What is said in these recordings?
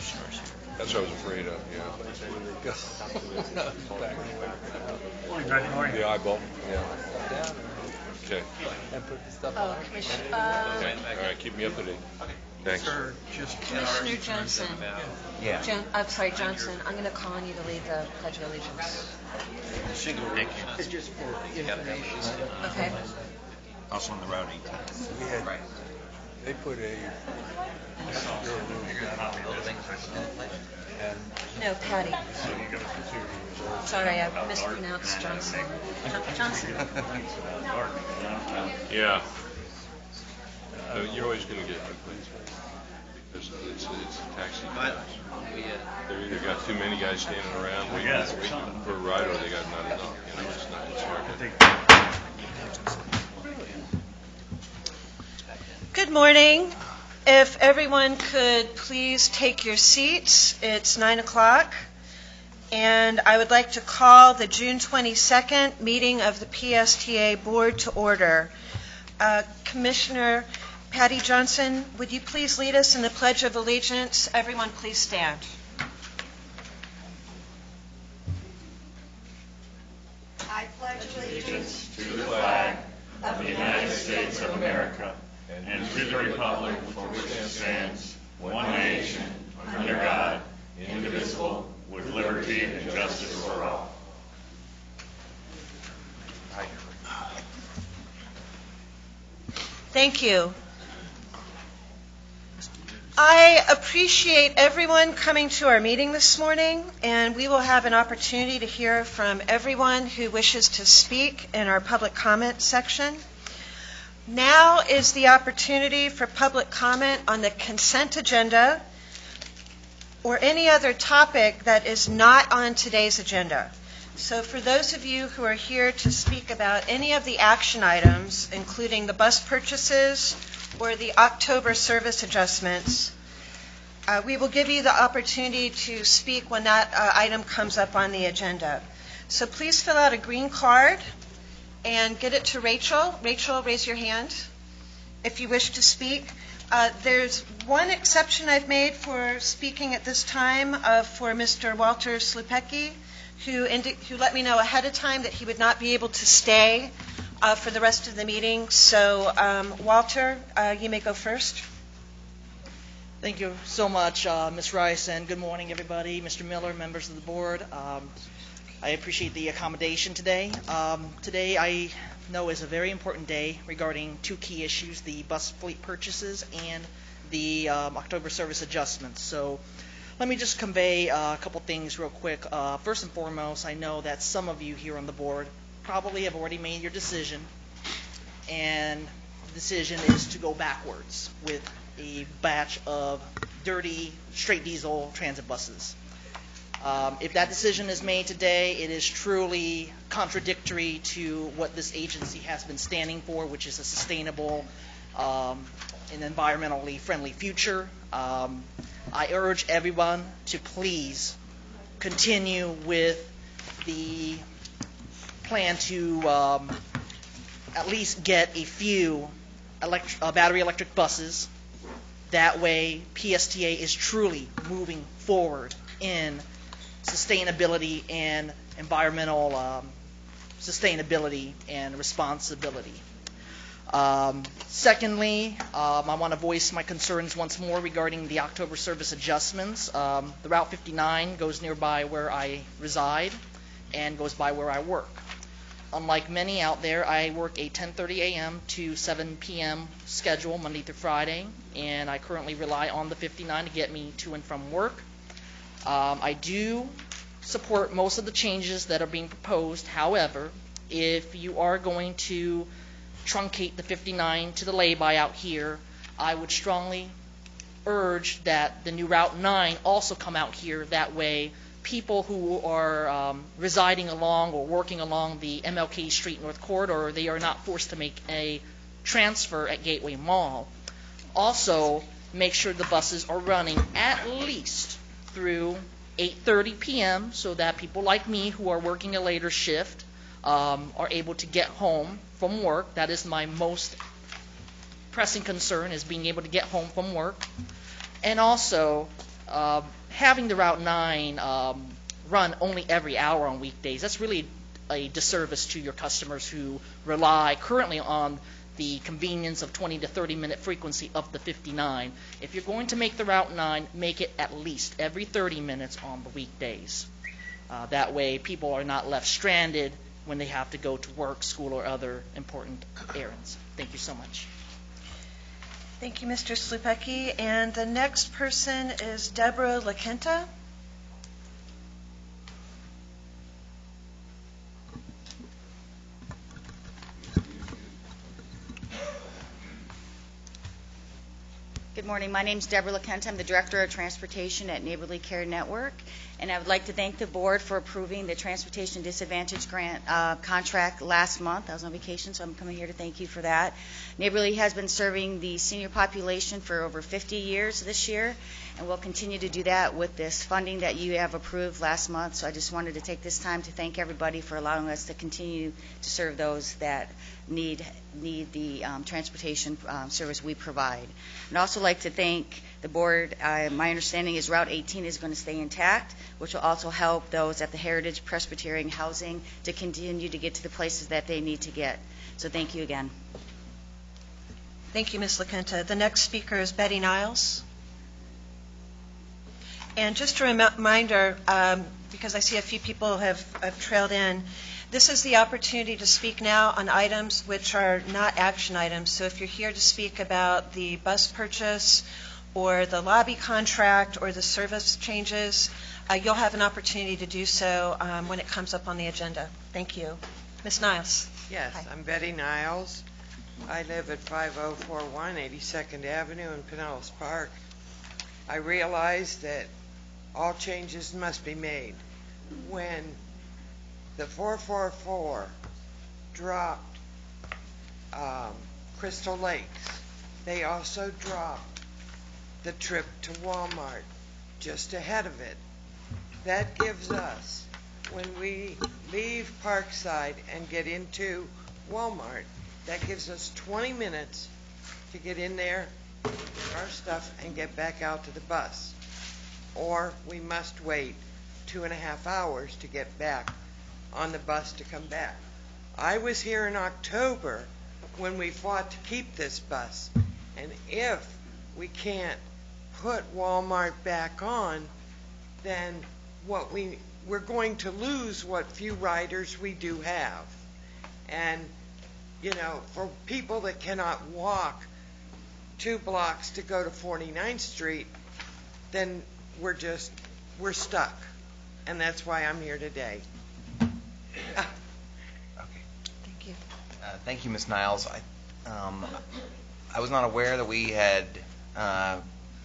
commissioners here. That's what I was afraid of, yeah. Morning, Greg. Morning. The eyeball, yeah. Down Okay. and put the stuff Oh, on. Commissioner, Okay. All right, keep me up to date. Thanks. Commissioner Johnson. Yeah. I'm sorry, Johnson. I'm going to call on you to lead the Pledge of Allegiance. Thank you. It's just for information. Okay. Also on the routing. We had, they put a and No, Patty. Sorry, I mispronounced Johnson. Johnson. Yeah. You're always going to get complaints because it's a taxi. They've either got too many guys standing around waiting for a ride, or they got not enough. You know, it's not. It's hard. Good morning. If everyone could please take your seats. It's 9 o'clock. And I would like to call the June 22nd meeting of the PSTA Board to order. Commissioner Patty Johnson, would you please lead us in the Pledge of Allegiance? Everyone please stand. I pledge allegiance To the flag of the United States of America and to the republic for which it stands, one nation, under God, indivisible, with liberty and justice for all. Thank you. I appreciate everyone coming to our meeting this morning, and we will have an opportunity to hear from everyone who wishes to speak in our public comment section. Now is the opportunity for public comment on the consent agenda or any other topic that is not on today's agenda. So for those of you who are here to speak about any of the action items, including the bus purchases or the October service adjustments, we will give you the opportunity to speak when that item comes up on the agenda. So please fill out a green card and get it to Rachel. Rachel, raise your hand if you wish to speak. There's one exception I've made for speaking at this time for Mr. Walter Slupecki, who let me know ahead of time that he would not be able to stay for the rest of the meeting. So, Walter, you may go first. Thank you so much, Ms. Rice, and good morning, everybody. Mr. Miller, members of the board. I appreciate the accommodation today. Today, I know is a very important day regarding two key issues, the bus fleet purchases and the October service adjustments. So let me just convey a couple things real quick. First and foremost, I know that some of you here on the board probably have already made your decision, and the decision is to go backwards with a batch of dirty, straight diesel transit buses. If that decision is made today, it is truly contradictory to what this agency has been standing for, which is a sustainable and environmentally friendly future. I urge everyone to please continue with the plan to at least get a few battery electric buses. That way, PSTA is truly moving forward in sustainability and environmental sustainability and responsibility. Secondly, I want to voice my concerns once more regarding the October service adjustments. The Route 59 goes nearby where I reside and goes by where I work. Unlike many out there, I work a 10:30 a.m. to 7 p.m. schedule Monday through Friday, and I currently rely on the 59 to get me to and from work. I do support most of the changes that are being proposed. However, if you are going to truncate the 59 to the lay-by out here, I would strongly urge that the new Route 9 also come out here. That way, people who are residing along or working along the MLK Street North Corridor, they are not forced to make a transfer at Gateway Mall. Also, make sure the buses are running at least through 8:30 p.m. so that people like me who are working a later shift are able to get home from work. That is my most pressing concern, is being able to get home from work. And also, having the Route 9 run only every hour on weekdays, that's really a disservice to your customers who rely currently on the convenience of 20 to 30-minute frequency of the 59. If you're going to make the Route 9, make it at least every 30 minutes on the weekdays. That way, people are not left stranded when they have to go to work, school, or other important errands. Thank you so much. Thank you, Mr. Slupecki. And the next person is Deborah LaQuinta. Good morning. My name is Deborah LaQuinta. I'm the Director of Transportation at Neighborly Care Network, and I would like to thank the board for approving the Transportation Disadvantage Grant contract last month. I was on vacation, so I'm coming here to thank you for that. Neighborly has been serving the senior population for over 50 years this year, and we'll continue to do that with this funding that you have approved last month. So I just wanted to take this time to thank everybody for allowing us to continue to serve those that need the transportation service we provide. I'd also like to thank the board. My understanding is Route 18 is going to stay intact, which will also help those at the Heritage Presbyterian Housing to continue to get to the places that they need to get. So thank you again. Thank you, Ms. LaQuinta. The next speaker is Betty Niles. And just a reminder, because I see a few people have trailed in, this is the opportunity to speak now on items which are not action items. So if you're here to speak about the bus purchase or the lobby contract or the service changes, you'll have an opportunity to do so when it comes up on the agenda. Thank you. Ms. Niles. Yes, Hi. I'm Betty Niles. I live at 5041 82nd Avenue in Pinellas Park. I realize that all changes must be made. When the 444 dropped Crystal Lakes, they also dropped the trip to Walmart just ahead of it. That gives us, when we leave Parkside and get into Walmart, that gives us 20 minutes to get in there, get our stuff, and get back out to the bus. Or we must wait 2.5 hours to get back on the bus to come back. I was here in October when we fought to keep this bus, and if we can't put Walmart back on, then we're going to lose what few riders we do have. And for people that cannot walk 2 blocks to go to 49th Street, then we're stuck. And that's why I'm here today. Okay. Thank you. Thank you, Ms. Niles. I was not aware that we had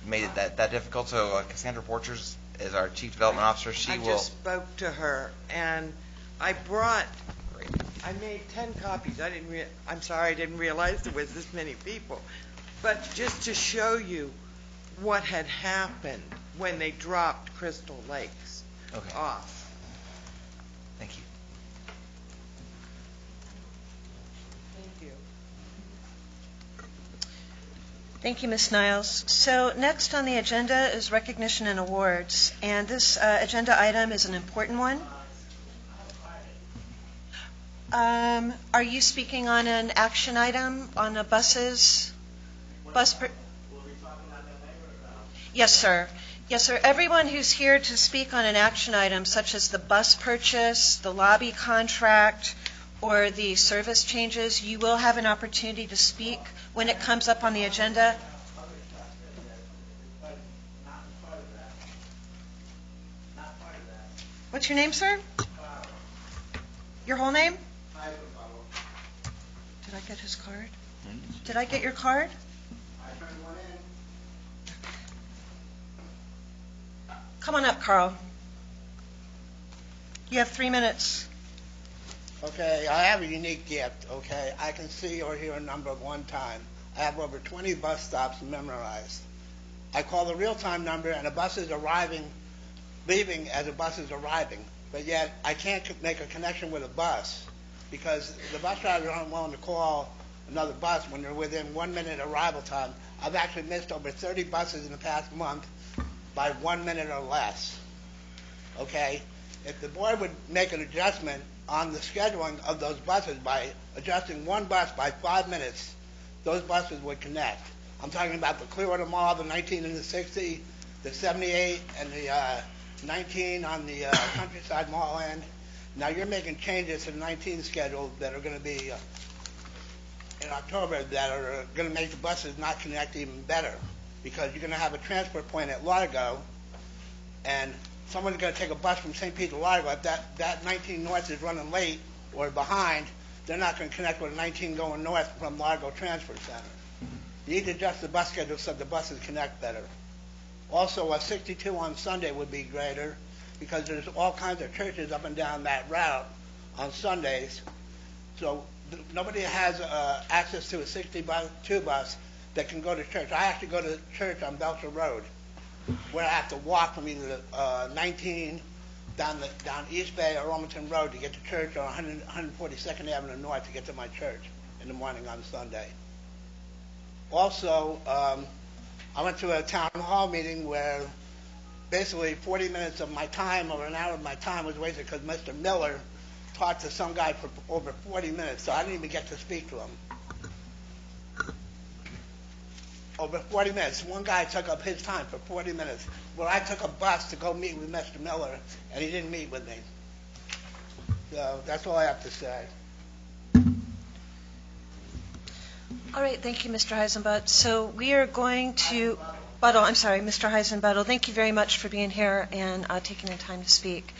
made it that difficult. So Cassandra Porchers is our Chief Development Officer. She will. Just spoke to her, and I made 10 copies. I'm sorry, I didn't realize there was this many people. But just to show you what had happened when they dropped Crystal Lakes off. Thank you. Thank you. Thank you, Ms. Niles. So next on the agenda is recognition and awards. And this agenda item is an important one. Are you speaking on an action item on the buses? Yes, sir. Yes, sir. Everyone who's here to speak on an action item, such as the bus purchase, the lobby contract, or the service changes, you will have an opportunity to speak when it comes up on the agenda. What's your name, sir? Your whole name? Did I get his card? Did I get your card? Come on up, Carl. You have 3 minutes. Okay, I have a unique gift, okay? I can see or hear a number at one time. I have over 20 bus stops memorized. I call the real-time number and a bus is leaving as a bus is arriving, but yet I can't make a connection with a bus because the bus drivers aren't willing to call another bus when they're within 1 minute arrival time. I've actually missed over 30 buses in the past month by 1 minute or less. Okay? If the board would make an adjustment on the scheduling of those buses by adjusting one bus by 5 minutes, those buses would connect. I'm talking about the Clearwater Mall, the 19 and the 60, the 78 and the 19 on the Countryside Mall end. Now you're making changes to the 19 schedule that are going to be in October that are going to make the buses not connect even better, because you're going to have a transfer point at Largo, and someone's going to take a bus from St. Pete to Largo. If that 19 North is running late or behind, they're not going to connect with a 19 going north from Largo Transfer Center. You need to adjust the bus schedule so the buses connect better. Also, a 62 on Sunday would be greater, because there's all kinds of churches up and down that route on Sundays. So nobody has access to a 62 bus that can go to church. I actually go to church on Belcher Road, where I have to walk from either 19 down East Bay or Wilmington Road to get to church, or 142nd Avenue North to get to my church in the morning on Sunday. Also, I went to a town hall meeting where basically 40 minutes of my time or an hour of my time was wasted because Mr. Miller talked to some guy for over 40 minutes, so I didn't even get to speak to him. Over 40 minutes. One guy took up his time for 40 minutes, where I took a bus to go meet with Mr. Miller, and he didn't meet with me. So that's all I have to say. All right, thank you, Mr. Heisenbuttel. So we are going to, Mr. Heisenbuttel, thank you very much for being here and taking the time to speak.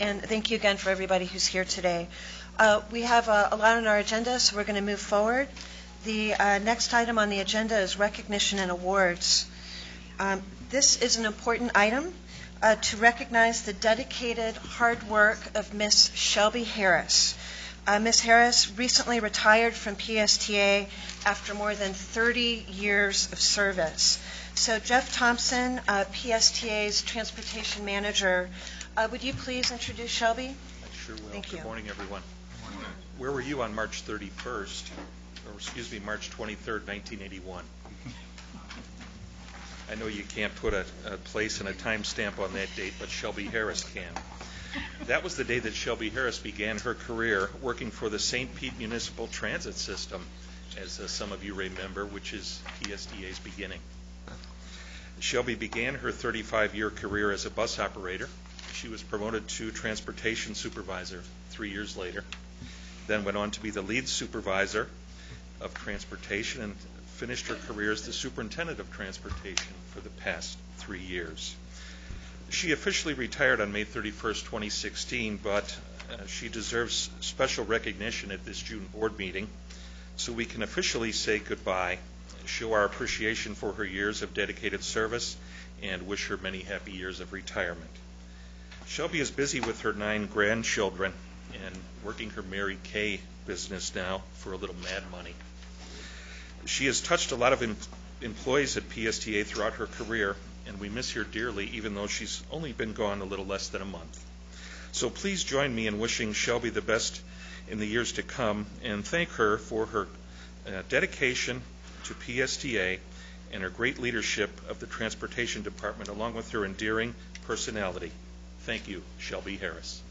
And thank you again for everybody who's here today. We have a lot on our agenda, so we're going to move forward. The next item on the agenda is recognition and awards. This is an important item to recognize the dedicated hard work of Miss Shelby Harris. Ms. Harris recently retired from PSTA after more than 30 years of service. So Jeff Thompson, PSTA's transportation manager, would you please introduce Shelby? I sure will. Thank you. Good morning, everyone. Where were you on March 31st, or excuse me, March 23rd, 1981? I know you can't put a place and a timestamp on that date, but Shelby Harris can. That was the day that Shelby Harris began her career working for the St. Pete Municipal Transit System, as some of you remember, which is PSTA's beginning. Shelby began her 35-year career as a bus operator. She was promoted to transportation supervisor 3 years later, then went on to be the lead supervisor of transportation and finished her career as the superintendent of transportation for the past 3 years. She officially retired on May 31st, 2016, but she deserves special recognition at this June board meeting, so we can officially say goodbye, show our appreciation for her years of dedicated service, and wish her many happy years of retirement. Shelby is busy with her 9 grandchildren and working her Mary Kay business now for a little mad money. She has touched a lot of employees at PSTA throughout her career, and we miss her dearly, even though she's only been gone a little less than a month. So please join me in wishing Shelby the best in the years to come, and thank her for her dedication to PSTA and her great leadership of the Transportation Department, along with her endearing personality. Thank you, Shelby Harris.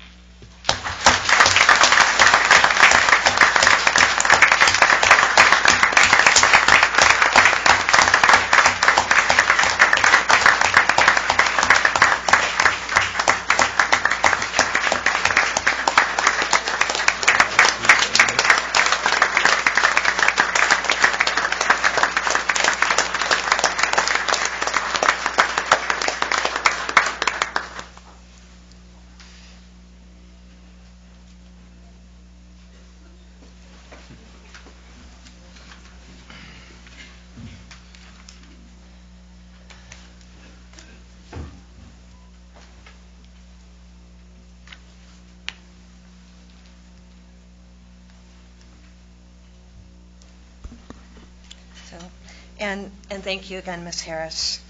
And thank you again, Ms. Harris.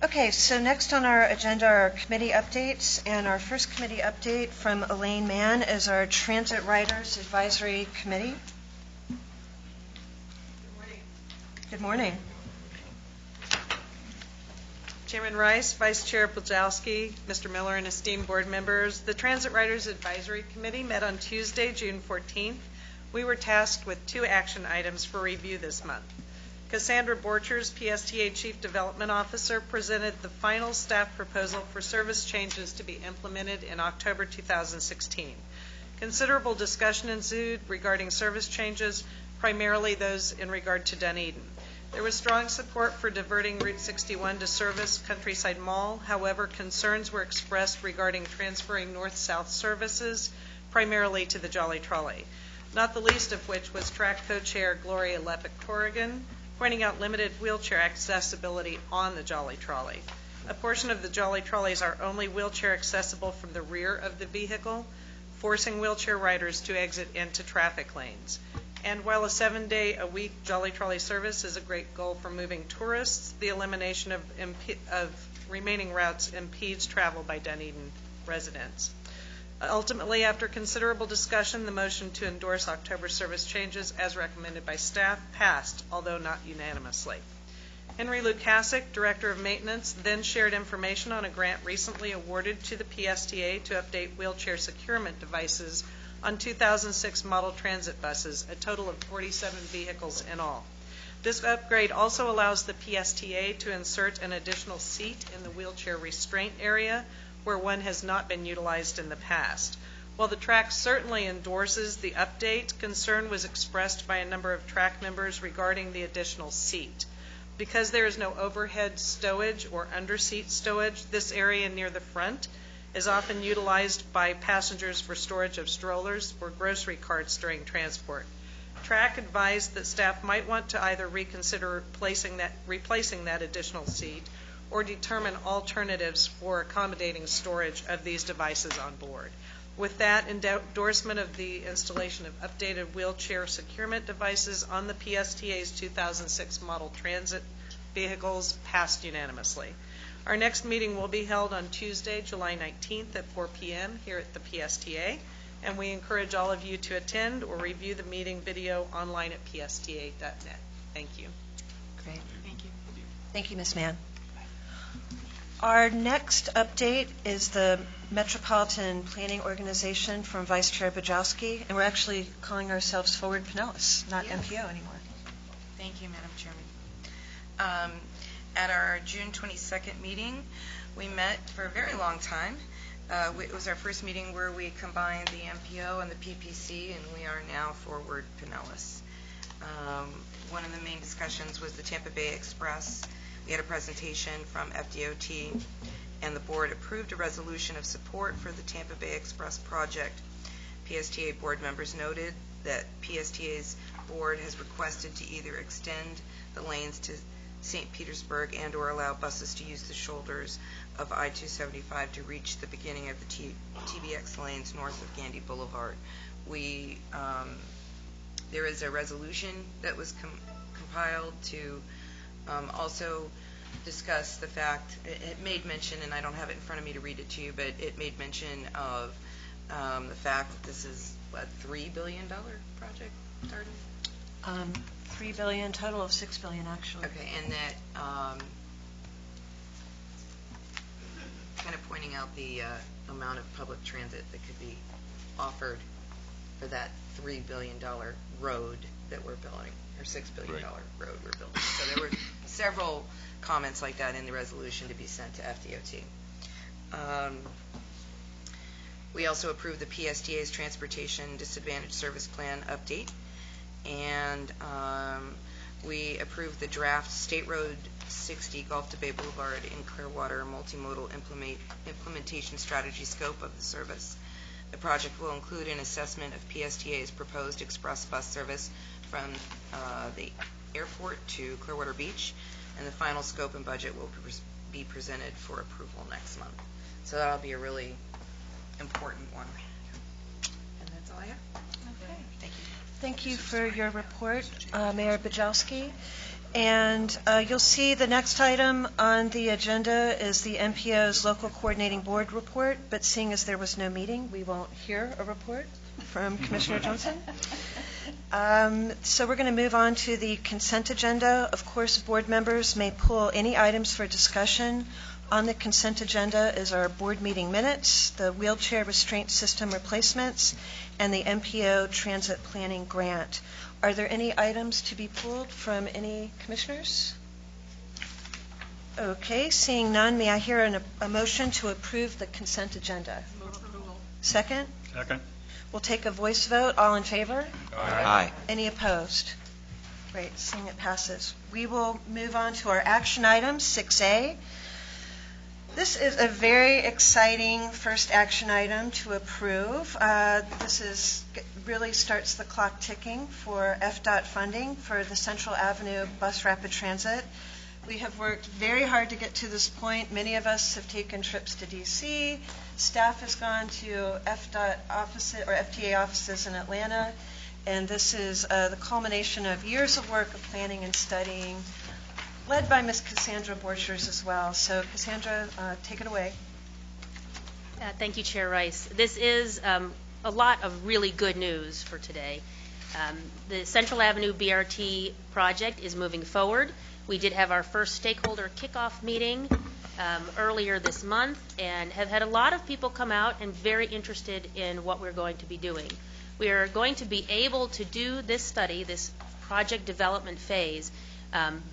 Okay, so next on our agenda are committee updates, and our first committee update from Elaine Mann is our Transit Riders Advisory Committee. Good morning. Good morning. Chairman Rice, Vice Chair Pujowski, Mr. Miller, and esteemed board members, the Transit Riders Advisory Committee met on Tuesday, June 14th. We were tasked with 2 action items for review this month. Cassandra Borchers, PSTA Chief Development Officer, presented the final staff proposal for service changes to be implemented in October 2016. Considerable discussion ensued regarding service changes, primarily those in regard to Dunedin. There was strong support for diverting Route 61 to service Countryside Mall. However, concerns were expressed regarding transferring north-south services, primarily to the Jolly Trolley, not the least of which was track co-chair Gloria Lepic-Corrigan, pointing out limited wheelchair accessibility on the Jolly Trolley. A portion of the Jolly Trolleys are only wheelchair accessible from the rear of the vehicle, forcing wheelchair riders to exit into traffic lanes. And while a 7-day-a-week Jolly Trolley service is a great goal for moving tourists, the elimination of remaining routes impedes travel by Dunedin residents. Ultimately, after considerable discussion, the motion to endorse October service changes as recommended by staff passed, although not unanimously. Henry Lukasik, Director of Maintenance, then shared information on a grant recently awarded to the PSTA to update wheelchair securement devices on 2006 model transit buses, a total of 47 vehicles in all. This upgrade also allows the PSTA to insert an additional seat in the wheelchair restraint area where one has not been utilized in the past. While the track certainly endorses the update, concern was expressed by a number of track members regarding the additional seat. Because there is no overhead stowage or underseat stowage, this area near the front is often utilized by passengers for storage of strollers or grocery carts during transport. Track advised that staff might want to either reconsider replacing that additional seat or determine alternatives for accommodating storage of these devices on board. With that, endorsement of the installation of updated wheelchair securement devices on the PSTA's 2006 model transit vehicles passed unanimously. Our next meeting will be held on Tuesday, July 19th at 4 p.m. here at the PSTA, and we encourage all of you to attend or review the meeting video online at psta.net. Thank you. Great. Thank you. Thank you, Ms. Mann. Our next update is the Metropolitan Planning Organization from Vice Chair Bajowski, and we're actually calling ourselves Forward Pinellas, not MPO anymore. Thank you, Madam Chairman. At our June 22nd meeting, we met for a very long time. It was our first meeting where we combined the MPO and the PPC, and we are now Forward Pinellas. One of the main discussions was the Tampa Bay Express. We had a presentation from FDOT, and the board approved a resolution of support for the Tampa Bay Express project. PSTA board members noted that PSTA's board has requested to either extend the lanes to St. Petersburg and or allow buses to use the shoulders of I-275 to reach the beginning of the TBX lanes north of Gandy Boulevard. There is a resolution that was compiled to also discuss the fact, it made mention, and I don't have it in front of me to read it to you, but it made mention of the fact that this is a $3 billion project, Darden? $3 billion, total of $6 billion actually. Okay, and that kind of pointing out the amount of public transit that could be offered for that $3 billion road that we're building, or $6 billion road we're building. So there were several comments like that in the resolution to be sent to FDOT. We also approved the PSTA's Transportation Disadvantaged Service Plan update, and we approved the draft State Road 60 Gulf to Bay Boulevard in Clearwater multimodal implementation strategy scope of the service. The project will include an assessment of PSTA's proposed express bus service from the airport to Clearwater Beach, and the final scope and budget will be presented for approval next month. So that'll be a really important one. And that's all I have. Okay. Thank you. Thank you for your report, Mayor Bajowski. And you'll see the next item on the agenda is the MPO's Local Coordinating Board report, but seeing as there was no meeting, we won't hear a report from Commissioner Johnson. So we're going to move on to the consent agenda. Of course, board members may pull any items for discussion. On the consent agenda is our board meeting minutes, the wheelchair restraint system replacements, and the MPO transit planning grant. Are there any items to be pulled from any commissioners? Okay, seeing none, may I hear a motion to approve the consent agenda? Second? Second. We'll take a voice vote. All in favor? Aye. Any opposed? Great, seeing it passes. We will move on to our action items, 6A. This is a very exciting first action item to approve. This really starts the clock ticking for FDOT funding for the Central Avenue Bus Rapid Transit. We have worked very hard to get to this point. Many of us have taken trips to D.C. Staff has gone to FDOT offices or FTA offices in Atlanta, and this is the culmination of years of work of planning and studying, led by Ms. Cassandra Borchers as well. So, Cassandra, take it away. Thank you, Chair Rice. This is a lot of really good news for today. The Central Avenue BRT project is moving forward. We did have our first stakeholder kickoff meeting earlier this month and have had a lot of people come out and very interested in what we're going to be doing. We are going to be able to do this study, this project development phase,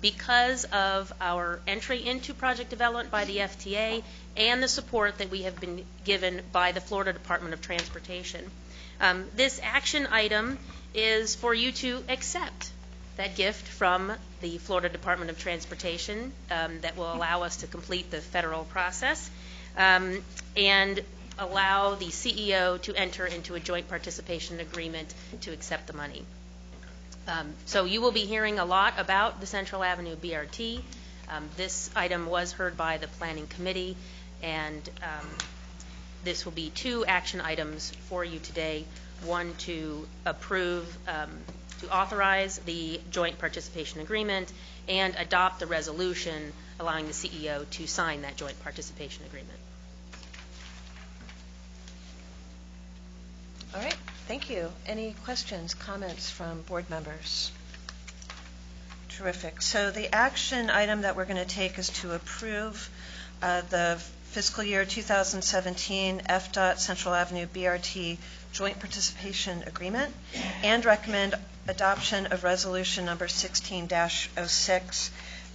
because of our entry into project development by the FTA and the support that we have been given by the Florida Department of Transportation. This action item is for you to accept that gift from the Florida Department of Transportation that will allow us to complete the federal process and allow the CEO to enter into a joint participation agreement to accept the money. So you will be hearing a lot about the Central Avenue BRT. This item was heard by the Planning Committee, and this will be two action items for you today. One, to approve, to authorize the joint participation agreement and adopt the resolution allowing the CEO to sign that joint participation agreement. All right, thank you. Any questions, comments from board members? Terrific. So the action item that we're going to take is to approve the fiscal year 2017 FDOT Central Avenue BRT joint participation agreement and recommend adoption of resolution number 16-06.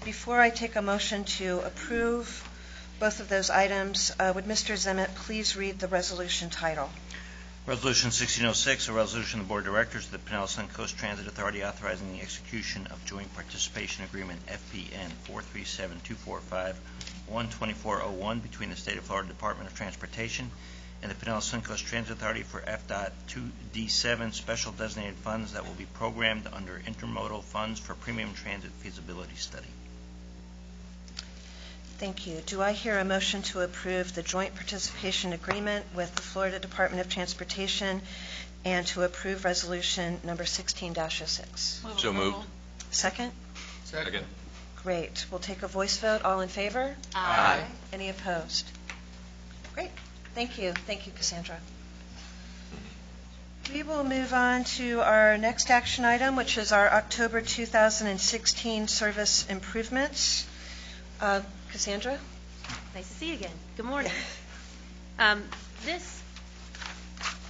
Before I take a motion to approve both of those items, would Mr. Zimmett please read the resolution title? Resolution 1606, a resolution of the Board of Directors of the Pinellas Suncoast Transit Authority authorizing the execution of Joint Participation Agreement FPN 437-245-12401 between the State of Florida Department of Transportation and the Pinellas Suncoast Transit Authority for FDOT 2D7 special designated funds that will be programmed under intermodal funds for premium transit feasibility study. Thank you. Do I hear a motion to approve the joint participation agreement with the Florida Department of Transportation and to approve resolution number 16-06? So moved. Second? Second. Great. We'll take a voice vote. All in favor? Aye. Any opposed? Great. Thank you. Thank you, Cassandra. We will move on to our next action item, which is our October 2016 service improvements. Cassandra? Nice to see you again. Good morning.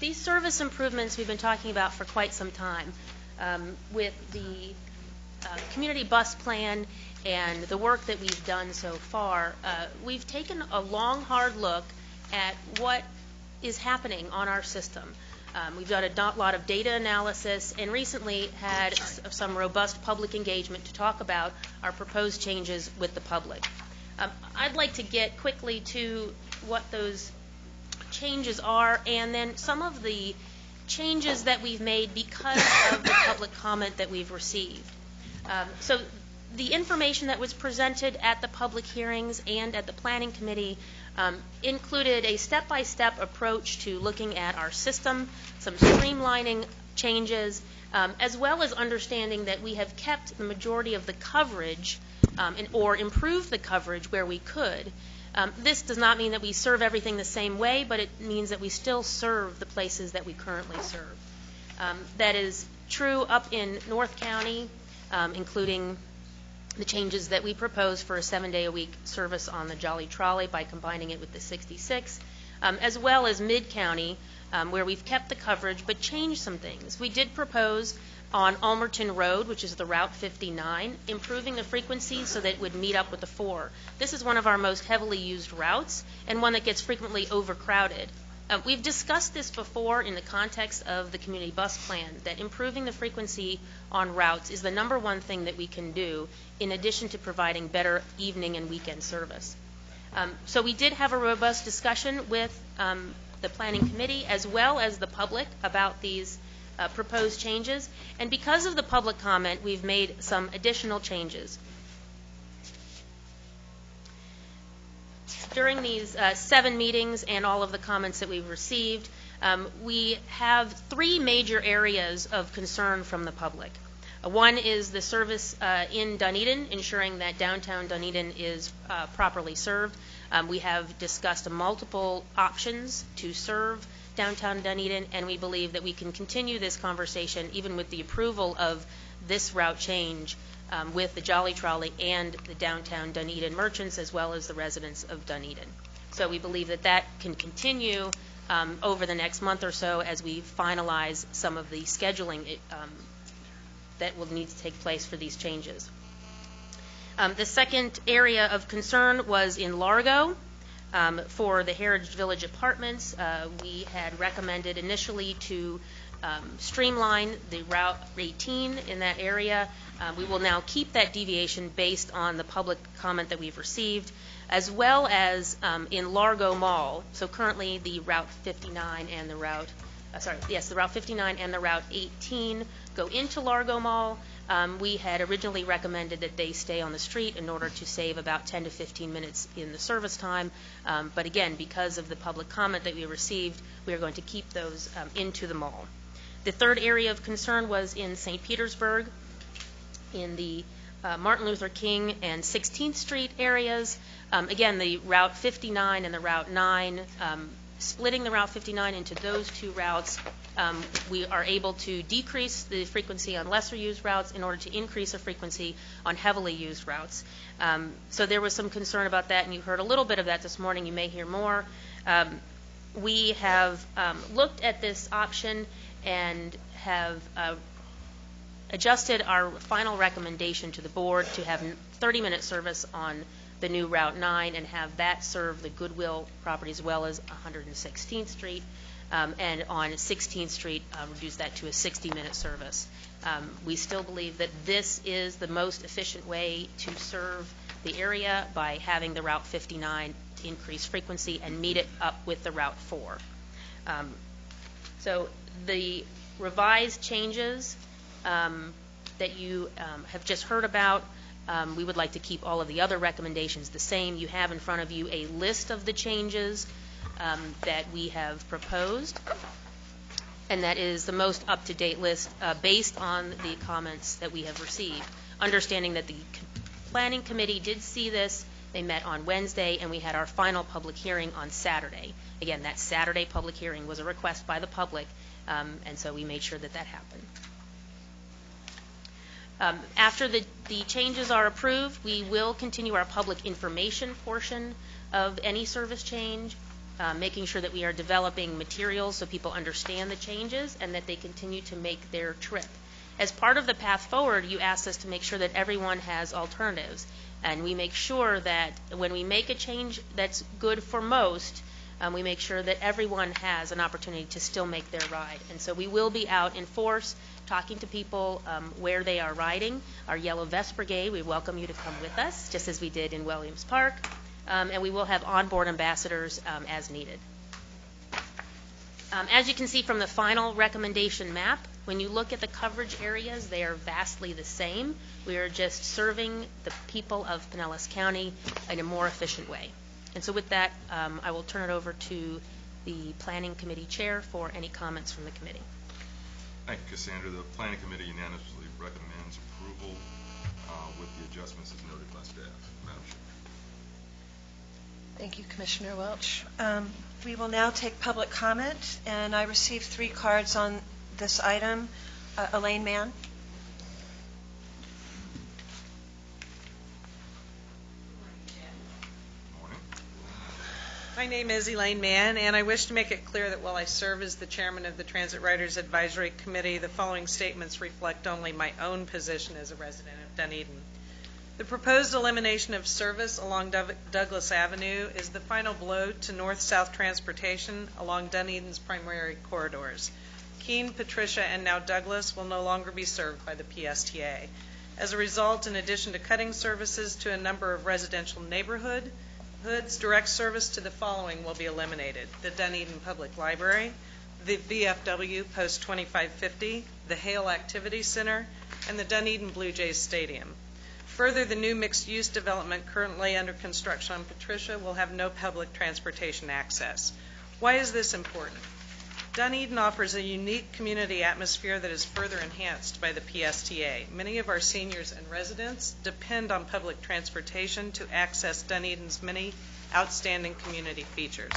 These service improvements we've been talking about for quite some time with the community bus plan and the work that we've done so far. We've taken a long, hard look at what is happening on our system. We've done a lot of data analysis and recently had some robust public engagement to talk about our proposed changes with the public. I'd like to get quickly to what those changes are and then some of the changes that we've made because of the public comment that we've received. So the information that was presented at the public hearings and at the Planning Committee included a step-by-step approach to looking at our system, some streamlining changes, as well as understanding that we have kept the majority of the coverage or improved the coverage where we could. This does not mean that we serve everything the same way, but it means that we still serve the places that we currently serve. That is true up in North County, including the changes that we propose for a 7-day-a-week service on the Jolly Trolley by combining it with the 66, as well as Mid-County, where we've kept the coverage but changed some things. We did propose on Almerton Road, which is the Route 59, improving the frequency so that it would meet up with the 4. This is one of our most heavily used routes and one that gets frequently overcrowded. We've discussed this before in the context of the community bus plan, that improving the frequency on routes is the number one thing that we can do in addition to providing better evening and weekend service. So we did have a robust discussion with the Planning Committee as well as the public about these proposed changes. And because of the public comment, we've made some additional changes. During these 7 meetings and all of the comments that we've received, we have 3 major areas of concern from the public. One is the service in Dunedin, ensuring that downtown Dunedin is properly served. We have discussed multiple options to serve downtown Dunedin, and we believe that we can continue this conversation even with the approval of this route change with the Jolly Trolley and the downtown Dunedin merchants as well as the residents of Dunedin. So we believe that that can continue over the next month or so as we finalize some of the scheduling that will need to take place for these changes. The second area of concern was in Largo. For the Heritage Village Apartments, we had recommended initially to streamline the Route 18 in that area. We will now keep that deviation based on the public comment that we've received, as well as in Largo Mall. So currently the Route 59 and the Route, the Route 59 and the Route 18 go into Largo Mall. We had originally recommended that they stay on the street in order to save about 10 to 15 minutes in the service time. But again, because of the public comment that we received, we are going to keep those into the mall. The third area of concern was in St. Petersburg, in the Martin Luther King and 16th Street areas. Again, the Route 59 and the Route 9, splitting the Route 59 into those 2 routes, we are able to decrease the frequency on lesser used routes in order to increase the frequency on heavily used routes. So there was some concern about that, and you heard a little bit of that this morning. You may hear more. We have looked at this option and have adjusted our final recommendation to the board to have 30-minute service on the new Route 9 and have that serve the Goodwill property as well as 116th Street, and on 16th Street reduce that to a 60-minute service. We still believe that this is the most efficient way to serve the area by having the Route 59 increase frequency and meet it up with the Route 4. So the revised changes that you have just heard about, we would like to keep all of the other recommendations the same. You have in front of you a list of the changes that we have proposed, and that is the most up-to-date list based on the comments that we have received. Understanding that the Planning Committee did see this, they met on Wednesday, and we had our final public hearing on Saturday. Again, that Saturday public hearing was a request by the public, and so we made sure that that happened. After the changes are approved, we will continue our public information portion of any service change, making sure that we are developing materials so people understand the changes and that they continue to make their trip. As part of the path forward, you asked us to make sure that everyone has alternatives, and we make sure that when we make a change that's good for most, we make sure that everyone has an opportunity to still make their ride. And so we will be out in force talking to people where they are riding. Our Yellow Vest Brigade, we welcome you to come with us, just as we did in Williams Park. And we will have onboard ambassadors as needed. As you can see from the final recommendation map, when you look at the coverage areas, they are vastly the same. We are just serving the people of Pinellas County in a more efficient way. And so with that, I will turn it over to the Planning Committee Chair for any comments from the committee. Thank you, Cassandra. The Planning Committee unanimously recommends approval with the adjustments as noted by staff. Madam Chair. Thank you, Commissioner Welch. We will now take public comment, and I received 3 cards on this item. Elaine Mann. My name is Elaine Mann, and I wish to make it clear that while I serve as the chairman of the Transit Riders Advisory Committee, the following statements reflect only my own position as a resident of Dunedin. The proposed elimination of service along Douglas Avenue is the final blow to north-south transportation along Dunedin's primary corridors. Keene, Patricia, and now Douglas will no longer be served by the PSTA. As a result, in addition to cutting services to a number of residential neighborhoods, direct service to the following will be eliminated: the Dunedin Public Library, the VFW Post 2550, the Hale Activity Center, and the Dunedin Blue Jays Stadium. Further, the new mixed-use development currently under construction on Patricia will have no public transportation access. Why is this important? Dunedin offers a unique community atmosphere that is further enhanced by the PSTA. Many of our seniors and residents depend on public transportation to access Dunedin's many outstanding community features.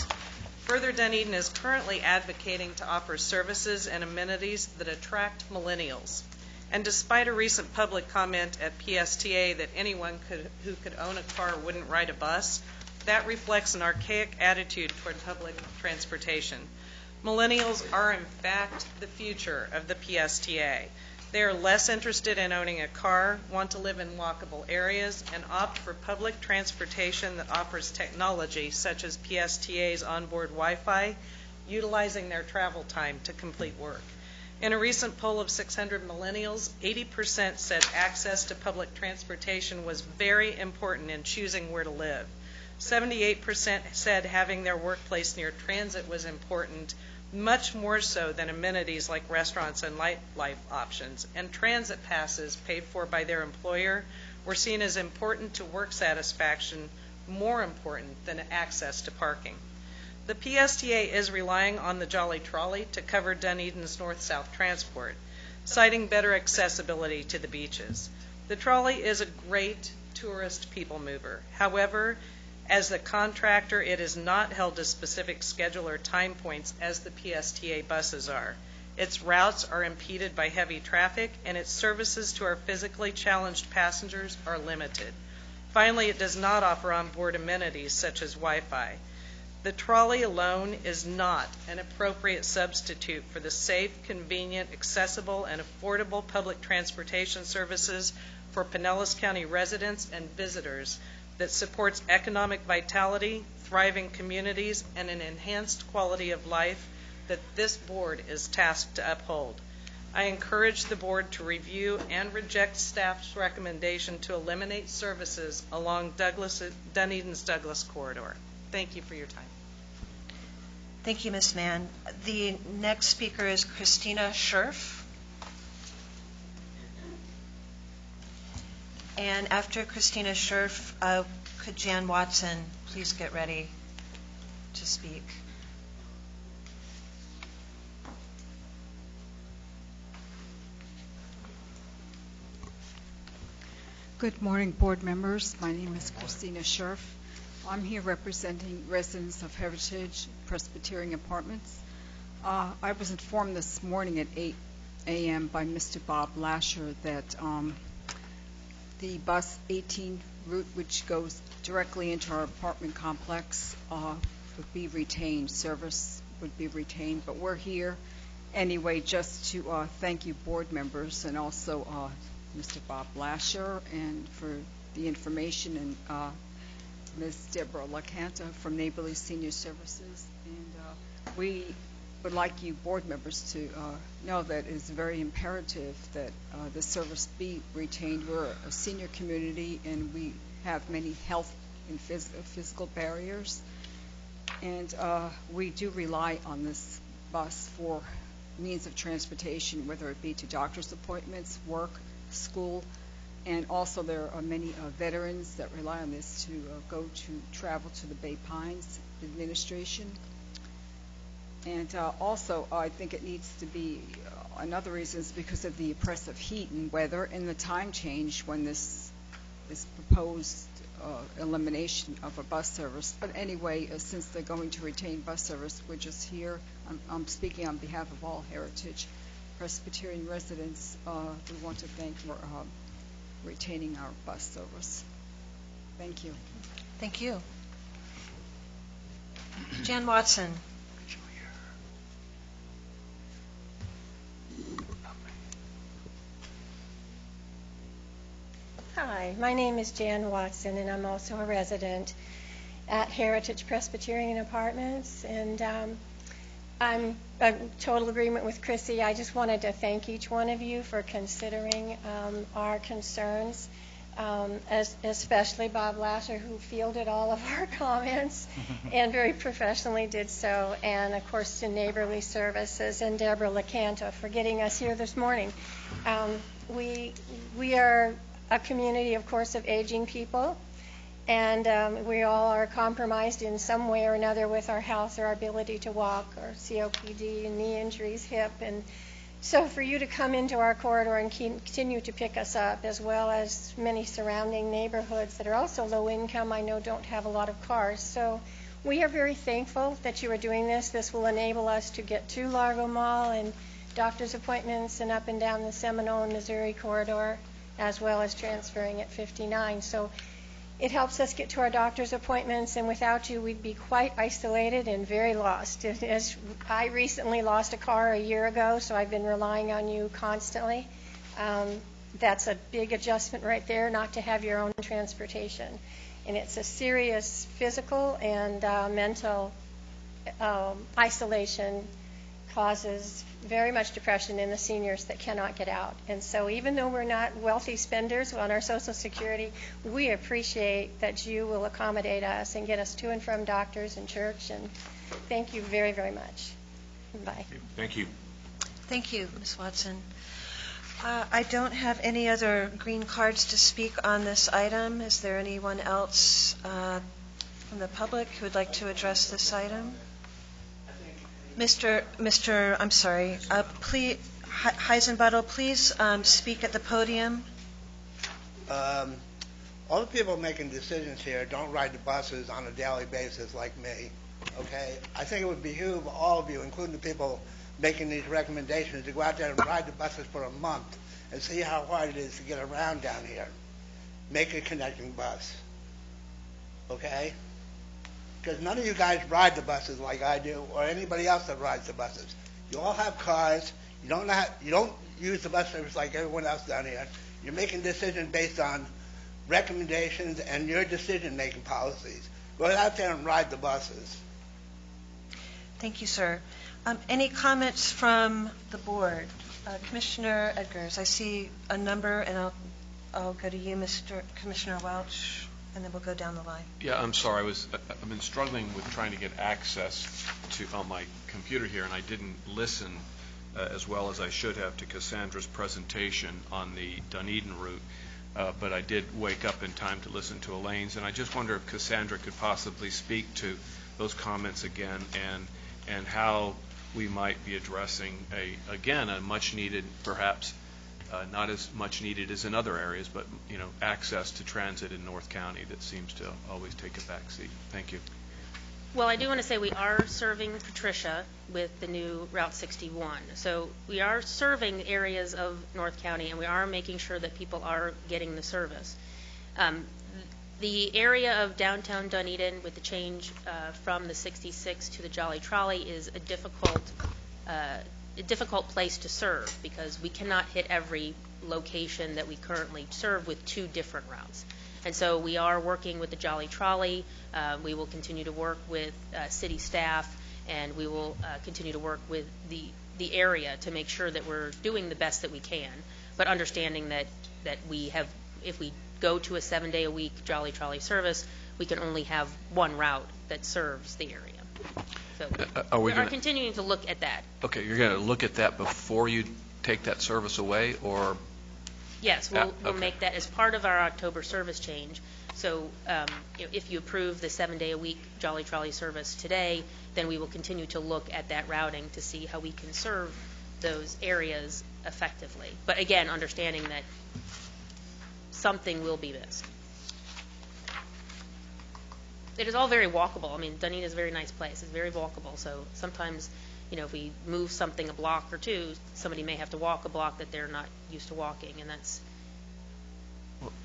Further, Dunedin is currently advocating to offer services and amenities that attract millennials. And despite a recent public comment at PSTA that anyone who could own a car wouldn't ride a bus, that reflects an archaic attitude toward public transportation. Millennials are, in fact, the future of the PSTA. They are less interested in owning a car, want to live in walkable areas, and opt for public transportation that offers technology such as PSTA's onboard Wi-Fi, utilizing their travel time to complete work. In a recent poll of 600 millennials, 80% said access to public transportation was very important in choosing where to live. 78% said having their workplace near transit was important, much more so than amenities like restaurants and nightlife options. And transit passes paid for by their employer were seen as important to work satisfaction, more important than access to parking. The PSTA is relying on the Jolly Trolley to cover Dunedin's north-south transport, citing better accessibility to the beaches. The trolley is a great tourist people mover. However, as the contractor, it is not held to specific schedule or time points as the PSTA buses are. Its routes are impeded by heavy traffic, and its services to our physically challenged passengers are limited. Finally, it does not offer onboard amenities such as Wi-Fi. The trolley alone is not an appropriate substitute for the safe, convenient, accessible, and affordable public transportation services for Pinellas County residents and visitors that supports economic vitality, thriving communities, and an enhanced quality of life that this board is tasked to uphold. I encourage the board to review and reject staff's recommendation to eliminate services along Dunedin's Douglas corridor. Thank you for your time. Thank you, Ms. Mann. The next speaker is Christina Scherf. And after Christina Scherf, could Jan Watson please get ready to speak? Good morning, board members. My name is Christina Scherf. I'm here representing residents of Heritage Presbyterian Apartments. I was informed this morning at 8 a.m. by Mr. Bob Lasher that the bus 18 route, which goes directly into our apartment complex, would be retained. Service would be retained, but we're here anyway just to thank you, board members, and also Mr. Bob Lasher, and for the information, and Ms. Deborah LaCanta from Neighborly Senior Services. And we would like you board members to know that it's very imperative that the service be retained. We're a senior community, and we have many health and physical barriers, and we do rely on this bus for means of transportation, whether it be to doctor's appointments, work, school, and also there are many veterans that rely on this to travel to the Bay Pines administration. And also, I think it needs to be, another reason is because of the oppressive heat and weather and the time change when this is proposed elimination of a bus service. But anyway, since they're going to retain bus service, we're just here. I'm speaking on behalf of all Heritage Presbyterian residents, we want to thank you for retaining our bus service. Thank you. Thank you. Jan Watson. Hi, my name is Jan Watson, and I'm also a resident at Heritage Presbyterian Apartments. And I'm in total agreement with Chrissy. I just wanted to thank each one of you for considering our concerns, especially Bob Lasser, who fielded all of our comments and very professionally did so, and of course to Neighborly Services and Deborah LaCanta for getting us here this morning. We are a community, of course, of aging people, and we all are compromised in some way or another with our health or our ability to walk, or COPD, and knee injuries, hip, and so for you to come into our corridor and continue to pick us up, as well as many surrounding neighborhoods that are also low income, I know don't have a lot of cars. So we are very thankful that you are doing this. This will enable us to get to Largo Mall and doctor's appointments and up and down the Seminole and Missouri corridor, as well as transferring at 59. So it helps us get to our doctor's appointments, and without you, we'd be quite isolated and very lost. As I recently lost a car a year ago, so I've been relying on you constantly. That's a big adjustment right there, not to have your own transportation. And it's a serious physical and mental isolation, causes very much depression in the seniors that cannot get out. And so even though we're not wealthy spenders on our Social Security, we appreciate that you will accommodate us and get us to and from doctors and church. And thank you very, very much. Bye. Thank you. Thank you, Ms. Watson. I don't have any other green cards to speak on this item. Is there anyone else from the public who would like to address this item? I'm sorry, please, Heisenbuttel, please speak at the podium. All the people making decisions here don't ride the buses on a daily basis like me, okay? I think it would behoove all of you, including the people making these recommendations, to go out there and ride the buses for a month and see how hard it is to get around down here. Make a connecting bus, okay? Because none of you guys ride the buses like I do, or anybody else that rides the buses. You all have cars. You don't use the bus service like everyone else down here. You're making decisions based on recommendations and your decision-making policies. Go out there and ride the buses. Thank you, sir. Any comments from the board? Commissioner Edgars, I see a number, and I'll go to you, Commissioner Welch, and then we'll go down the line. Yeah, I'm sorry. I've been struggling with trying to get access to on my computer here, and I didn't listen as well as I should have to Cassandra's presentation on the Dunedin route. But I did wake up in time to listen to Elaine's, and I just wonder if Cassandra could possibly speak to those comments again, and how we might be addressing a much needed, perhaps not as much needed as in other areas, but access to transit in North County that seems to always take a back seat. Thank you. Well, I do want to say we are serving Patricia with the new Route 61. So we are serving areas of North County, and we are making sure that people are getting the service. The area of downtown Dunedin with the change from the 66 to the Jolly Trolley is a difficult place to serve, because we cannot hit every location that we currently serve with two different routes. And so we are working with the Jolly Trolley. We will continue to work with city staff, and we will continue to work with the area to make sure that we're doing the best that we can, but understanding that we have, if we go to a 7-day-a-week Jolly Trolley service, we can only have one route that serves the area. So we are continuing to look at that. Okay, you're going to look at that before you take that service away, or? Yes, we'll make that as part of our October service change. So if you approve the 7-day-a-week Jolly Trolley service today, then we will continue to look at that routing to see how we can serve those areas effectively. But again, understanding that something will be missed. It is all very walkable. I mean, Dunedin is a very nice place. It's very walkable. So sometimes, if we move something a block or two, somebody may have to walk a block that they're not used to walking, and that's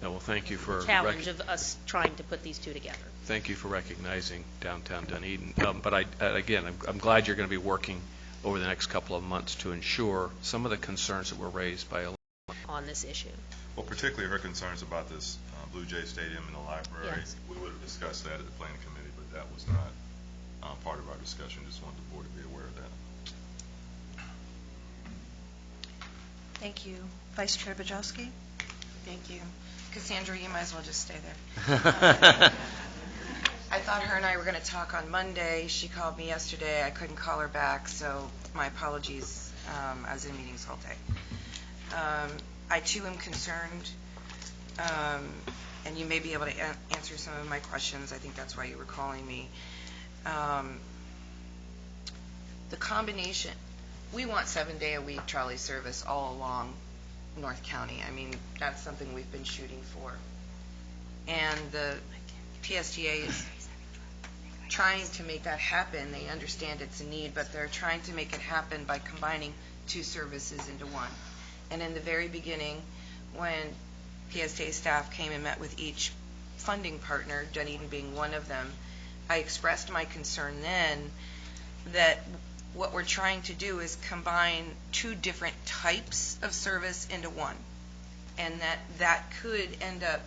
Well, thank you for the challenge of us trying to put these two together. Thank you for recognizing downtown Dunedin. But I'm glad you're going to be working over the next couple of months to ensure some of the concerns that were raised by on this issue. Well, particularly her concerns about this Blue Jay Stadium and the library. Yes. We would have discussed that at the planning committee, but that was not part of our discussion. Just wanted the board to be aware of that. Thank you. Vice Chair Bajowski? Thank you. Cassandra, you might as well just stay there. I thought her and I were going to talk on Monday. She called me yesterday. I couldn't call her back, so my apologies. I was in meetings all day. I, too, am concerned, and you may be able to answer some of my questions. I think that's why you were calling me. The combination, we want 7-day-a-week trolley service all along North County. I mean, that's something we've been shooting for. And the PSTA is trying to make that happen. They understand it's a need, but they're trying to make it happen by combining two services into one. And in the very beginning, when PSTA staff came and met with each funding partner, Dunedin being one of them, I expressed my concern then that what we're trying to do is combine two different types of service into one, and that could end up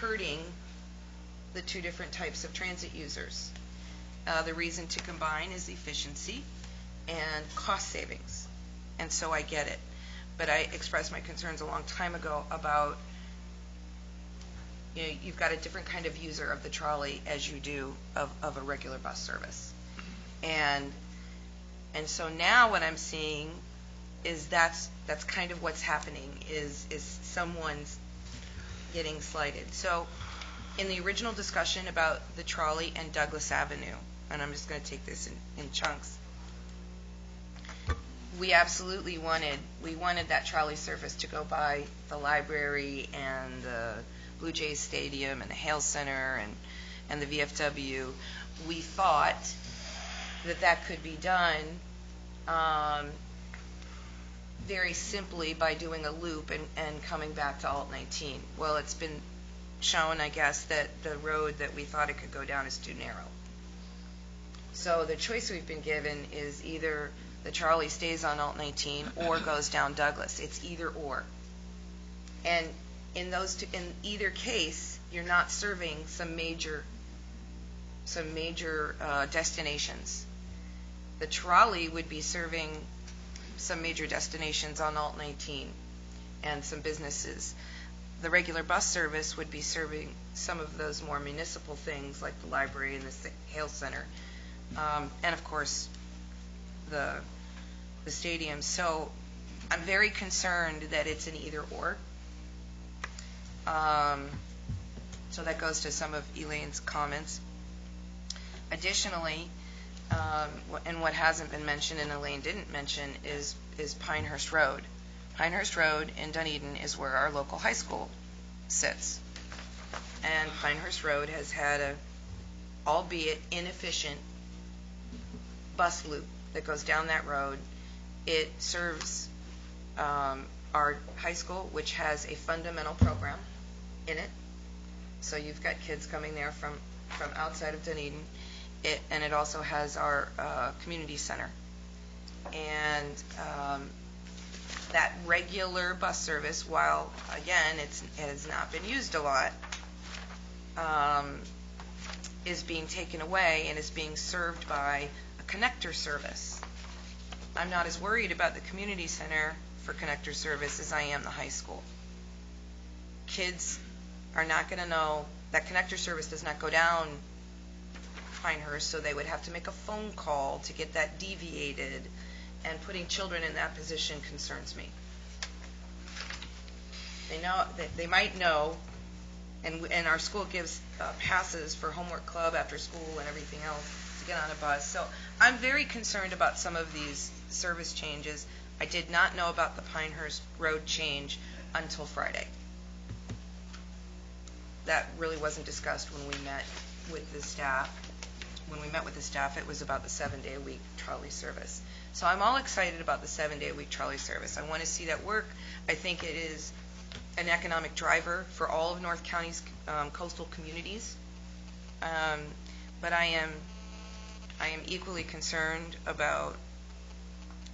hurting the two different types of transit users. The reason to combine is efficiency and cost savings, and so I get it. But I expressed my concerns a long time ago about, you've got a different kind of user of the trolley as you do of a regular bus service. And so now what I'm seeing is that's kind of what's happening, is someone's getting slighted. So in the original discussion about the trolley and Douglas Avenue, and I'm just going to take this in chunks, we absolutely wanted that trolley service to go by the library and the Blue Jays Stadium and the Hale Center and the VFW. We thought that could be done very simply by doing a loop and coming back to Alt 19. Well, it's been shown, I guess, that the road that we thought it could go down is too narrow. So the choice we've been given is either the trolley stays on Alt 19 or goes down Douglas. It's either or. And in either case, you're not serving some major destinations. The trolley would be serving some major destinations on Alt 19 and some businesses. The regular bus service would be serving some of those more municipal things like the library and the Hale Center, and of course the stadium. So I'm very concerned that it's an either or. So that goes to some of Elaine's comments. Additionally, and what hasn't been mentioned and Elaine didn't mention is Pinehurst Road. Pinehurst Road in Dunedin is where our local high school sits. And Pinehurst Road has had a, albeit inefficient, bus loop that goes down that road. It serves our high school, which has a fundamental program in it. So you've got kids coming there from outside of Dunedin. And it also has our community center. And that regular bus service, while, again, it has not been used a lot, is being taken away and is being served by a connector service. I'm not as worried about the community center for connector service as I am the high school. Kids are not going to know that connector service does not go down Pinehurst, so they would have to make a phone call to get that deviated, and putting children in that position concerns me. They might know, and our school gives passes for homework club after school and everything else to get on a bus. So I'm very concerned about some of these service changes. I did not know about the Pinehurst Road change until Friday. That really wasn't discussed when we met with the staff. when we met with the staff, it was about the 7-day-a-week trolley service. So I'm all excited about the 7-day-a-week trolley service. I want to see that work. I think it is an economic driver for all of North County's coastal communities. But I am equally concerned about,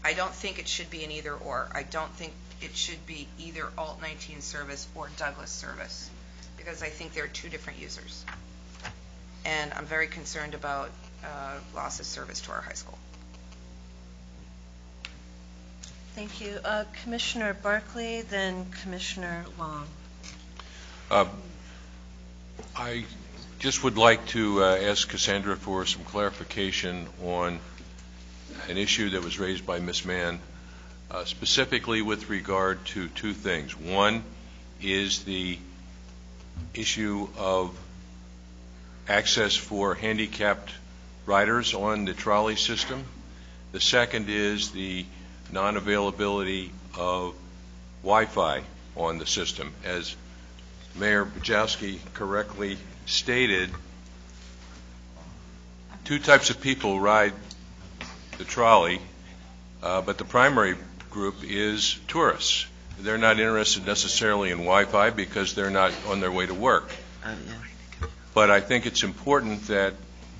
I don't think it should be an either or. I don't think it should be either Alt 19 service or Douglas service, because I think they're two different users. And I'm very concerned about loss of service to our high school. Thank you. Commissioner Barkley, then Commissioner Long. I just would like to ask Cassandra for some clarification on an issue that was raised by Ms. Mann, specifically with regard to two things. One is the issue of access for handicapped riders on the trolley system. The second is the non-availability of Wi-Fi on the system. As Mayor Bajowski correctly stated, two types of people ride the trolley, but the primary group is tourists. They're not interested necessarily in Wi-Fi because they're not on their way to work. But I think it's important that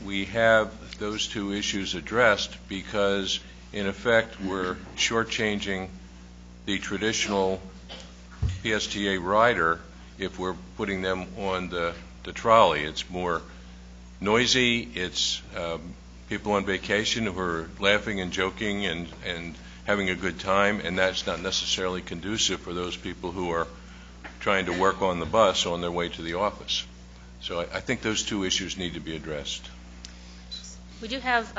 we have those two issues addressed, because in effect we're shortchanging the traditional PSTA rider if we're putting them on the trolley. It's more noisy, it's people on vacation who are laughing and joking and having a good time, and that's not necessarily conducive for those people who are trying to work on the bus on their way to the office. So I think those two issues need to be addressed. We do have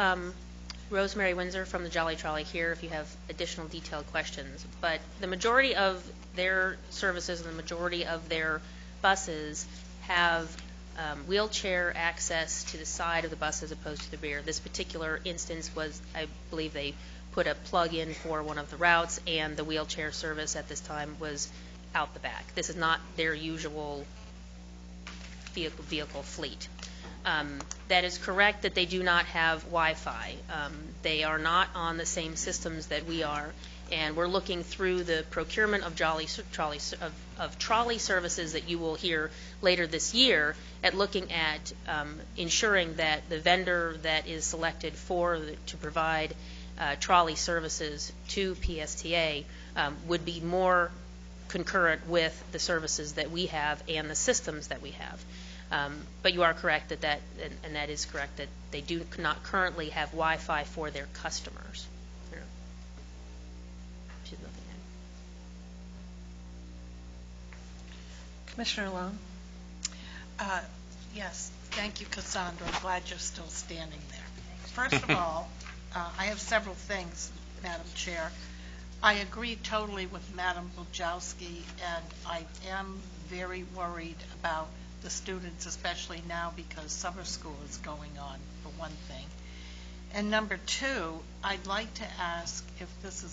Rosemary Windsor from the Jolly Trolley here if you have additional detailed questions. But the majority of their services and the majority of their buses have wheelchair access to the side of the bus as opposed to the rear. This particular instance was, I believe they put a plug in for one of the routes, and the wheelchair service at this time was out the back. This is not their usual vehicle fleet. That is correct that they do not have Wi-Fi. They are not on the same systems that we are, and we're looking through the procurement of trolley services that you will hear later this year at looking at ensuring that the vendor that is selected to provide trolley services to PSTA would be more concurrent with the services that we have and the systems that we have. But you are correct that that is correct, that they do not currently have Wi-Fi for their customers. Commissioner Long. Yes, thank you, Cassandra. I'm glad you're still standing there. First of all, I have several things, Madam Chair. I agree totally with Madam Bujowski, and I am very worried about the students, especially now because summer school is going on, for one thing. And number two, I'd like to ask if this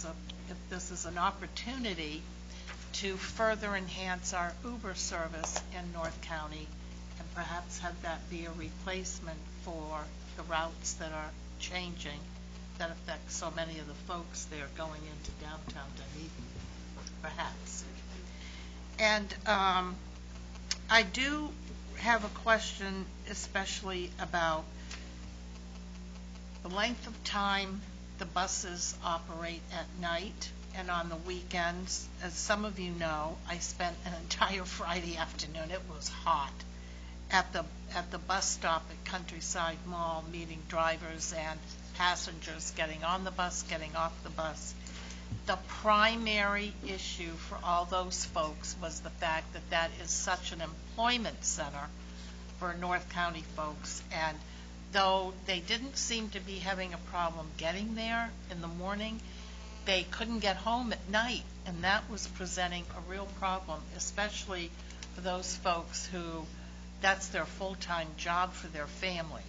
is an opportunity to further enhance our Uber service in North County, and perhaps have that be a replacement for the routes that are changing that affect so many of the folks there going into downtown Dunedin, perhaps. And I do have a question, especially about the length of time the buses operate at night and on the weekends. As some of you know, I spent an entire Friday afternoon, it was hot, at the bus stop at Countryside Mall, meeting drivers and passengers getting on the bus, getting off the bus. The primary issue for all those folks was the fact that that is such an employment center for North County folks, and though they didn't seem to be having a problem getting there in the morning, they couldn't get home at night, and that was presenting a real problem, especially for those folks who that's their full-time job for their family.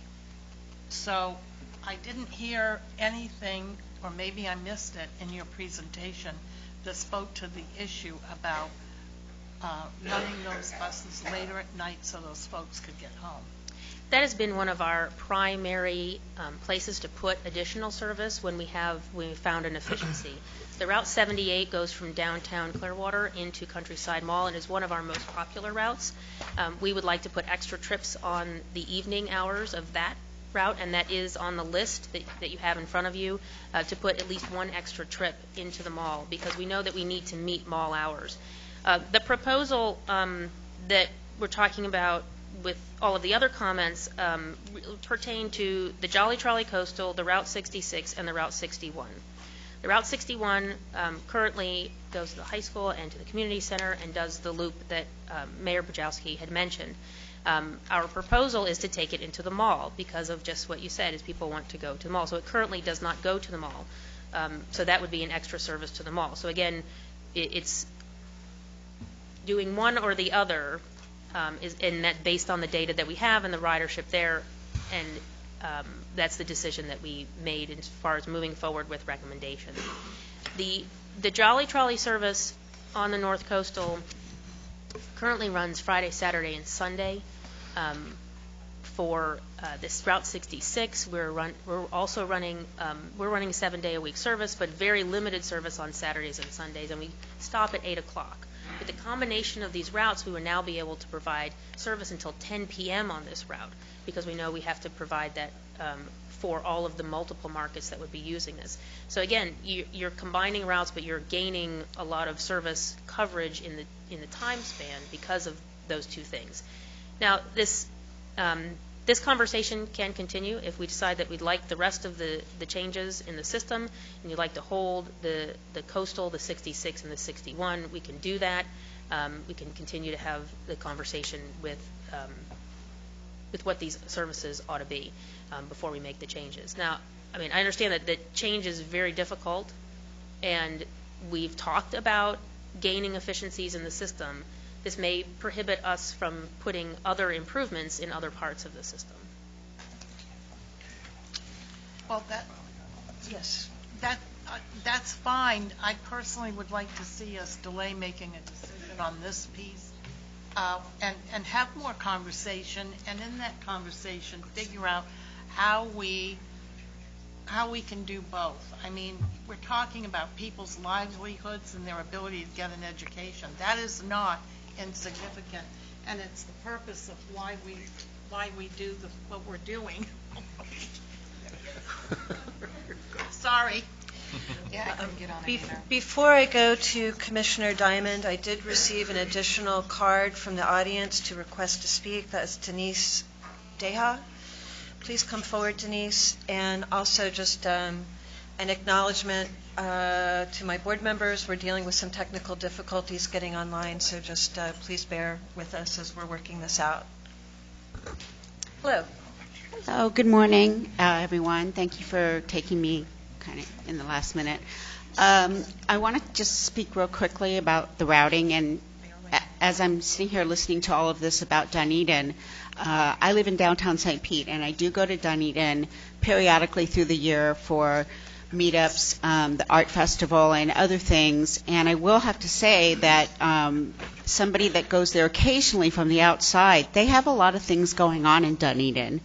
So I didn't hear anything, or maybe I missed it in your presentation, that spoke to the issue about running those buses later at night so those folks could get home. that has been one of our primary places to put additional service when we found an efficiency. The Route 78 goes from downtown Clearwater into Countryside Mall and is one of our most popular routes. We would like to put extra trips on the evening hours of that route, and that is on the list that you have in front of you, to put at least one extra trip into the mall, because we know that we need to meet mall hours. The proposal that we're talking about with all of the other comments pertain to the Jolly Trolley Coastal, the Route 66, and the Route 61. The Route 61 currently goes to the high school and to the community center and does the loop that Mayor Bujowski had mentioned. Our proposal is to take it into the mall because of just what you said, is people want to go to the mall. So it currently does not go to the mall. So that would be an extra service to the mall. So again, it's doing one or the other, and that based on the data that we have and the ridership there, and that's the decision that we made as far as moving forward with recommendations. The Jolly Trolley service on the North Coastal currently runs Friday, Saturday, and Sunday. For this Route 66, we're also running a 7-day-a-week service, but very limited service on Saturdays and Sundays, and we stop at 8 o'clock. With the combination of these routes, we will now be able to provide service until 10 p.m. on this route, because we know we have to provide that for all of the multiple markets that would be using this. So again, you're combining routes, but you're gaining a lot of service coverage in the time span because of those two things. Now, this conversation can continue if we decide that we'd like the rest of the changes in the system, and you'd like to hold the coastal, the 66, and the 61. We can do that. We can continue to have the conversation with what these services ought to be before we make the changes. Now, I mean, I understand that change is very difficult, and we've talked about gaining efficiencies in the system. This may prohibit us from putting other improvements in other parts of the system. Well, that's fine. I personally would like to see us delay making a decision on this piece and have more conversation, and in that conversation figure out how we can do both. I mean, we're talking about people's livelihoods and their ability to get an education. That is not insignificant, and it's the purpose of why we do what we're doing. Sorry. Yeah, I couldn't get on it either. Before I go to Commissioner Diamond, I did receive an additional card from the audience to request to speak. That's Denise Deha. Please come forward, Denise. And also just an acknowledgement to my board members. We're dealing with some technical difficulties getting online, so just please bear with us as we're working this out. Hello. Hello, good morning, everyone. Thank you for taking me kind of in the last minute. I want to just speak real quickly about the routing, and as I'm sitting here listening to all of this about Dunedin, I live in downtown St. Pete, and I do go to Dunedin periodically through the year for meetups, the art festival, and other things. And I will have to say that somebody that goes there occasionally from the outside, they have a lot of things going on in Dunedin,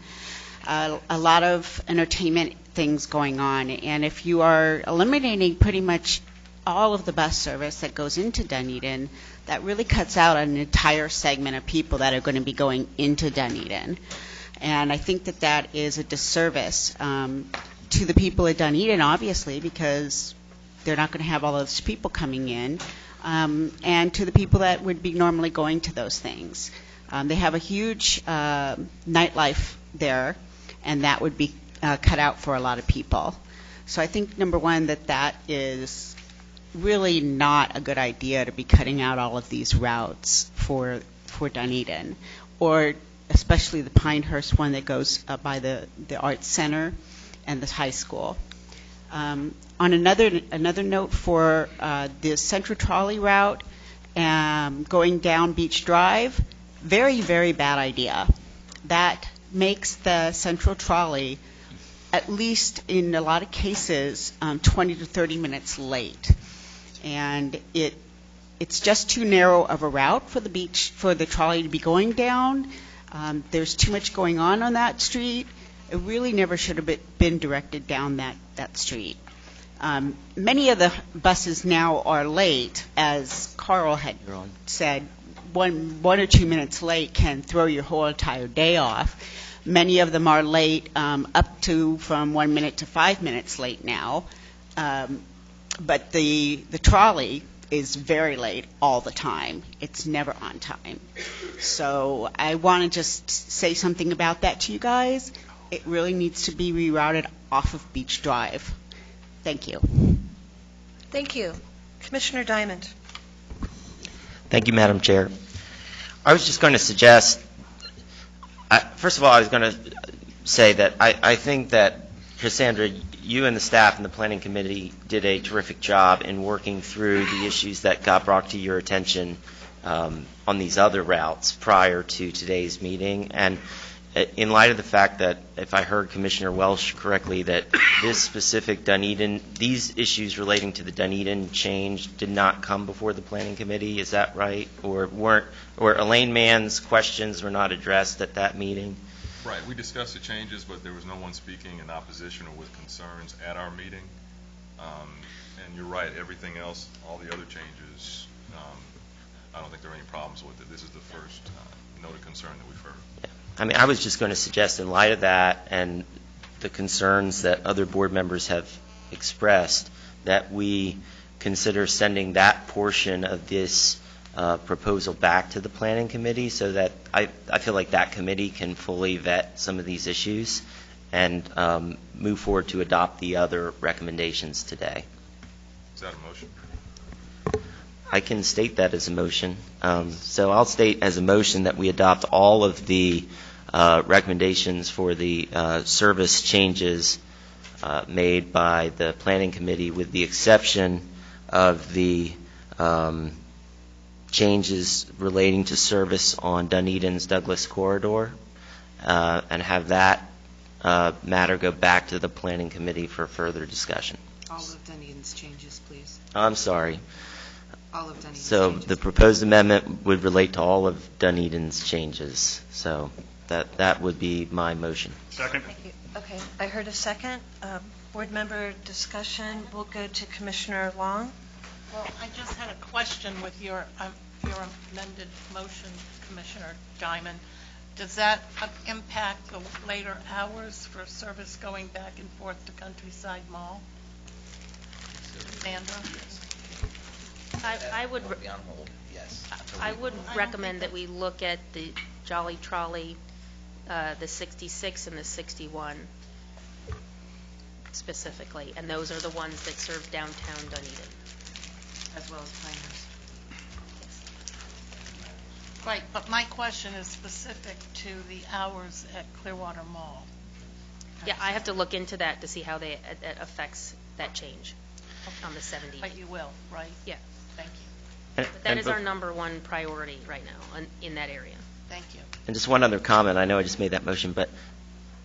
a lot of entertainment things going on. And if you are eliminating pretty much all of the bus service that goes into Dunedin, that really cuts out an entire segment of people that are going to be going into Dunedin. And I think that that is a disservice to the people at Dunedin, obviously, because they're not going to have all those people coming in, and to the people that would be normally going to those things. They have a huge nightlife there, and that would be cut out for a lot of people. So I think, number one, that is really not a good idea to be cutting out all of these routes for Dunedin, or especially the Pinehurst one that goes by the Arts Center and the high school. On another note, for the Central Trolley route going down Beach Drive, very, very bad idea. That makes the Central Trolley, at least in a lot of cases, 20 to 30 minutes late. And it's just too narrow of a route for the trolley to be going down. There's too much going on that street. It really never should have been directed down that street. Many of the buses now are late, as Carl had said. One or 2 minutes late can throw your whole entire day off. Many of them are late, up to from 1 minute to 5 minutes late now. But the trolley is very late all the time. It's never on time. So I want to just say something about that to you guys. It really needs to be rerouted off of Beach Drive. Thank you. Thank you. Commissioner Diamond. Thank you, Madam Chair. I was just going to suggest, first of all, I was going to say that I think that, Cassandra, you and the staff and the Planning Committee did a terrific job in working through the issues that got brought to your attention on these other routes prior to today's meeting. And in light of the fact that, if I heard Commissioner Welsh correctly, that this specific Dunedin, these issues relating to the Dunedin change did not come before the Planning Committee, is that right? Or Elaine Mann's questions were not addressed at that meeting? Right. We discussed the changes, but there was no one speaking in opposition or with concerns at our meeting. And you're right, everything else, all the other changes, I don't think there are any problems with it. This is the first note of concern that we've heard. Yeah. I mean, I was just going to suggest, in light of that and the concerns that other board members have expressed, that we consider sending that portion of this proposal back to the Planning Committee, so that I feel like that committee can fully vet some of these issues and move forward to adopt the other recommendations today. Is that a motion? I can state that as a motion. So I'll state as a motion that we adopt all of the recommendations for the service changes made by the Planning Committee, with the exception of the changes relating to service on Dunedin's Douglas Corridor, and have that matter go back to the Planning Committee for further discussion. All of Dunedin's changes, please. I'm sorry. All of Dunedin's So changes. the proposed amendment would relate to all of Dunedin's changes. So that would be my motion. Second. Thank you. Okay, I heard a second. Board member discussion. We'll go to Commissioner Long. Well, I just had a question with your amended motion, Commissioner Diamond. Does that impact the later hours for service going back and forth to Countryside Mall? Sandra? I would Be on hold, yes. I would recommend that we look at the Jolly Trolley, the 66 and the 61 specifically, and those are the ones that serve downtown Dunedin. As well as Pinehurst. Right, but my question is specific to the hours at Clearwater Mall. Yeah, I have to look into that to see how that affects that change on the 70. But you will, right? Yeah. Thank you. But that is our number one priority right now in that area. Thank you. And just one other comment. I know I just made that motion, but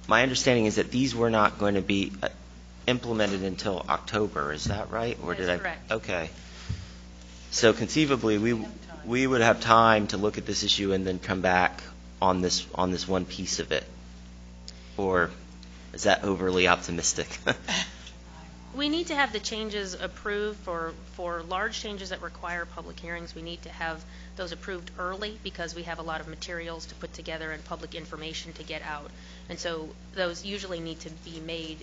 my understanding is that these were not going to be implemented until October. Is that right? Or That is correct. Okay. So conceivably, we would have time to look at this issue and then come back on this one piece of it. Or is that overly optimistic? We need to have the changes approved for large changes that require public hearings. We need to have those approved early because we have a lot of materials to put together and public information to get out. And so those usually need to be made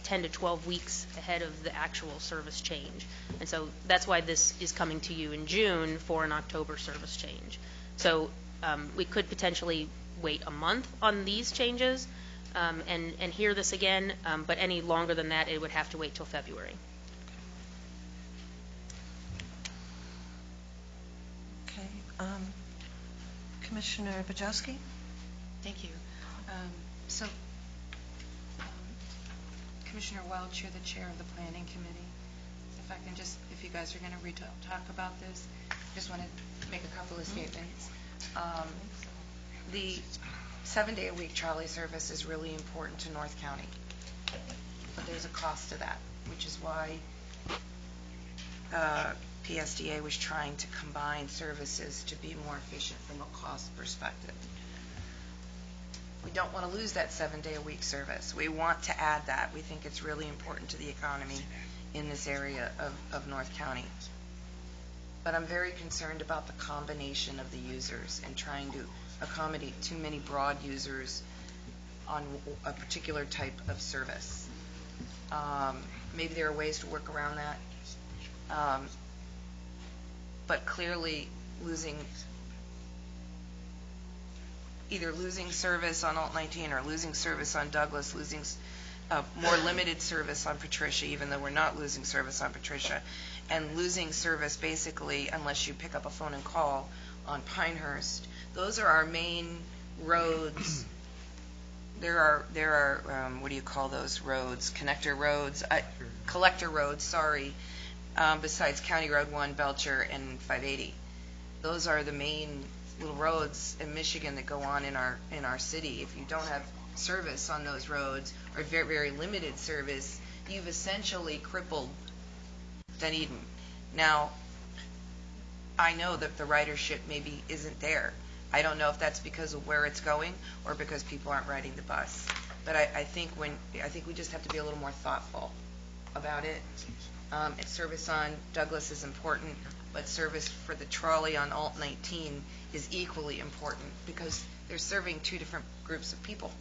10 to 12 weeks ahead of the actual service change. And so that's why this is coming to you in June for an October service change. So we could potentially wait a month on these changes and hear this again, but any longer than that, it would have to wait till February. Okay. Commissioner Bajowski? Thank you. Commissioner Welch, you're the chair of the Planning Committee. If I can just, if you guys are going to talk about this, just want to make a couple of statements. The 7-day-a-week trolley service is really important to North County, but there's a cost to that, which is why PSTA was trying to combine services to be more efficient from a cost perspective. We don't want to lose that 7-day-a-week service. We want to add that. We think it's really important to the economy in this area of North County. But I'm very concerned about the combination of the users and trying to accommodate too many broad users on a particular type of service. Maybe there are ways to work around that. But clearly either losing service on Alt 19 or losing service on Douglas, losing more limited service on Patricia, even though we're not losing service on Patricia, and losing service basically unless you pick up a phone and call on Pinehurst. Those are our main roads. There are what do you call those roads? Collector roads, sorry, besides County Road 1, Belcher, and 580. Those are the main little roads in Michigan that go on in our city. If you don't have service on those roads, or very, very limited service, you've essentially crippled Dunedin. Now, I know that the ridership maybe isn't there. I don't know if that's because of where it's going or because people aren't riding the bus. But I think we just have to be a little more thoughtful about it. Service on Douglas is important, but service for the trolley on Alt 19 is equally important because they're serving two different groups of people.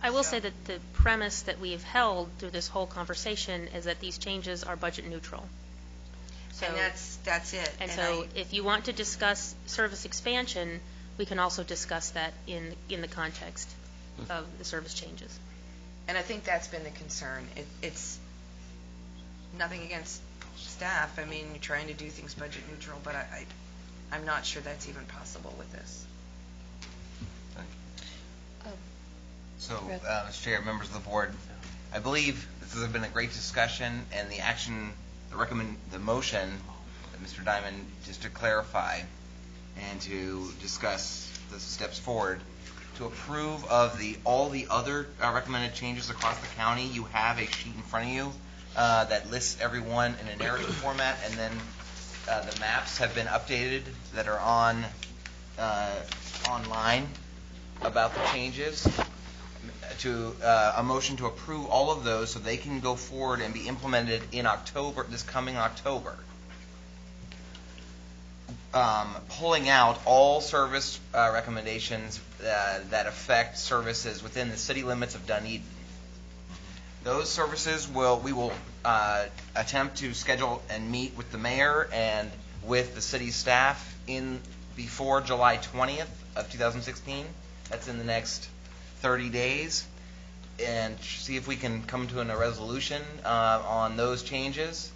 I will say that the premise that we have held through this whole conversation is that these changes are budget neutral. So, and that's it. And so if you want to discuss service expansion, we can also discuss that in the context of the service changes. And I think that's been the concern. It's nothing against staff. I mean, you're trying to do things budget neutral, but I'm not sure that's even possible with this. So, Mr. Chair, members of the board, I believe this has been a great discussion, and the motion that Mr. Diamond, just to clarify and to discuss the steps forward, to approve of all the other recommended changes across the county. You have a sheet in front of you that lists everyone in a narrative format, and then the maps have been updated that are online about the changes. A motion to approve all of those so they can go forward and be implemented in October, this coming October. Pulling out all service recommendations that affect services within the city limits of Dunedin. Those services we will attempt to schedule and meet with the mayor and with the city staff before July 20th of 2016. That's in the next 30 days, and see if we can come to a resolution on those changes.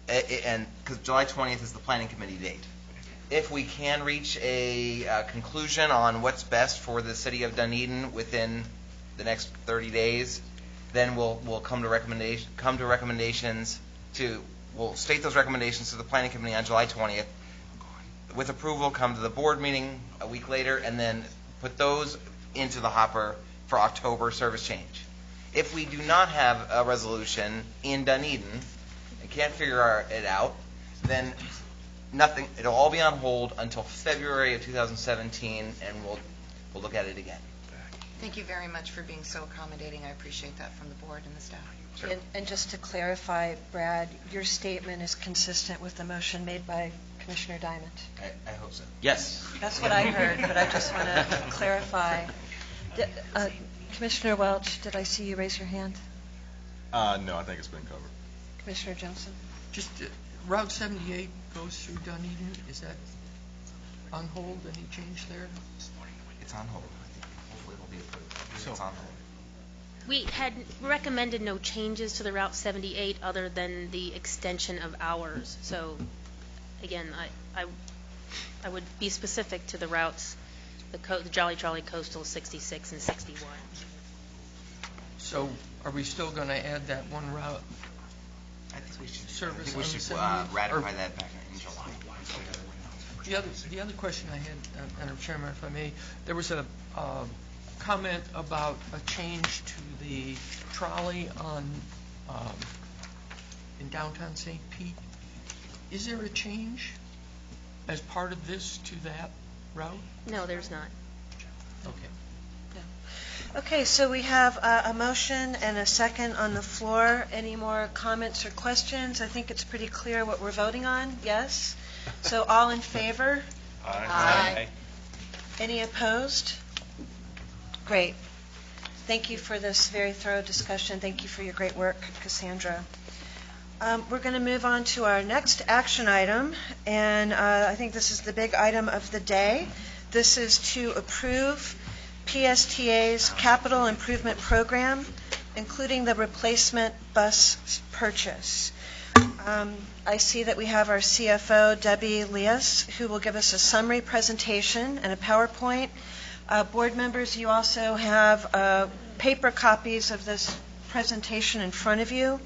And because July 20th is the planning committee date. If we can reach a conclusion on what's best for the city of Dunedin within the next 30 days, then we'll come to recommendations. We'll state those recommendations to the planning committee on July 20th. With approval, come to the board meeting a week later, and then put those into the hopper for October service change. If we do not have a resolution in Dunedin and can't figure it out, then nothing. It'll all be on hold until February of 2017, and we'll look at it again. Thank you very much for being so accommodating. I appreciate that from the board and the staff. Sure. And just to clarify, Brad, your statement is consistent with the motion made by Commissioner Diamond. I hope so. Yes. That's what I heard, but I just want to clarify. Commissioner Welch, did I see you raise your hand? No, I think it's been covered. Commissioner Johnson? Just Route 78 goes through Dunedin. Is that on hold? Any change there? It's on hold. Hopefully it'll be approved. It's on hold. We had recommended no changes to the Route 78 other than the extension of hours. So, again, I would be specific to the routes, the Jolly Trolley Coastal 66 and 61. So, are we still going to add that one route? I think we should. Service I think we should on the ratify that back in July. The other question I had, Madam Chairman, if I may, there was a comment about a change to the trolley in downtown St. Pete. Is there a change as part of this to that route? No, there's not. Okay. Okay, so we have a motion and a second on the floor. Any more comments or questions? I think it's pretty clear what we're voting on. Yes? So all in favor? Aye. Any opposed? Great. Thank you for this very thorough discussion. Thank you for your great work, Cassandra. We're going to move on to our next action item, and I think this is the big item of the day. This is to approve PSTA's capital improvement program, including the replacement bus purchase. I see that we have our CFO, Debbie Leas, who will give us a summary presentation and a PowerPoint. Board members, you also have paper copies of this presentation in front of you.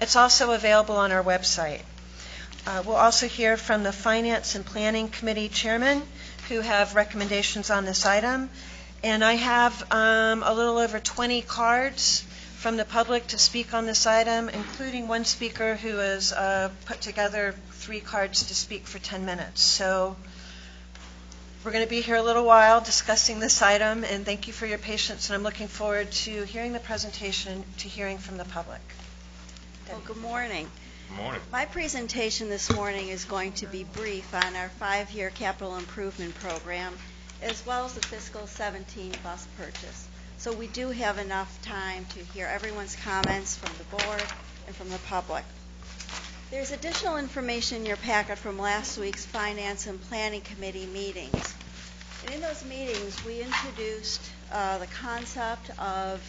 It's also available on our website. We'll also hear from the Finance and Planning Committee chairman, who have recommendations on this item. And I have a little over 20 cards from the public to speak on this item, including one speaker who has put together 3 cards to speak for 10 minutes. So we're going to be here a little while discussing this item, and thank you for your patience, and I'm looking forward to hearing the presentation, to hearing from the public. Well, good morning. Good morning. My presentation this morning is going to be brief on our 5-year capital improvement program, as well as the fiscal 17 bus purchase. So we do have enough time to hear everyone's comments from the board and from the public. There's additional information in your packet from last week's Finance and Planning Committee meetings. And in those meetings, we introduced the concept of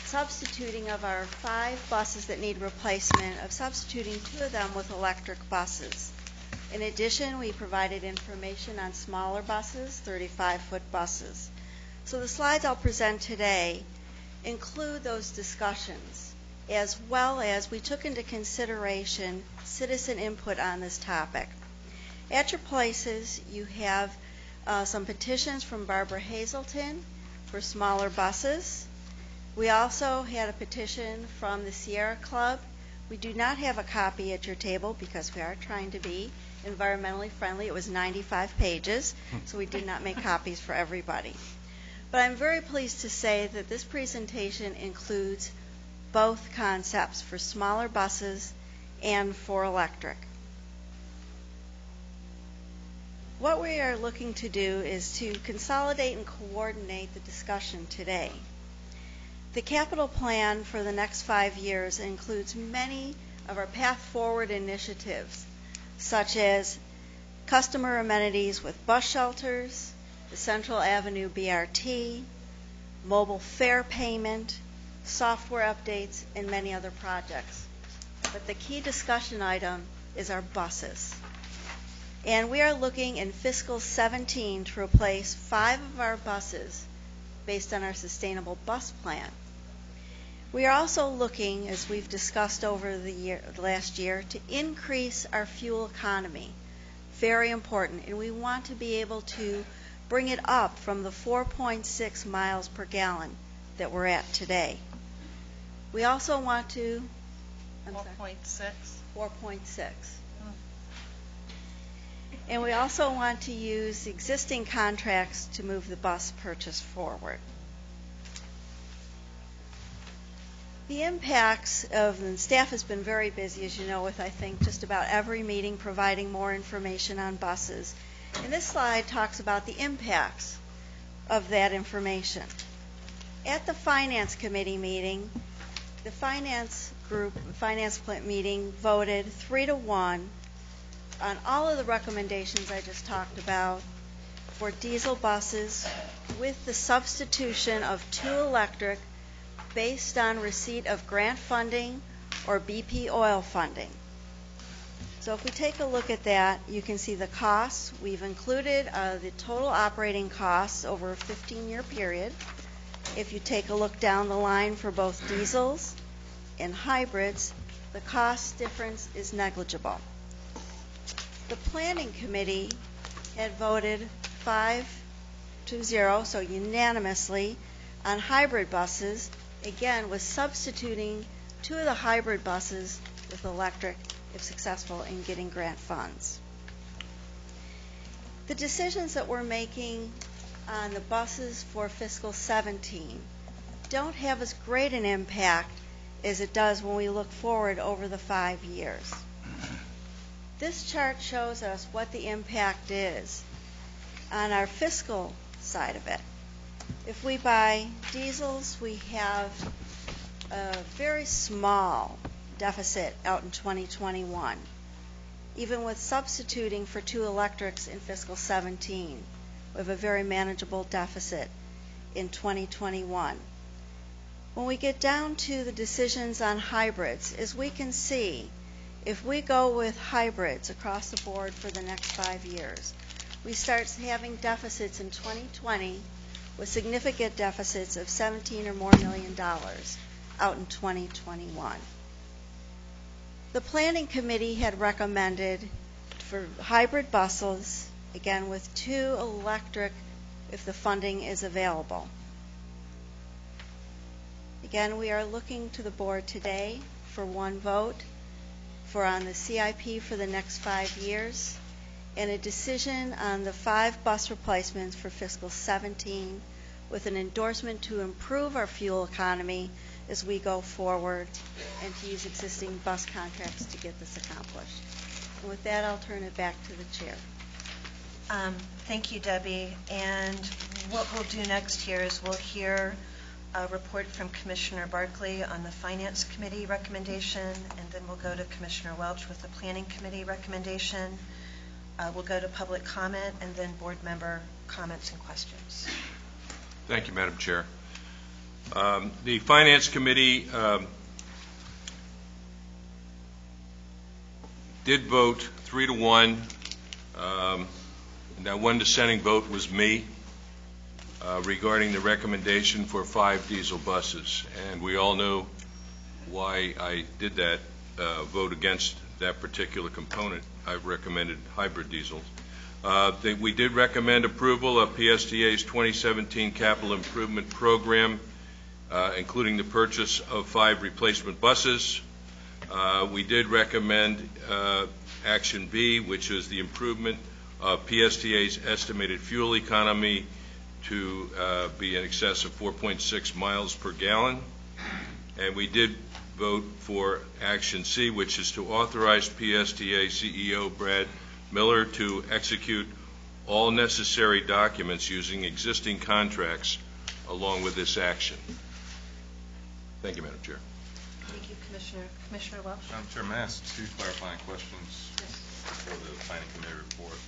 substituting of our 5 buses that need replacement, of substituting 2 of them with electric buses. In addition, we provided information on smaller buses, 35-foot buses. So the slides I'll present today include those discussions, as well as we took into consideration citizen input on this topic. At your places, you have some petitions from Barbara Hazelton for smaller buses. We also had a petition from the Sierra Club. We do not have a copy at your table because we are trying to be environmentally friendly. It was 95 pages, so we did not make copies for everybody. But I'm very pleased to say that this presentation includes both concepts for smaller buses and for electric. What we are looking to do is to consolidate and coordinate the discussion today. The capital plan for the next 5 years includes many of our Path Forward initiatives, such as customer amenities with bus shelters, the Central Avenue BRT, mobile fare payment, software updates, and many other projects. But the key discussion item is our buses. And we are looking in fiscal 17 to replace 5 of our buses based on our sustainable bus plan. We are also looking, as we've discussed over the last year, to increase our fuel economy. Very important. And we want to be able to bring it up from the 4.6 miles per gallon that we're at today. We also want to... 4.6. 4.6. And we also want to use existing contracts to move the bus purchase forward. The impacts of, and staff has been very busy, as you know, with I think just about every meeting providing more information on buses. And this slide talks about the impacts of that information. At the Finance Committee meeting, the Finance Group, Finance meeting voted 3-1 on all of the recommendations I just talked about for diesel buses with the substitution of 2 electric based on receipt of grant funding or BP oil funding. So if we take a look at that, you can see the costs. We've included the total operating costs over a 15-year period. If you take a look down the line for both diesels and hybrids, the cost difference is negligible. The Planning Committee had voted 5-0, so unanimously, on hybrid buses, again with substituting 2 of the hybrid buses with electric if successful in getting grant funds. The decisions that we're making on the buses for fiscal 17 don't have as great an impact as it does when we look forward over the 5 years. This chart shows us what the impact is on our fiscal side of it. If we buy diesels, we have a very small deficit out in 2021, even with substituting for 2 electrics in fiscal 17. We have a very manageable deficit in 2021. When we get down to the decisions on hybrids, as we can see, if we go with hybrids across the board for the next 5 years, we start having deficits in 2020 with significant deficits of $17 or more million out in 2021. The Planning Committee had recommended for hybrid buses, again with 2 electric if the funding is available. Again, we are looking to the board today for 1 vote for on the CIP for the next 5 years and a decision on the 5 bus replacements for fiscal 17 with an endorsement to improve our fuel economy as we go forward and to use existing bus contracts to get this accomplished. And with that, I'll turn it back to the chair. Thank you, Debbie. And what we'll do next here is we'll hear a report from Commissioner Barkley on the Finance Committee recommendation, and then we'll go to Commissioner Welch with the Planning Committee recommendation. We'll go to public comment and then board member comments and questions. Thank you, Madam Chair. The Finance Committee did vote 3-1. That one dissenting vote was me regarding the recommendation for 5 diesel buses. And we all know why I did that vote against that particular component. I recommended hybrid diesels. We did recommend approval of PSTA's 2017 Capital Improvement Program, including the purchase of 5 replacement buses. We did recommend Action B, which is the improvement of PSTA's estimated fuel economy to be in excess of 4.6 miles per gallon. And we did vote for Action C, which is to authorize PSTA CEO Brad Miller to execute all necessary documents using existing contracts along with this action. Thank you, Madam Chair. Thank you, Commissioner. Commissioner Welch? Madam Chair, may I ask 2 clarifying questions for the Planning Committee report?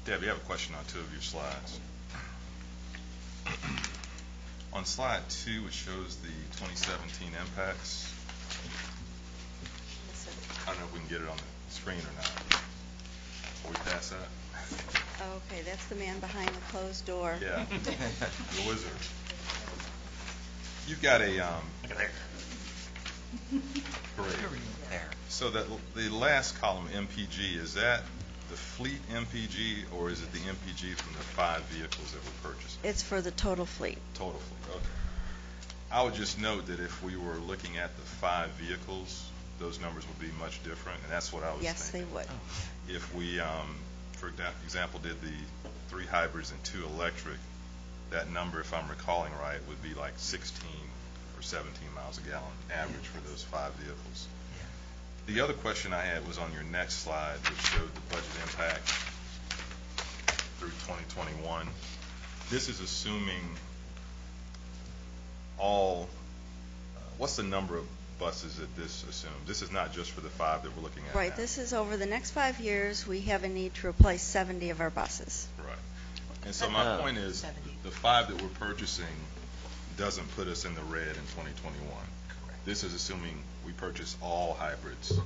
Debbie, I have a question on 2 of your slides. On slide 2, it shows the 2017 impacts. I don't know if we can get it on the screen or not. Will we pass that? Okay, that's the man behind the closed door. Yeah, the wizard. You've got a Look at there. great. There. So that the last column, MPG, is that the fleet MPG, or is it the MPG from the 5 vehicles that were purchased? It's for the total fleet. Total fleet, okay. I would just note that if we were looking at the 5 vehicles, those numbers would be much different, and that's what I was Yes, thinking. they would. If we, for example, did the 3 hybrids and 2 electric, that number, if I'm recalling right, would be like 16 or 17 miles a gallon average for those 5 vehicles. The other question I had was on your next slide, which showed the budget impact through 2021. This is assuming all, what's the number of buses that this assumes? This is not just for the 5 that we're looking at Right, now. this is over the next 5 years, we have a need to replace 70 of our buses. Right. And so my point is, the 5 that we're purchasing doesn't put us in the red in 2021. This is assuming we purchase all hybrids over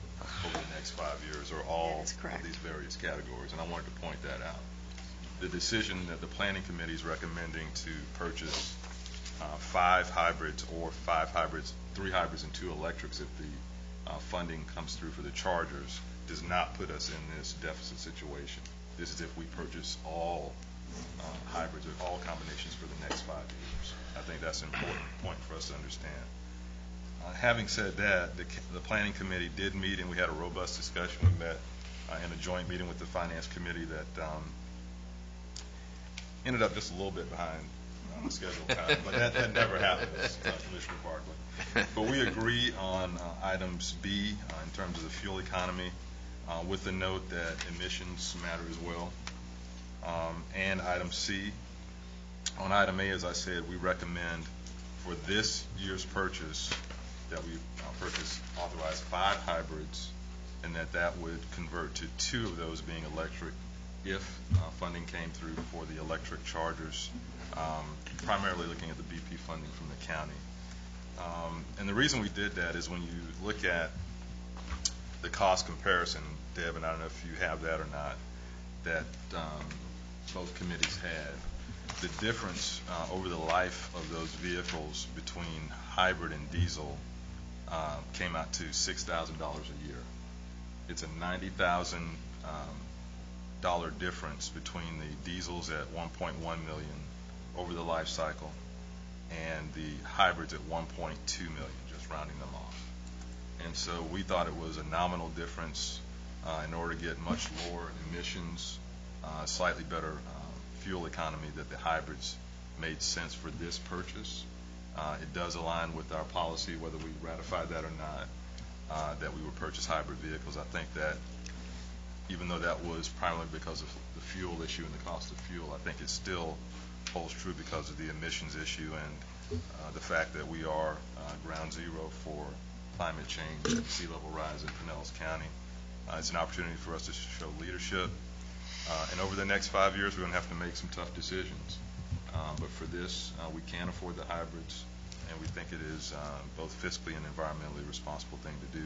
the next 5 years, or all of these various categories, and I wanted to point that out. The decision that the Planning Committee is recommending to purchase 5 hybrids or 5 hybrids, 3 hybrids and 2 electrics if the funding comes through for the chargers does not put us in this deficit situation. This is if we purchase all hybrids or all combinations for the next 5 years. I think that's an important point for us to understand. Having said that, the Planning Committee did meet, and we had a robust discussion. We met in a joint meeting with the Finance Committee that ended up just a little bit behind on a scheduled time, but that never happens, Commissioner Barkley. But we agree on items B in terms of the fuel economy, with the note that emissions matter as well. And item C. On item A, as I said, we recommend for this year's purchase that we authorize 5 hybrids, and that would convert to 2 of those being electric if funding came through for the electric chargers, primarily looking at the BP funding from the county. And the reason we did that is when you look at the cost comparison, Deb, and I don't know if you have that or not, that both committees had, the difference over the life of those vehicles between hybrid and diesel came out to $6,000 a year. It's a $90,000 difference between the diesels at 1.1 million over the life cycle and the hybrids at 1.2 million, just rounding them off. And so we thought it was a nominal difference in order to get much lower emissions, slightly better fuel economy, that the hybrids made sense for this purchase. It does align with our policy, whether we ratify that or not, that we would purchase hybrid vehicles. I think that even though that was primarily because of the fuel issue and the cost of fuel, I think it still holds true because of the emissions issue and the fact that we are ground zero for climate change and sea level rise in Pinellas County. It's an opportunity for us to show leadership. And over the next 5 years, we're going to have to make some tough decisions. But for this, we can afford the hybrids, and we think it is both fiscally and environmentally responsible thing to do.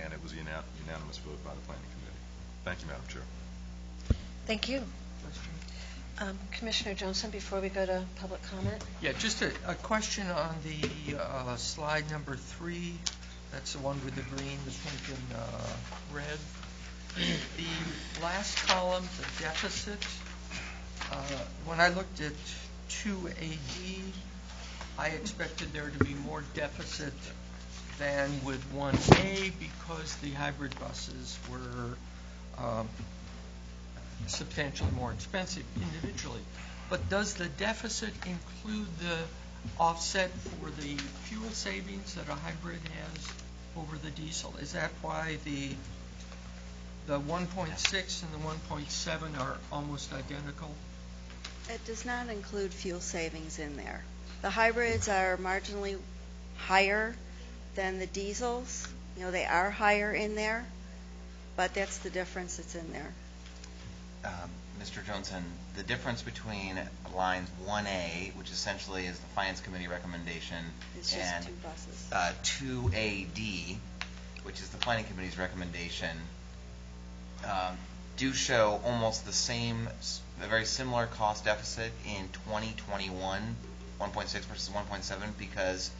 And it was a unanimous vote by the Planning Committee. Thank you, Madam Chair. Thank you. Commissioner Johnson, before we go to public comment? Yeah, just a question on the slide number 3. That's the one with the green, the pink and red. The last column, the deficit, when I looked at 2AD, I expected there to be more deficit than with 1A because the hybrid buses were substantially more expensive individually. But does the deficit include the offset for the fuel savings that a hybrid has over the diesel? Is that why the 1.6 and the 1.7 are almost identical? It does not include fuel savings in there. The hybrids are marginally higher than the diesels. You know, they are higher in there, but that's the difference that's in there. Mr. Johnson, the difference between lines 1A, which essentially is the Finance Committee recommendation, It's just and 2 buses. 2AD, which is the Planning Committee's recommendation, do show almost the same, a very similar cost deficit in 2021, 1.6 versus 1.7, because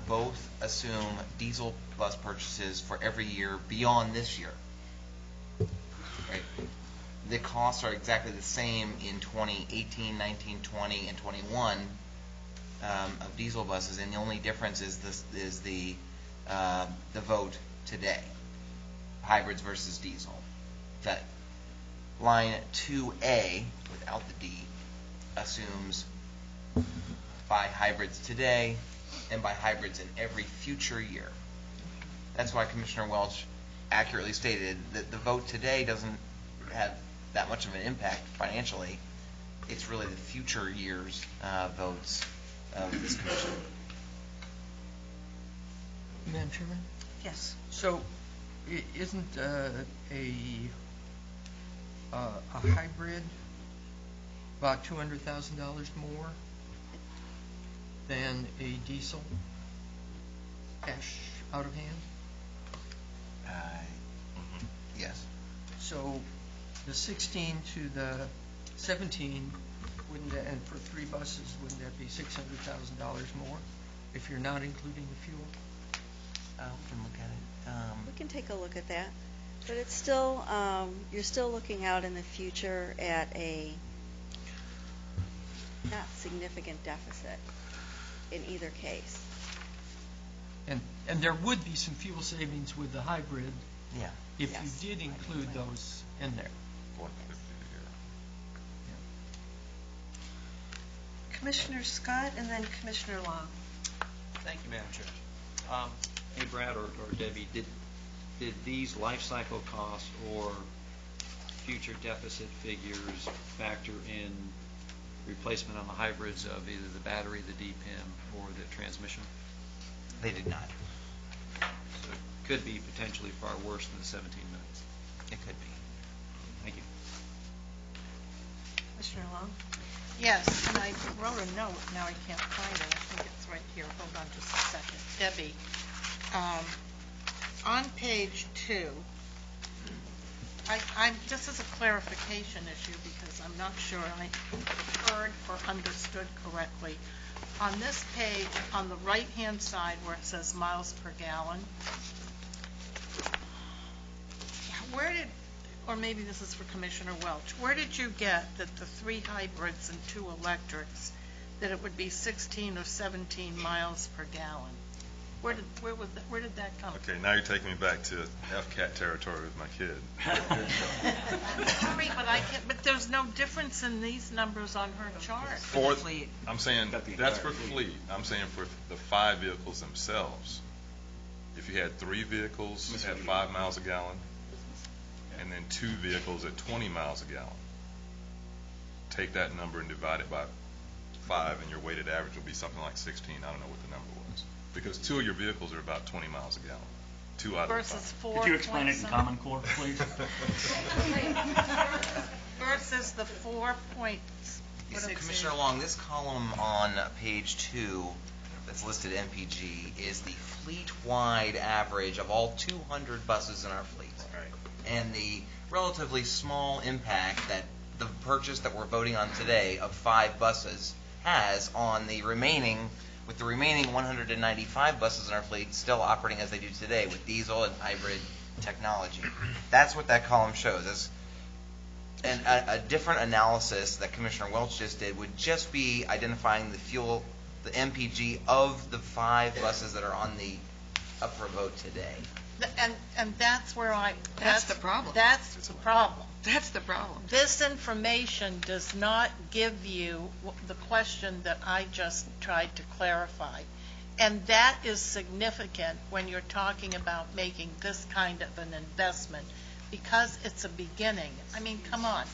both assume diesel bus purchases for every year beyond this year. Right? The costs are exactly the same in 2018, 19, 20, and 21 of diesel buses, and the only difference is the vote today, hybrids versus diesel. That line 2A without the D assumes buy hybrids today and buy hybrids in every future year. That's why Commissioner Welch accurately stated that the vote today doesn't have that much of an impact financially. It's really the future years votes of this commission. Madam Chairman? Yes. So isn't a hybrid about $200,000 more than a diesel cash out of hand? Yes. So the 16 to the 17, wouldn't that, and for 3 buses, wouldn't that be $600,000 more if you're not including the fuel? We can look at it. We can take a look at that. But it's still, you're still looking out in the future at a not significant deficit in either case. And there would be some fuel savings with the hybrid if Yes. you did include those in there. Commissioner Scott and then Commissioner Long. Thank you, Madam Chair. Hey, Brad or Debbie, did these life cycle costs or future deficit figures factor in replacement on the hybrids of either the battery, the DPIM, or the transmission? They did not. So it could be potentially far worse than the 17 minutes. It could be. Thank you. Commissioner Long? Yes, and I wrote a note, now I can't find it, I think it's right here, hold on just a second. Debbie, on page 2, this is a clarification issue because I'm not sure I heard or understood correctly. On this page, on the right-hand side where it says miles per gallon, where did, or maybe this is for Commissioner Welch, where did you get that the 3 hybrids and 2 electrics, that it would be 16 or 17 miles per gallon? Where did that come from? Okay, now you're taking me back to FCAT territory with my kid. Sorry, but there's no difference in these numbers on her chart. For fleet. I'm saying that's for fleet. I'm saying for the 5 vehicles themselves. If you had 3 vehicles at 5 miles a gallon, and then 2 vehicles at 20 miles a gallon, take that number and divide it by 5, and your weighted average will be something like 16. I don't know what the number was. Because 2 of your vehicles are about 20 miles a gallon. 2 out of 5. Versus 4. Could you explain it in Common Core, please? Versus the 4 points. Commissioner Long, this column on page 2 that's listed MPG is the fleet-wide average of all 200 buses in our fleet. And the relatively small impact that the purchase that we're voting on today of 5 buses has on the remaining, with the remaining 195 buses in our fleet still operating as they do today with diesel and hybrid technology. That's what that column shows. And a different analysis that Commissioner Welch just did would just be identifying the fuel, the MPG of the 5 buses that are on the up for vote today. And that's where That's the problem. That's the problem. That's the problem. This information does not give you the question that I just tried to clarify. And that is significant when you're talking about making this kind of an investment because it's a beginning. I mean, come on.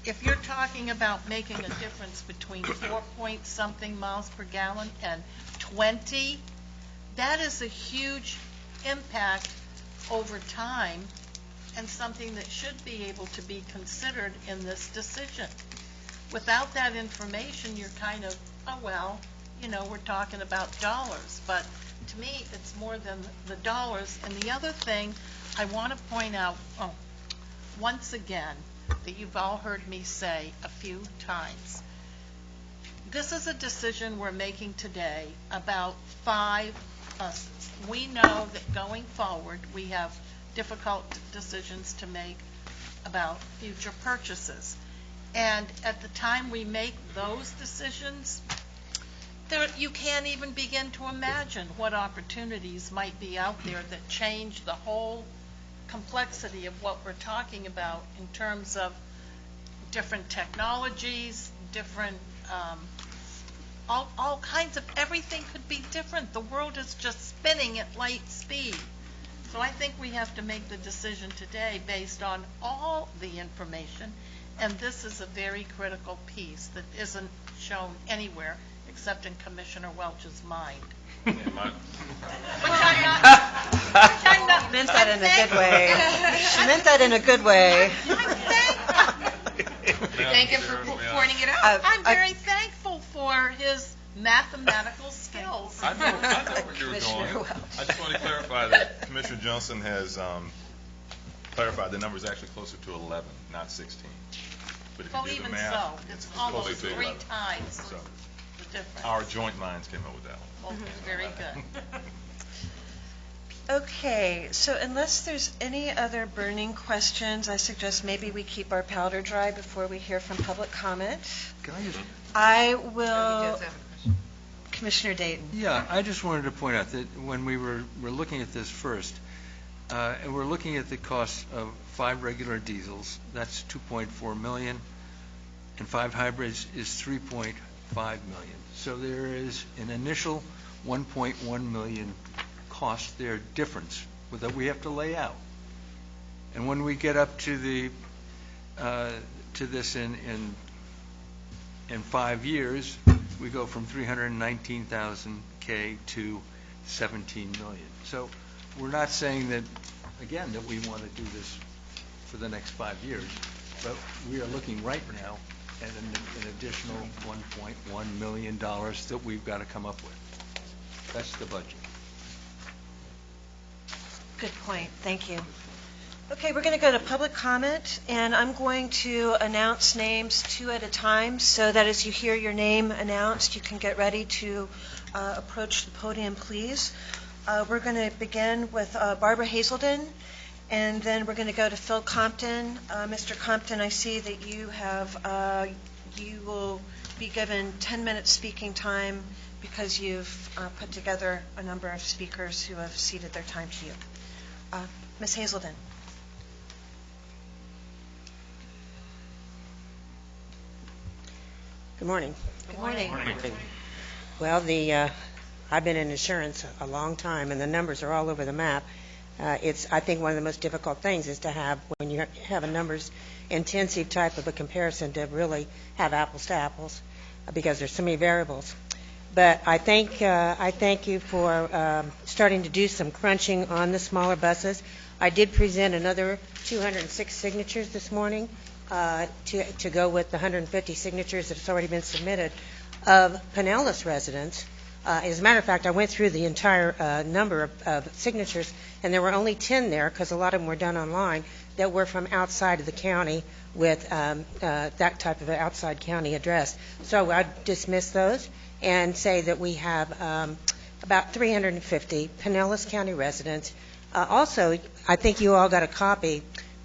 If you're talking about making a difference between 4 point something miles per gallon and 20, that is a huge impact over time and something that should be able to be considered in this decision. Without that information, you're kind of, oh, well, you know, we're talking about dollars. But to me, it's more than the dollars. And the other thing I want to point out, once again, that you've all heard me say a few times, this is a decision we're making today about 5 buses. We know that going forward, we have difficult decisions to make about future purchases. And at the time we make those decisions, you can't even begin to imagine what opportunities might be out there that change the whole complexity of what we're talking about in terms of different technologies, different all kinds of, everything could be different. The world is just spinning at light speed. So I think we have to make the decision today based on all the information, and this is a very critical piece that isn't shown anywhere except in Commissioner Welch's mind. Which I'm not meant that in a good way. She meant that in a good way. Thank him for pointing it out. I'm very thankful for his mathematical skills. I know where you were going. I just want to clarify that Commissioner Johnson has clarified the number is actually closer to 11, not 16. But if you do the Even math, so, it's almost closer to 3 11. times So the difference. our joint minds came up with that one. Okay, very good. Okay, so unless there's any other burning questions, I suggest maybe we keep our powder dry before we hear from public comment. Can I just? I will, Commissioner Dayton. Yeah, I just wanted to point out that when we were looking at this first, and we're looking at the cost of 5 regular diesels, that's $2.4 million, and 5 hybrids is million. So there is an initial 1.1 million cost there difference that we have to lay out. And when we get up to the to this in 5 years, we go from 319,000 K to 17 million. So we're not saying that, again, that we want to do this for the next 5 years, but we are looking right now at an additional $1.1 million that we've got to come up with. That's the budget. Good point. Thank you. Okay, we're going to go to public comment, and I'm going to announce names 2 at a time so that as you hear your name announced, you can get ready to approach the podium, please. We're going to begin with Barbara Hazelden, and then we're going to go to Phil Compton. Mr. Compton, I see that you will be given 10 minutes speaking time because you've put together a number of speakers who have ceded their time to you. Ms. Hazelden. Good morning. Good morning. Well, I've been in insurance a long time, and the numbers are all over the map. I think one of the most difficult things is to have, when you have a numbers-intensive type of a comparison, to really have apples to apples, because there's so many variables. But I thank you for starting to do some crunching on the smaller buses. I did present another 206 signatures this morning to go with the 150 signatures that have already been submitted of Pinellas residents. As a matter of fact, I went through the entire number of signatures, and there were only 10 there, because a lot of them were done online, that were from outside of the county with that type of an outside county address. So I'd dismiss those and say that we have about 350 Pinellas County residents. Also, I think you all got a copy,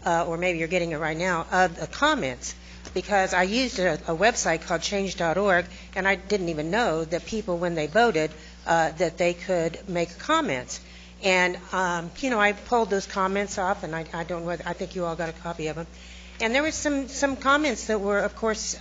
or maybe you're getting it right now, of the comments, because I used a website called change.org, and I didn't even know that people, when they voted, that they could make comments. And, I pulled those comments off, and I don't know whether, I think you all got a copy of them. And there were some comments that were, of course,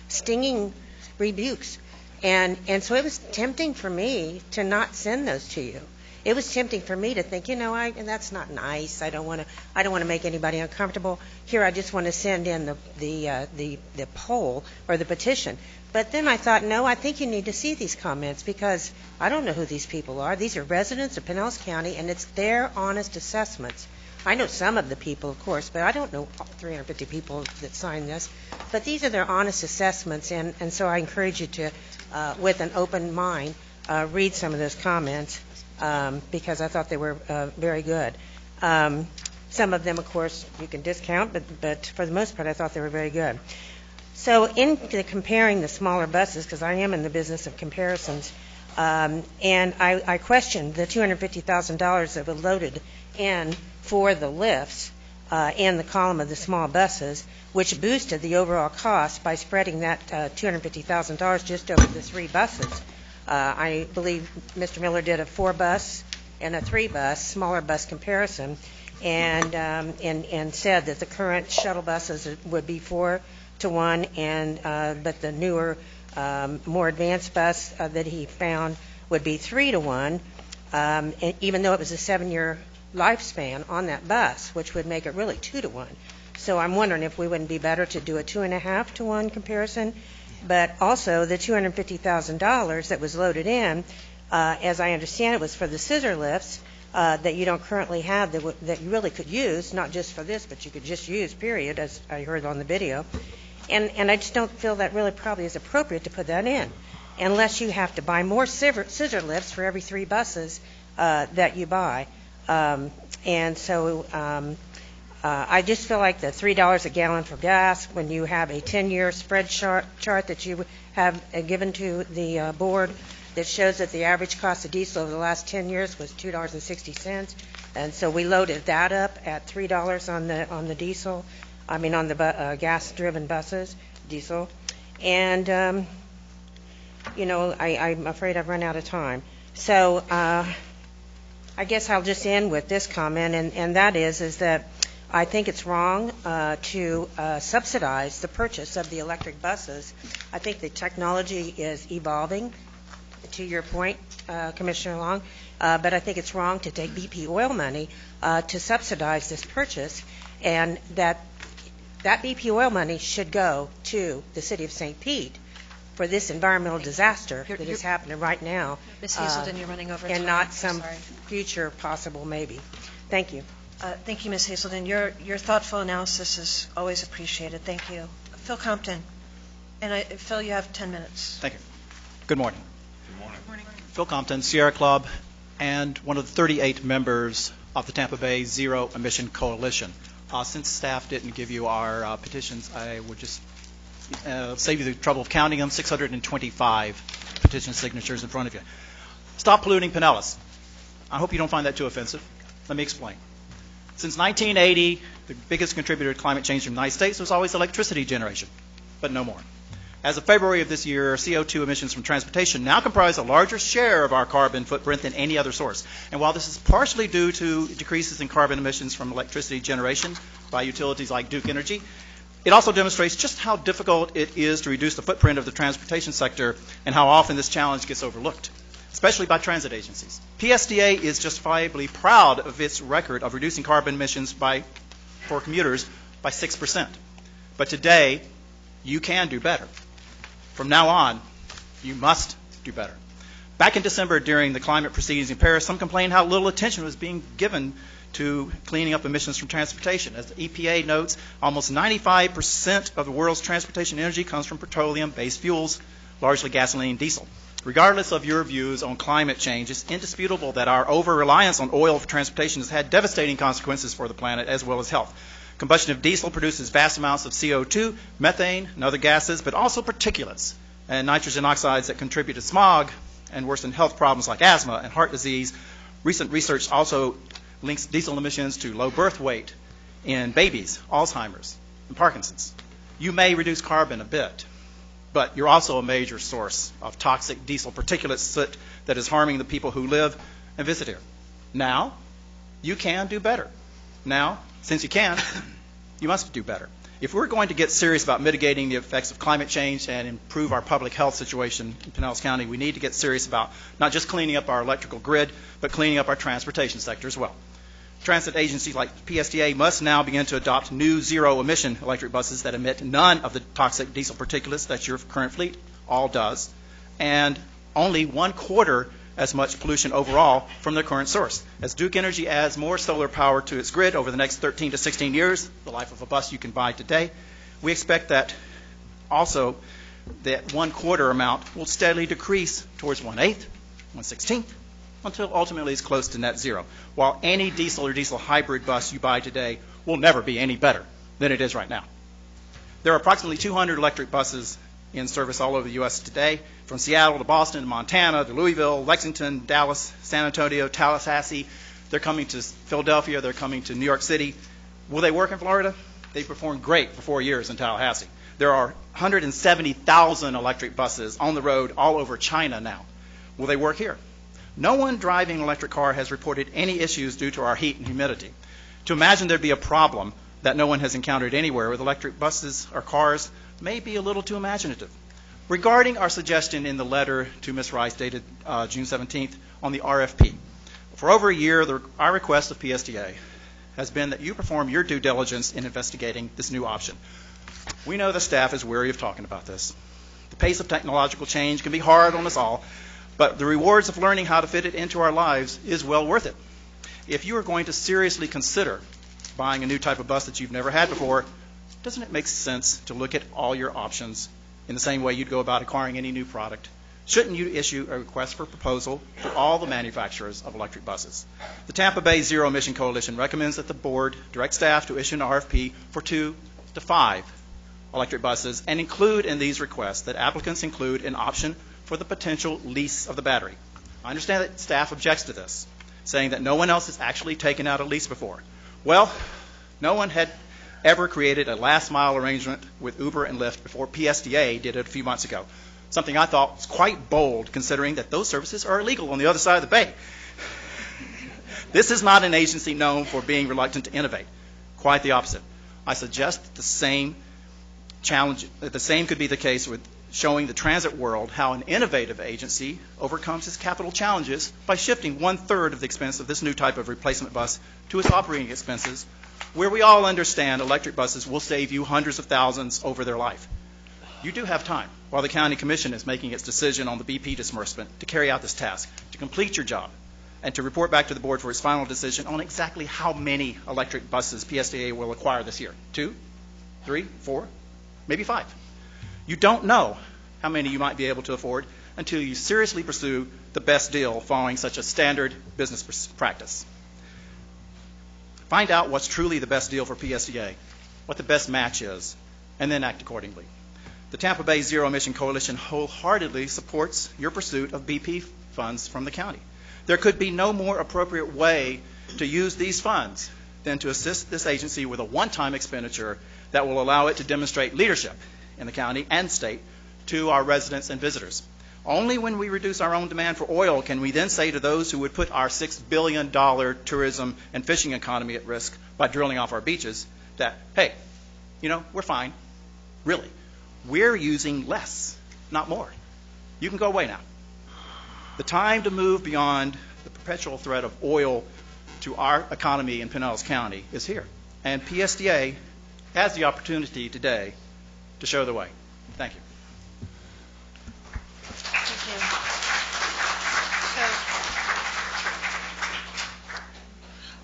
stinging rebukes. And so it was tempting for me to not send those to you. It was tempting for me to think, that's not nice. I don't want to make anybody uncomfortable. Here, I just want to send in the poll or the petition. But then I thought, no, I think you need to see these comments, because I don't know who these people are. These are residents of Pinellas County, and it's their honest assessments. I know some of the people, of course, but I don't know 350 people that signed this. But these are their honest assessments, and so I encourage you to, with an open mind, read some of those comments. Because I thought they were very good. Some of them, of course, you can discount, but for the most part, I thought they were very good. So in comparing the smaller buses, because I am in the business of comparisons, and I questioned the $250,000 that was loaded in for the lifts in the column of the small buses, which boosted the overall cost by spreading that $250,000 just over the 3 buses. I believe Mr. Miller did a 4-bus and a 3-bus, smaller bus comparison, and said that the current shuttle buses would be 4-to-1, but the newer, more advanced bus that he found would be 3-to-1, even though it was a 7-year lifespan on that bus, which would make it really 2-to-1. So I'm wondering if we wouldn't be better to do a 2.5-to-1 comparison. But also the $250,000 that was loaded in, as I understand it, was for the scissor lifts that you don't currently have that you really could use, not just for this, but you could just use, period, as I heard on the video. And I just don't feel that really probably is appropriate to put that in, unless you have to buy more scissor lifts for every 3 buses that you buy. And so I just feel like the $3 a gallon for gas, when you have a 10-year spread chart that you have given to the board that shows that the average cost of diesel over the last 10 years was $2.60. And so we loaded that up at $3 on the diesel, on the gas-driven buses, diesel. And, I'm afraid I've run out of time. So I guess I'll just end with this comment, and that is that I think it's wrong to subsidize the purchase of the electric buses. I think the technology is evolving, to your point, Commissioner Long, but I think it's wrong to take BP oil money to subsidize this purchase, and that BP oil money should go to the city of St. Pete for this environmental disaster that is happening right now. Ms. Hazelden, you're running over and time. not I'm some sorry. future possible maybe. Thank you. Thank you, Ms. Hazelden. Your thoughtful analysis is always appreciated. Thank you. Phil Compton. And Phil, you have 10 minutes. Thank you. Good morning. Good morning. Phil Compton, Sierra Club, and one of the 38 members of the Tampa Bay Zero Emission Coalition. Since staff didn't give you our petitions, I would just save you the trouble of counting them. 625 petition signatures in front of you. Stop polluting Pinellas. I hope you don't find that too offensive. Let me explain. Since 1980, the biggest contributor to climate change in the United States was always electricity generation, but no more. As of February of this year, CO2 emissions from transportation now comprise a larger share of our carbon footprint than any other source. And while this is partially due to decreases in carbon emissions from electricity generation by utilities like Duke Energy, it also demonstrates just how difficult it is to reduce the footprint of the transportation sector and how often this challenge gets overlooked, especially by transit agencies. PSTA is justifiably proud of its record of reducing carbon emissions for commuters by 6%. But today, you can do better. From now on, you must do better. Back in December, during the climate proceedings in Paris, some complained how little attention was being given to cleaning up emissions from transportation. As the EPA notes, almost 95% of the world's transportation energy comes from petroleum-based fuels, largely gasoline and diesel. Regardless of your views on climate change, it's indisputable that our over-reliance on oil for transportation has had devastating consequences for the planet as well as health. Combustion of diesel produces vast amounts of CO2, methane, and other gases, but also particulates and nitrogen oxides that contribute to smog and worsen health problems like asthma and heart disease. Recent research also links diesel emissions to low birth weight in babies, Alzheimer's, and Parkinson's. You may reduce carbon a bit, but you're also a major source of toxic diesel particulate soot that is harming the people who live and visit here. Now, you can do better. Now, since you can, you must do better. If we're going to get serious about mitigating the effects of climate change and improve our public health situation in Pinellas County, we need to get serious about not just cleaning up our electrical grid, but cleaning up our transportation sector as well. Transit agencies like PSTA must now begin to adopt new zero-emission electric buses that emit none of the toxic diesel particulates that your current fleet all does, and only 1/4 as much pollution overall from their current source. As Duke Energy adds more solar power to its grid over the next 13 to 16 years, the life of a bus you can buy today, we expect that also that 1/4 amount will steadily decrease towards 1/8, 1/16, until ultimately it's close to net zero, while any diesel or diesel hybrid bus you buy today will never be any better than it is right now. There are approximately 200 electric buses in service all over the U.S. today, from Seattle to Boston to Montana to Louisville, Lexington, Dallas, San Antonio, Tallahassee. They're coming to Philadelphia. They're coming to New York City. Will they work in Florida? They performed great for 4 years in Tallahassee. There are 170,000 electric buses on the road all over China now. Will they work here? No one driving an electric car has reported any issues due to our heat and humidity. To imagine there'd be a problem that no one has encountered anywhere with electric buses or cars may be a little too imaginative. Regarding our suggestion in the letter to Ms. Rice dated June 17th on the RFP, for over a year, our request of PSTA has been that you perform your due diligence in investigating this new option. We know the staff is weary of talking about this. The pace of technological change can be hard on us all, but the rewards of learning how to fit it into our lives is well worth it. If you are going to seriously consider buying a new type of bus that you've never had before, doesn't it make sense to look at all your options in the same way you'd go about acquiring any new product? Shouldn't you issue a request for proposal to all the manufacturers of electric buses? The Tampa Bay Zero Emission Coalition recommends that the board direct staff to issue an RFP for 2 to 5 electric buses and include in these requests that applicants include an option for the potential lease of the battery. I understand that staff objects to this, saying that no one else has actually taken out a lease before. Well, no one had ever created a last-mile arrangement with Uber and Lyft before PSTA did it a few months ago, something I thought was quite bold considering that those services are illegal on the other side of the bay. This is not an agency known for being reluctant to innovate. Quite the opposite. I suggest that the same could be the case with showing the transit world how an innovative agency overcomes its capital challenges by shifting 1/3 of the expense of this new type of replacement bus to its operating expenses, where we all understand electric buses will save you hundreds of thousands over their life. You do have time, while the County Commission is making its decision on the BP disbursement, to carry out this task, to complete your job, and to report back to the board for its final decision on exactly how many electric buses PSTA will acquire this year. 2, 3, 4, maybe 5. You don't know how many you might be able to afford until you seriously pursue the best deal following such a standard business practice. Find out what's truly the best deal for PSTA, what the best match is, and then act accordingly. The Tampa Bay Zero Emission Coalition wholeheartedly supports your pursuit of BP funds from the county. There could be no more appropriate way to use these funds than to assist this agency with a one-time expenditure that will allow it to demonstrate leadership in the county and state to our residents and visitors. Only when we reduce our own demand for oil can we then say to those who would put our $6 billion tourism and fishing economy at risk by drilling off our beaches that, hey, we're fine. Really. We're using less, not more. You can go away now. The time to move beyond the perpetual threat of oil to our economy in Pinellas County is here. And PSTA has the opportunity today to show the way. Thank you.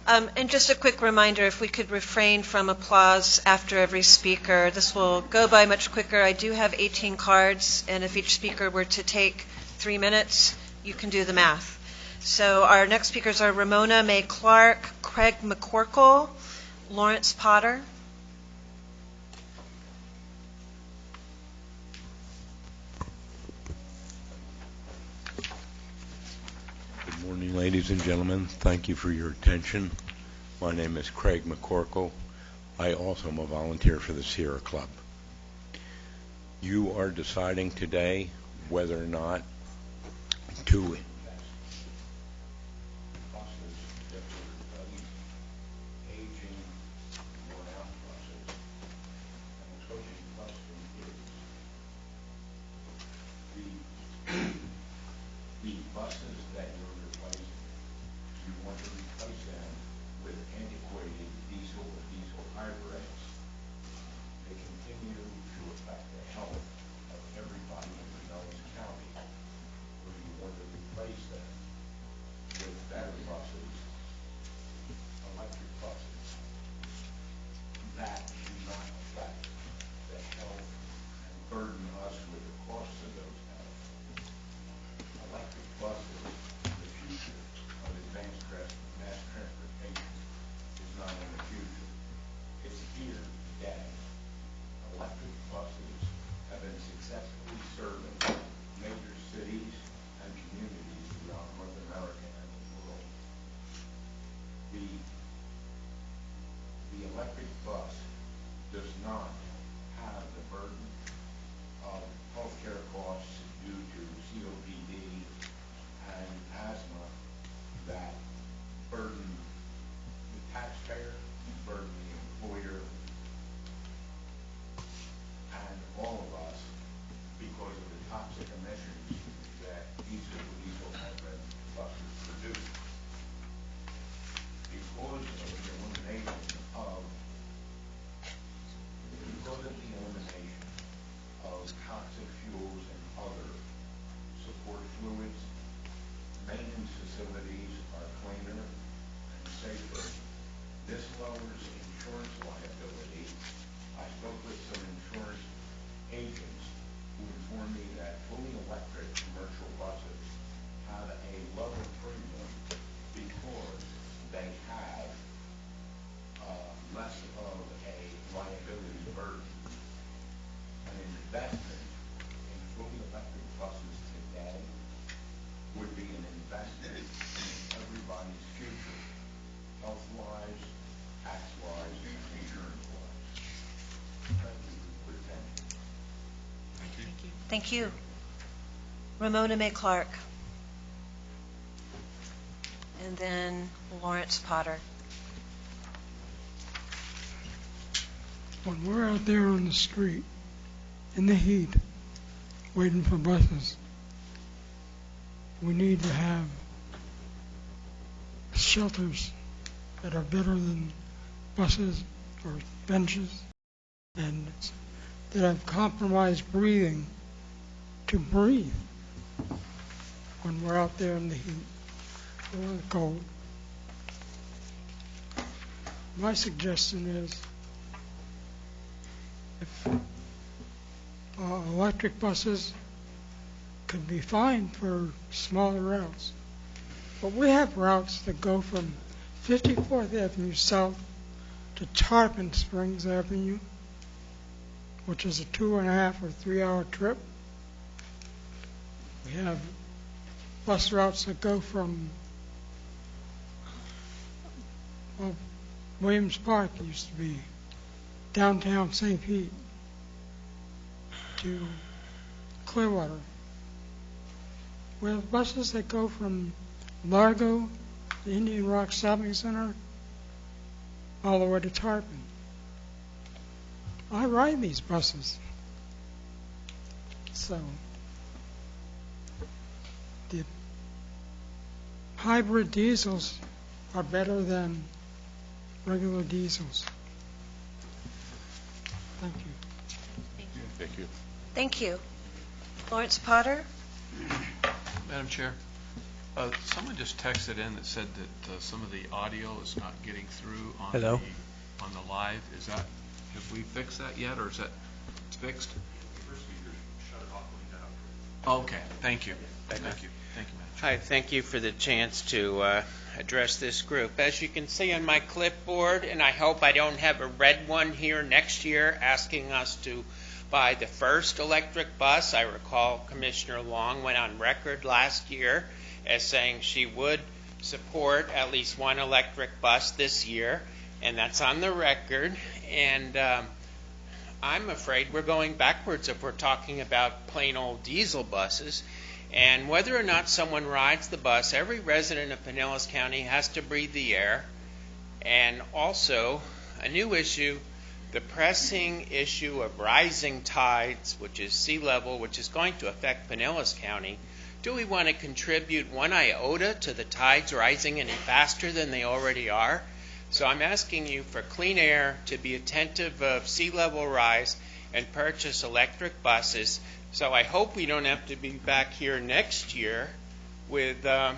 And just a quick reminder, if we could refrain from applause after every speaker, this will go by much quicker. I do have 18 cards, and if each speaker were to take 3 minutes, you can do the math. So our next speakers are Ramona May Clark, Craig McCorkle, Lawrence Potter. Good morning, ladies and gentlemen. Thank you for your attention. My name is Craig McCorkle. I also am a volunteer for the Sierra Club. You are deciding today whether or not to the buses that you're replacing, you want to replace them with antiquated diesel or diesel hybrids. They continue to affect the health of everybody in Pinellas County, where you want to replace them with better buses, electric buses, that do not affect the health and burden us with the costs of those health. Electric buses, the future of advanced mass transportation, is not in the future. It's here today. Electric buses have been successfully serving major cities and communities throughout North America and the world. The electric bus does not have the burden of healthcare costs due to COPD and asthma that burden the taxpayer, burden the employer, and all of us because of the toxic emissions that diesel hybrid buses produce. Because of the elimination of toxic fuels and other support fluids, maintenance facilities are cleaner and safer. This lowers insurance liability. I spoke with some insurance agents who informed me that fully electric commercial buses have a lower premium because they have less of a liability burden. An investment in fully electric buses today would be an investment in everybody's future, health-wise, tax-wise, and insurance-wise. Thank you for your attention. Thank you. Ramona May Clark. And then Lawrence Potter. when we're out there on the street in the heat waiting for buses, we need to have shelters that are better than buses or benches, and that have compromised breathing to breathe when we're out there in the heat or the cold. My suggestion is if electric buses could be fine for smaller routes, but we have routes that go from 54th Avenue South to Tarpon Springs Avenue, which is a 2.5 or 3 hour trip. We have bus routes that go from Williams Park used to be downtown St. Pete to Clearwater. We have buses that go from Largo, the Indian Rock Shopping Center, all the way to Tarpon. I ride these buses. So the hybrid diesels are better than regular diesels. Thank you. Thank you. Thank you. Lawrence Potter? Madam Chair, someone just texted in that said that some of the audio is not getting through on Hello? on the live. Is that, have we fixed that yet, or is that fixed? Okay, thank you. Thank you. Thank you, Madam Chair. Hi, thank you for the chance to address this group. As you can see on my clipboard, and I hope I don't have a red one here next year asking us to buy the first electric bus. I recall Commissioner Long went on record last year as saying she would support at least one electric bus this year, and that's on the record. And I'm afraid we're going backwards if we're talking about plain old diesel buses. And whether or not someone rides the bus, every resident of Pinellas County has to breathe the air. And also, a new issue, the pressing issue of rising tides, which is sea level, which is going to affect Pinellas County. Do we want to contribute one iota to the tides rising any faster than they already are? So I'm asking you for clean air, to be attentive of sea level rise, and purchase electric buses. So I hope we don't have to be back here next year with, are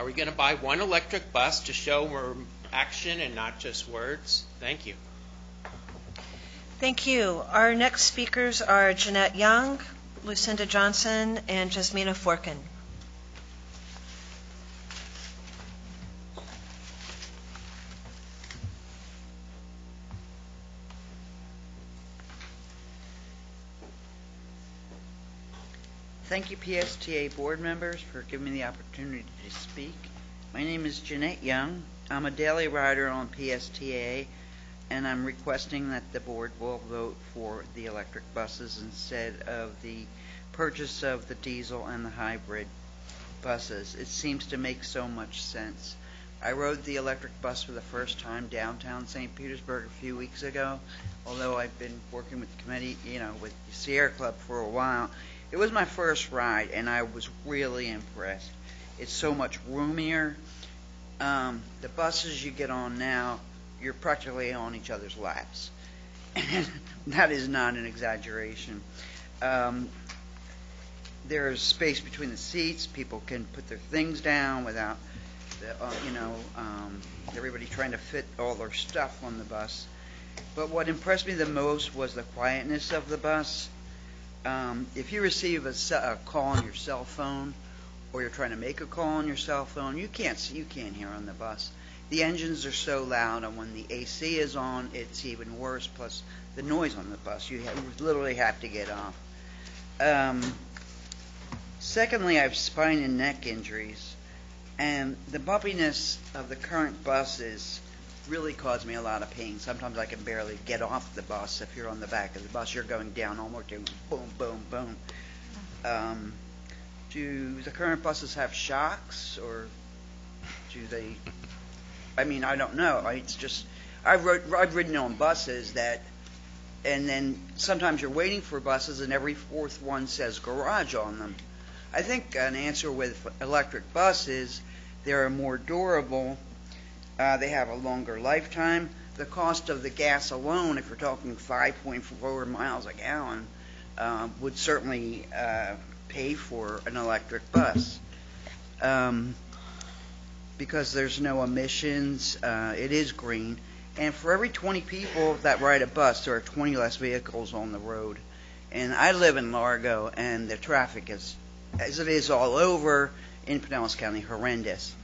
we going to buy one electric bus to show we're action and not just words? Thank you. Thank you. Our next speakers are Jeanette Young, Lucinda Johnson, and Jasmina Forkin. Thank you, PSTA board members, for giving me the opportunity to speak. My name is Jeanette Young. I'm a daily rider on PSTA, and I'm requesting that the board will vote for the electric buses instead of the purchase of the diesel and the hybrid buses. It seems to make so much sense. I rode the electric bus for the first time downtown St. Petersburg a few weeks ago, although I've been working with the committee, with the Sierra Club for a while. It was my first ride, and I was really impressed. It's so much roomier. The buses you get on now, you're practically on each other's laps. And that is not an exaggeration. There's space between the seats. People can put their things down without, everybody trying to fit all their stuff on the bus. But what impressed me the most was the quietness of the bus. If you receive a call on your cell phone, or you're trying to make a call on your cell phone, you can't hear on the bus. The engines are so loud, and when the AC is on, it's even worse. Plus the noise on the bus, you literally have to get off. Secondly, I have spine and neck injuries, and the bumpiness of the current buses really caused me a lot of pain. Sometimes I can barely get off the bus. If you're on the back of the bus, you're going down, almost doing boom, boom, boom. Do the current buses have shocks, or do they? I mean, I don't know. It's just, I've ridden on buses and then sometimes you're waiting for buses and every fourth one says garage on them. I think an answer with electric buses, they're more durable, they have a longer lifetime. The cost of the gas alone, if you're talking 5.4 miles a gallon, would certainly pay for an electric bus. Because there's no emissions, it is green. And for every 20 people that ride a bus, there are 20 less vehicles on the road. And I live in Largo, and the traffic is, as it is all over in Pinellas County, horrendous.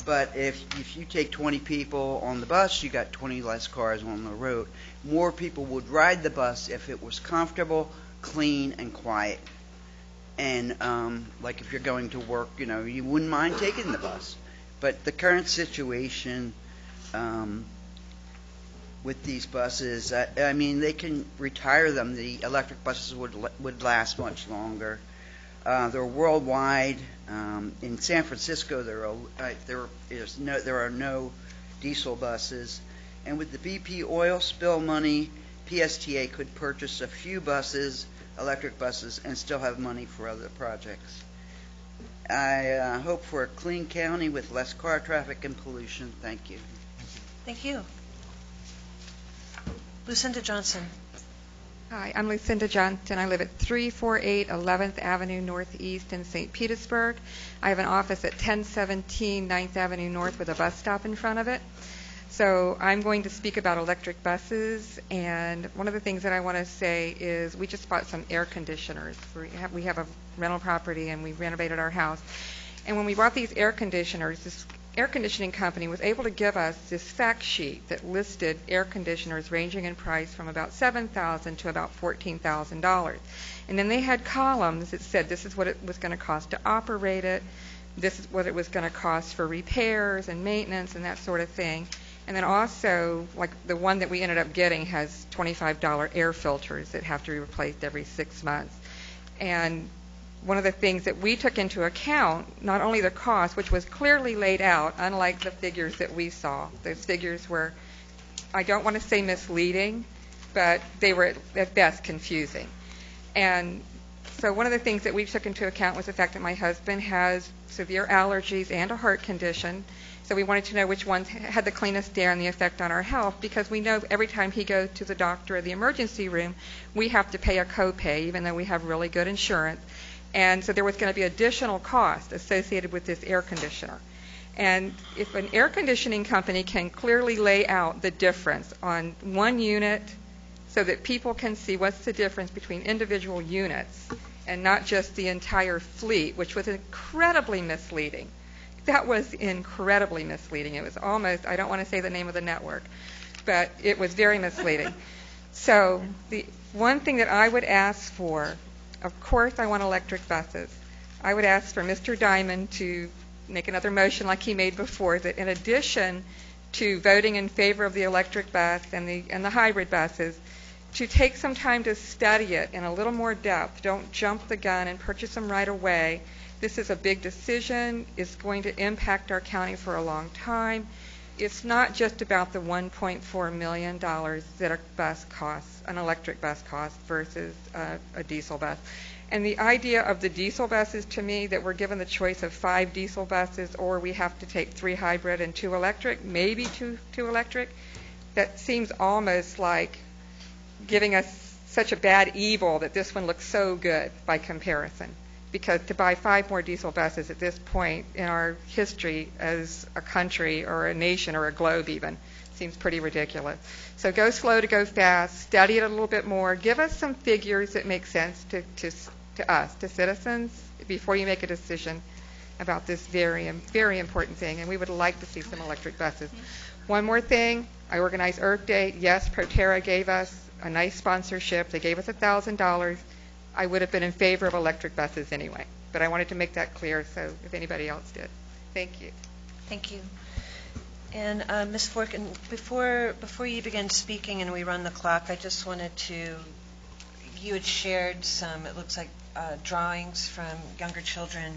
But if you take 20 people on the bus, you got 20 less cars on the road. More people would ride the bus if it was comfortable, clean, and quiet. And like if you're going to work, you wouldn't mind taking the bus. But the current situation with these buses, I mean, they can retire them. The electric buses would last much longer. They're worldwide. In San Francisco, there are no diesel buses. And with the BP oil spill money, PSTA could purchase a few buses, electric buses, and still have money for other projects. I hope for a clean county with less car traffic and pollution. Thank you. Thank you. Lucinda Johnson. Hi, I'm Lucinda Johnson. I live at 348 11th Avenue Northeast in St. Petersburg. I have an office at 1017 9th Avenue North with a bus stop in front of it. So I'm going to speak about electric buses, and one of the things that I want to say is we just bought some air conditioners. We have a rental property, and we renovated our house. And when we bought these air conditioners, this air conditioning company was able to give us this fact sheet that listed air conditioners ranging in price from about $7,000 to about $14,000. And then they had columns that said this is what it was going to cost to operate it, this is what it was going to cost for repairs and maintenance and that sort of thing. And then also, like the one that we ended up getting has $25 air filters that have to be replaced every 6 months. And one of the things that we took into account, not only the cost, which was clearly laid out, unlike the figures that we saw. Those figures were, I don't want to say misleading, but they were at best confusing. And so one of the things that we took into account was the fact that my husband has severe allergies and a heart condition. So we wanted to know which ones had the cleanest air and the effect on our health, because we know every time he goes to the doctor or the emergency room, we have to pay a copay, even though we have really good insurance. And so there was going to be additional cost associated with this air conditioner. And if an air conditioning company can clearly lay out the difference on one unit so that people can see what's the difference between individual units and not just the entire fleet, which was incredibly misleading. That was incredibly misleading. It was almost, I don't want to say the name of the network, but it was very misleading. So the one thing that I would ask for, of course I want electric buses. I would ask for Mr. Diamond to make another motion like he made before, that in addition to voting in favor of the electric bus and the hybrid buses, to take some time to study it in a little more depth. Don't jump the gun and purchase them right away. This is a big decision. It's going to impact our county for a long time. It's not just about the $1.4 million that a bus costs, an electric bus costs versus a diesel bus. And the idea of the diesel buses, to me, that we're given the choice of 5 diesel buses, or we have to take 3 hybrid and 2 electric, maybe two electric, that seems almost like giving us such a bad evil that this one looks so good by comparison. Because to buy 5 more diesel buses at this point in our history as a country or a nation or a globe even seems pretty ridiculous. So go slow to go fast, study it a little bit more, give us some figures that make sense to us, to citizens, before you make a decision about this very, very important thing. And we would like to see some electric buses. One more thing, I organized Earth Day. Yes, Proterra gave us a nice sponsorship. They gave us $1,000. I would have been in favor of electric buses anyway, but I wanted to make that clear, so if anybody else did. Thank you. Thank you. And Ms. Forkin, before you begin speaking and we run the clock, I just wanted to, you had shared some, it looks like drawings from younger children.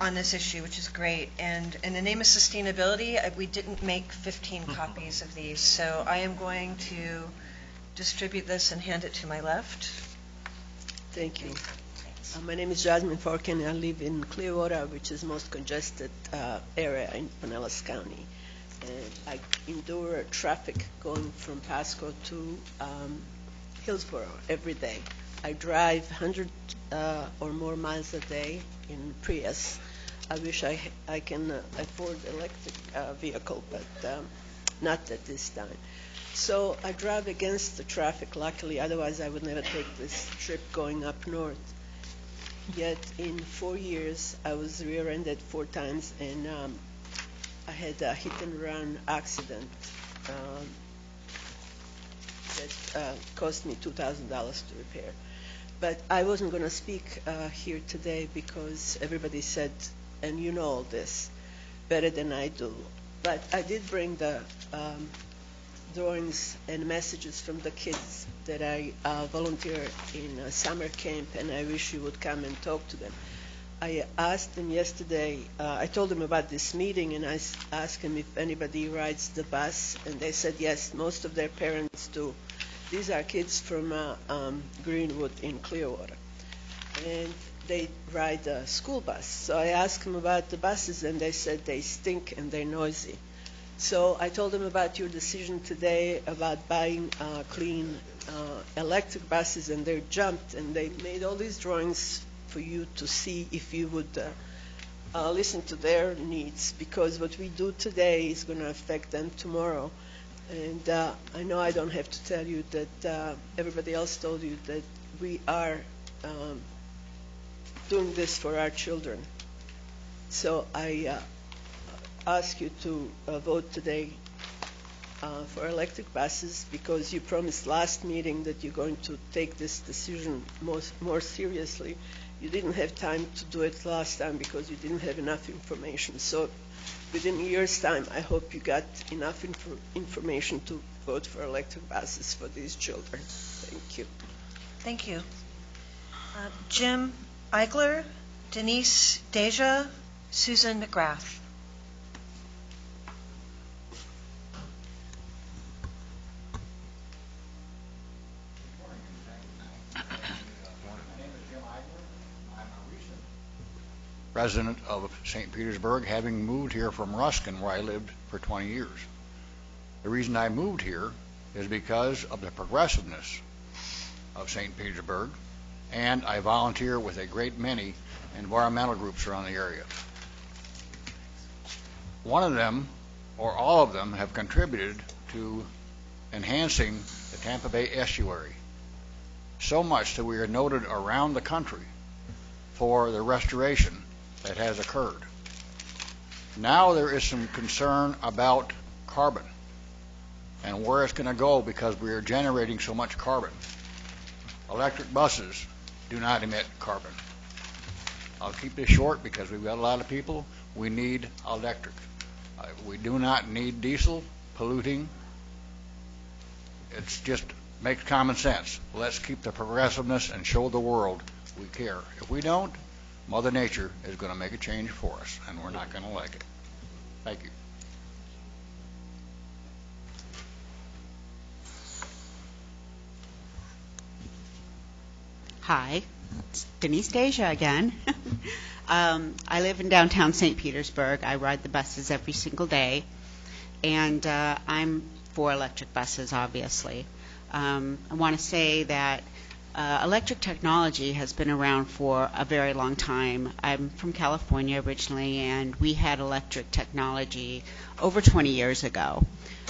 on this issue, which is great. And in the name of sustainability, we didn't make 15 copies of these, so I am going to distribute this and hand it to my left. Thank you. My name is Jasmine Forkin. I live in Clearwater, which is the most congested area in Pinellas County. And I endure traffic going from Pasco to Hillsborough every day. I drive 100 or more miles a day in Prius. I wish I can afford electric vehicle, but not at this time. So I drive against the traffic, luckily, otherwise I would never take this trip going up north. Yet in 4 years, I was rear-ended 4 times, and I had a hit-and-run accident that cost me $2,000 to repair. But I wasn't going to speak here today because everybody said, and you know all this better than I do. But I did bring the drawings and messages from the kids that I volunteer in a summer camp, and I wish you would come and talk to them. I asked them yesterday, I told them about this meeting, and I asked them if anybody rides the bus, and they said yes, most of their parents do. These are kids from Greenwood in Clearwater, and they ride the school bus. So I asked them about the buses, and they said they stink and they're noisy. So I told them about your decision today about buying clean electric buses, and they jumped, and they made all these drawings for you to see if you would listen to their needs, because what we do today is going to affect them tomorrow. And I know I don't have to tell you that everybody else told you that we are doing this for our children. So I ask you to vote today for electric buses, because you promised last meeting that you're going to take this decision more seriously. You didn't have time to do it last time because you didn't have enough information. So within a year's time, I hope you got enough information to vote for electric buses for these children. Thank you. Thank you. Jim Eigler, Denise Deja, Susan McGrath. Resident of St. Petersburg, having moved here from Ruskin, where I lived for 20 years. The reason I moved here is because of the progressiveness of St. Petersburg, and I volunteer with a great many environmental groups around the area. One of them, or all of them, have contributed to enhancing the Tampa Bay estuary, so much that we are noted around the country for the restoration that has occurred. Now there is some concern about carbon and where it's going to go because we are generating so much carbon. Electric buses do not emit carbon. I'll keep this short because we've got a lot of people. We need electric. We do not need diesel, polluting. It's just makes common sense. Let's keep the progressiveness and show the world we care. If we don't, Mother Nature is going to make a change for us, and we're not going to like it. Thank you. Hi, it's Denise Deja again. I live in downtown St. Petersburg. I ride the buses every single day, and I'm for electric buses, obviously. I want to say that electric technology has been around for a very long time. I'm from California originally, and we had electric technology over 20 years ago.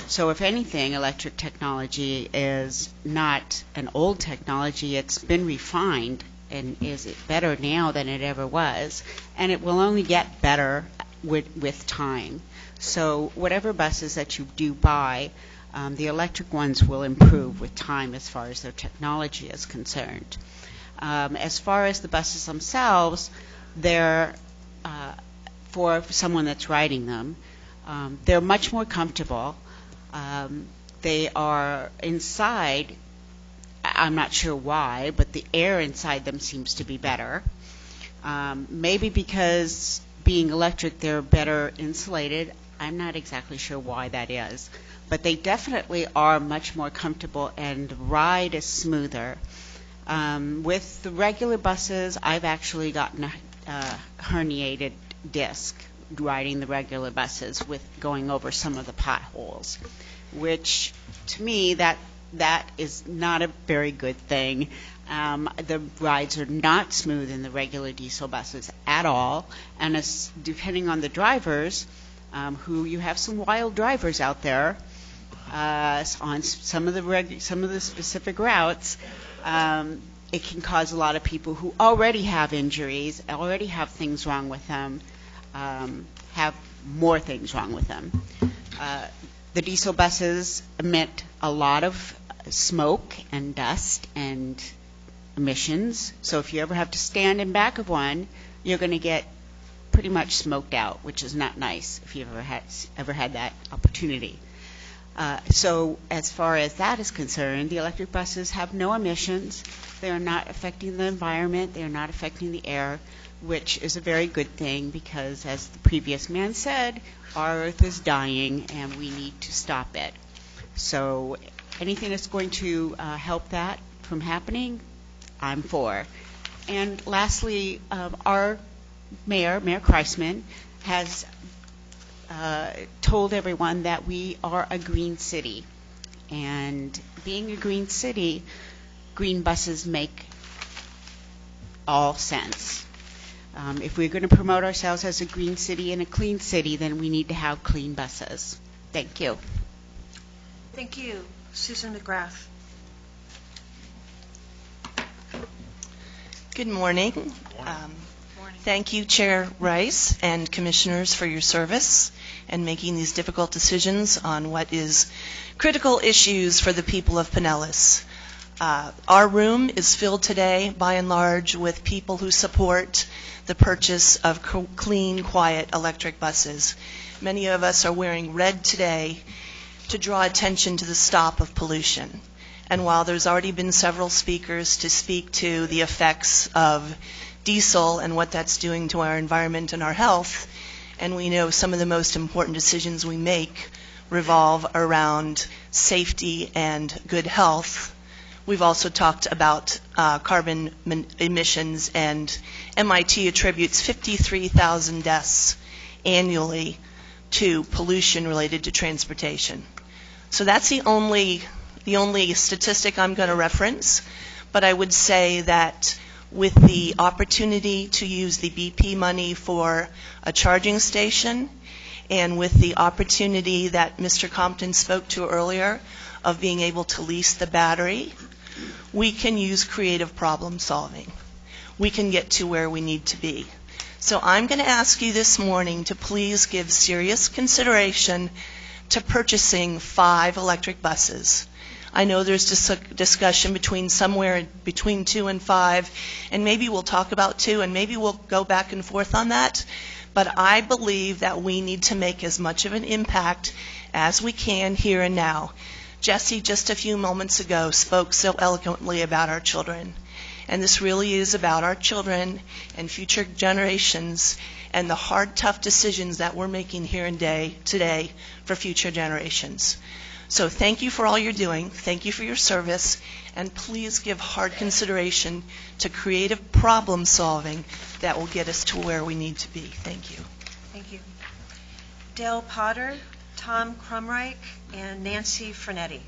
So if anything, electric technology is not an old technology. It's been refined and is better now than it ever was, and it will only get better with time. So whatever buses that you do buy, the electric ones will improve with time as far as their technology is concerned. As far as the buses themselves, they're, for someone that's riding them, they're much more comfortable. They are inside, I'm not sure why, but the air inside them seems to be better. Maybe because being electric, they're better insulated. I'm not exactly sure why that is, but they definitely are much more comfortable and ride is smoother. With the regular buses, I've actually gotten a herniated disc riding the regular buses with going over some of the potholes, which to me that is not a very good thing. The rides are not smooth in the regular diesel buses at all, and depending on the drivers, who you have some wild drivers out there on some of the specific routes. It can cause a lot of people who already have injuries, already have things wrong with them, have more things wrong with them. The diesel buses emit a lot of smoke and dust and emissions. So if you ever have to stand in back of one, you're going to get pretty much smoked out, which is not nice if you've ever had that opportunity. So as far as that is concerned, the electric buses have no emissions. They are not affecting the environment. They are not affecting the air, which is a very good thing because, as the previous man said, our Earth is dying and we need to stop it. So anything that's going to help that from happening, I'm for. And lastly, our Mayor Kreisman, has told everyone that we are a green city. And being a green city, green buses make all sense. If we're going to promote ourselves as a green city and a clean city, then we need to have clean buses. Thank you. Thank you. Susan McGrath. Good morning. Thank you, Chair Rice and Commissioners, for your service and making these difficult decisions on what is critical issues for the people of Pinellas. Our room is filled today, by and large, with people who support the purchase of clean, quiet electric buses. Many of us are wearing red today to draw attention to the stop of pollution. And while there's already been several speakers to speak to the effects of diesel and what that's doing to our environment and our health, and we know some of the most important decisions we make revolve around safety and good health, we've also talked about carbon emissions, and MIT attributes 53,000 deaths annually to pollution related to transportation. So that's the only statistic I'm going to reference, but I would say that with the opportunity to use the BP money for a charging station, and with the opportunity that Mr. Compton spoke to earlier of being able to lease the battery, we can use creative problem solving. We can get to where we need to be. So I'm going to ask you this morning to please give serious consideration to purchasing 5 electric buses. I know there's just a discussion between somewhere between 2 and 5, and maybe we'll talk about 2, and maybe we'll go back and forth on that. But I believe that we need to make as much of an impact as we can here and now. Jesse, just a few moments ago, spoke so eloquently about our children. And this really is about our children and future generations and the hard, tough decisions that we're making here and today for future generations. So thank you for all you're doing. Thank you for your service. And please give hard consideration to creative problem solving that will get us to where we need to be. Thank you. Thank you. Dale Potter, Tom Crumreich, and Nancy Frenetti.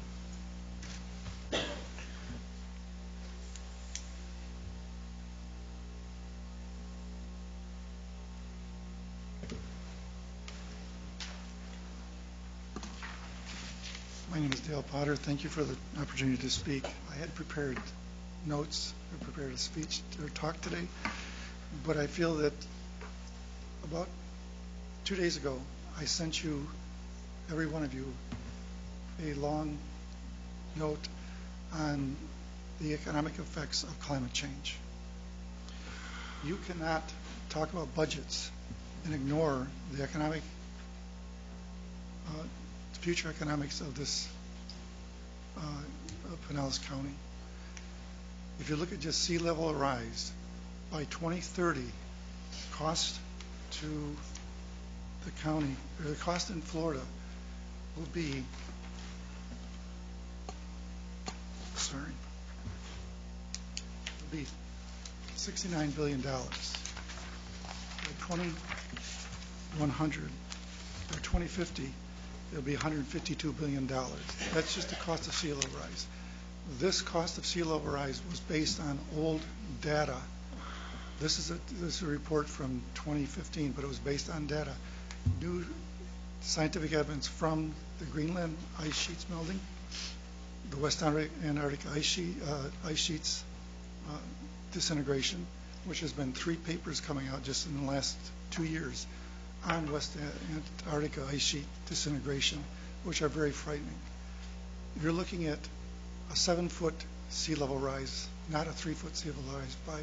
My name is Dale Potter. Thank you for the opportunity to speak. I had prepared notes, I prepared a speech or talk today, but I feel that about 2 days ago, I sent you, every one of you, a long note on the economic effects of climate change. You cannot talk about budgets and ignore the economic future economics of this of Pinellas County. If you look at just sea level rise, by 2030, cost to the county, or the cost in Florida will be, $69 billion. By 2100 or 2050, it'll be $152 billion. That's just the cost of sea level rise. This cost of sea level rise was based on old data. This is a report from 2015, but it was based on data. New scientific evidence from the Greenland ice sheets melting, the West Antarctic ice sheets disintegration, which has been 3 papers coming out just in the last 2 years on West Antarctica ice sheet disintegration, which are very frightening. You're looking at a 7-foot sea level rise, not a 3-foot sea level rise by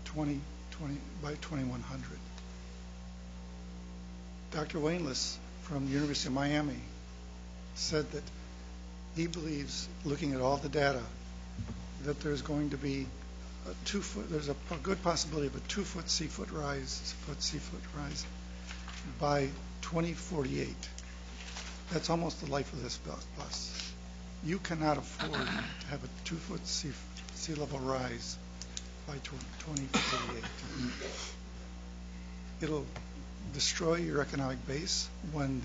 2100. Dr. Wainless from the University of Miami said that he believes, looking at all the data, that there's going to be there's a good possibility of a 2-foot sea foot rise by 2048. That's almost the life of this bus. You cannot afford to have a 2-foot sea level rise by 2048. It'll destroy your economic base when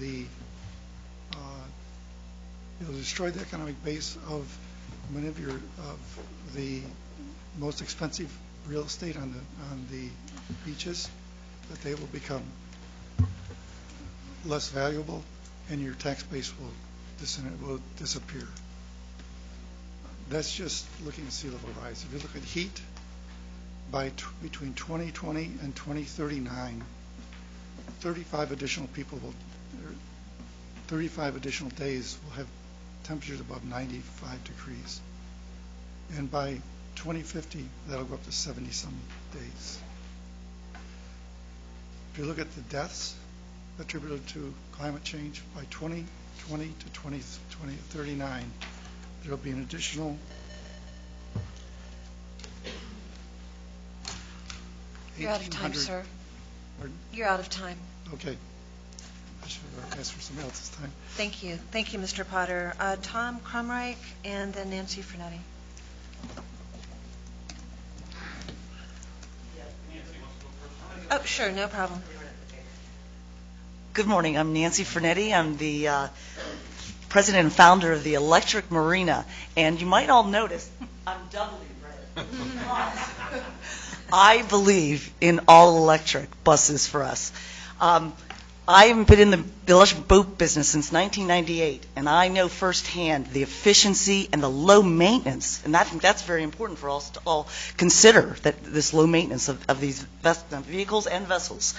it'll destroy the economic base of many of the most expensive real estate on the beaches, that they will become less valuable, and your tax base will disappear. That's just looking at sea level rise. If you look at heat, between 2020 and 2039, 35 additional days will have temperatures above 95 degrees. And by 2050, that'll go up to 70-some days. If you look at the deaths attributed to climate change, by 2020 to 2039, there'll be an additional You're out of time, sir. Pardon? You're out of time. Okay. I should have asked for something else this time. Thank you. Thank you, Mr. Potter. Tom Crumreich and then Nancy Fernetti. Oh, sure, no problem. Good morning. I'm Nancy Fernetti. I'm the president and founder of the Electric Marina. And you might all notice I'm doubly red. I believe in all electric buses for us. I've been in the electric boat business since 1998, and I know firsthand the efficiency and the low maintenance, and that's very important for us to all consider, that this low maintenance of these vehicles and vessels.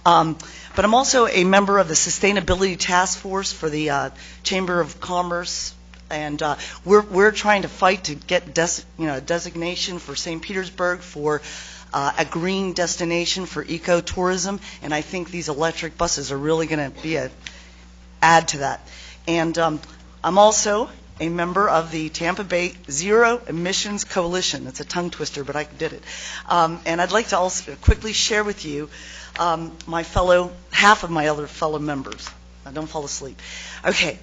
But I'm also a member of the Sustainability Task Force for the Chamber of Commerce, and we're trying to fight to get designation for St. Petersburg for a green destination for ecotourism, and I think these electric buses are really going to be add to that. And I'm also a member of the Tampa Bay Zero Emissions Coalition. It's a tongue twister, but I did it. And I'd like to also quickly share with you half of my other fellow members. Don't fall asleep. Okay.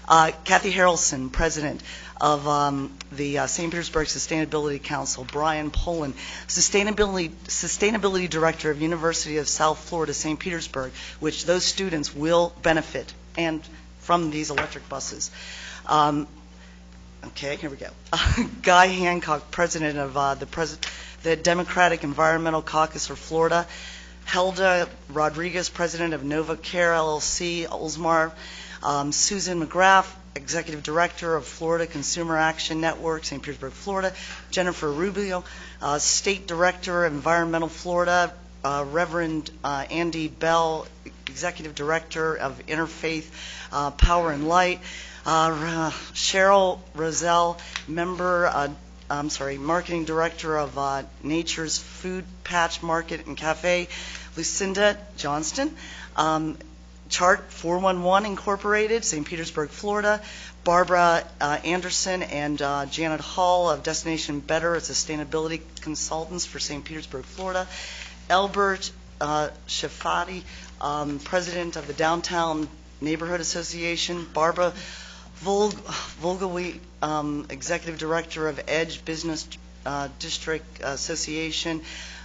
Kathy Harrelson, president of the St. Petersburg Sustainability Council. Brian Poland, sustainability director of University of South Florida, St. Petersburg, which those students will benefit and from these electric buses. Okay, here we go. Guy Hancock, president of the Democratic Environmental Caucus for Florida. Helda Rodriguez, president of Nova Care LLC, Oldsmar. Susan McGrath, executive director of Florida Consumer Action Network, St. Petersburg, Florida. Jennifer Rubio, state director of Environmental Florida. Reverend Andy Bell, executive director of Interfaith Power and Light. Cheryl Roselle, marketing director of Nature's Food Patch Market and Cafe. Lucinda Johnston, Chart 411 Incorporated, St. Petersburg, Florida. Barbara Anderson and Janet Hall of Destination Better as sustainability consultants for St. Petersburg, Florida. Albert Shafati, President of the Downtown Neighborhood Association, Barbara Volgawi, Executive Director of Edge Business District Association,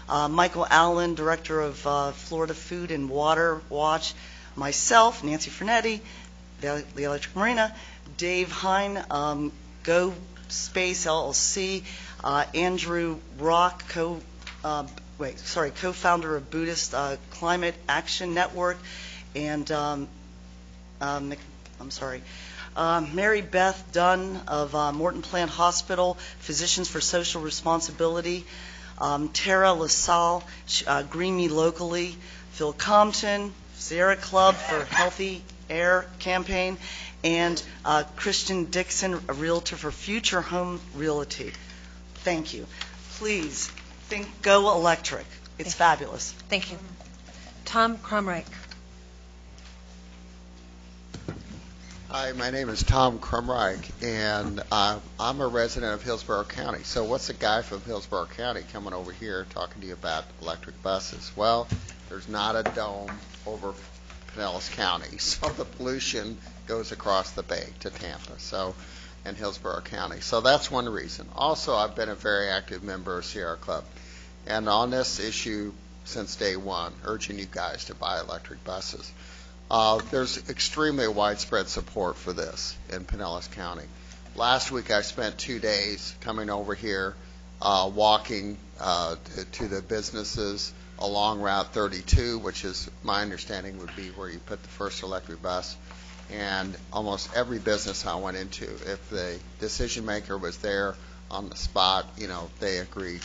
Michael Allen, Director of Florida Food and Water Watch, myself, Nancy Fernetti, the Electric Marina, Dave Hine, Go Space LLC, Andrew Rock, co-founder of Buddhist Climate Action Network, and Mary Beth Dunn of Morton Plant Hospital, Physicians for Social Responsibility, Tara LaSalle, Green Me Locally, Phil Compton, Sierra Club for Healthy Air Campaign, and Christian Dixon, a realtor for Future Home Realty. Thank you. Please think Go Electric. It's fabulous. Thank you. Tom Cromreich. Hi, my name is Tom Crumreich, and I'm a resident of Hillsborough County. So what's a guy from Hillsborough County coming over here talking to you about electric buses? Well, there's not a dome over Pinellas County, so the pollution goes across the bay to Tampa, and Hillsborough County. So that's one reason. Also, I've been a very active member of Sierra Club, and on this issue since day one, urging you guys to buy electric buses. There's extremely widespread support for this in Pinellas County. Last week I spent 2 days coming over here, walking to the businesses along Route 32, which is, my understanding, would be where you put the first electric bus. And almost every business I went into, if the decision maker was there on the spot, they agreed,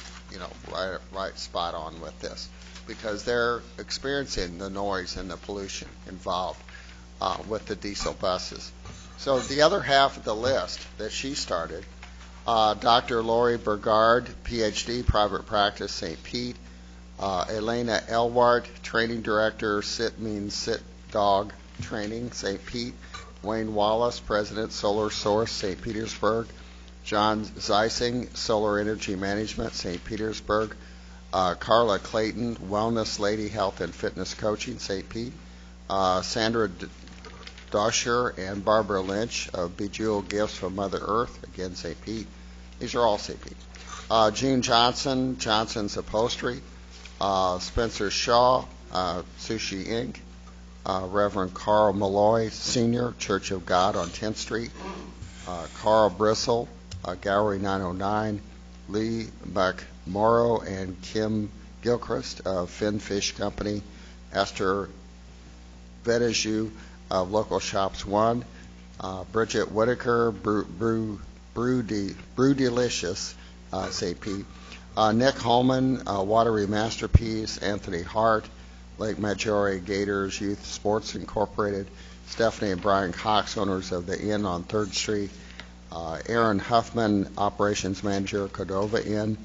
right spot on with this, because they're experiencing the noise and the pollution involved with the diesel buses. So the other half of the list that she started, Dr. Lori Burgard, PhD, private practice, St. Pete, Elena Elwart, training director, Sit Means Sit Dog Training, St. Pete, Wayne Wallace, president, Solar Source, St. Petersburg, John Zeising, Solar Energy Management, St. Petersburg, Carla Clayton, Wellness Lady Health and Fitness Coaching, St. Pete, Sandra Dosher and Barbara Lynch of Bejeweled Gifts from Mother Earth, again St. Pete. These are all St. Pete. June Johnson, Johnson's Upholstery, Spencer Shaw, Sushi Inc., Reverend Carl Malloy Sr., Church of God on 10th Street, Carl Bristle, Gallery 909, Lee McMorrow and Kim Gilchrist of Finn Fish Company, Esther Vedaju of Local Shops 1, Bridget Whitaker, Brew Delicious, St. Pete, Nick Holman, Watery Masterpiece, Anthony Hart, Lake Maggiore Gators Youth Sports Incorporated, Stephanie and Brian Cox, owners of the Inn on 3rd Street, Aaron Huffman, Operations Manager, Cordova Inn,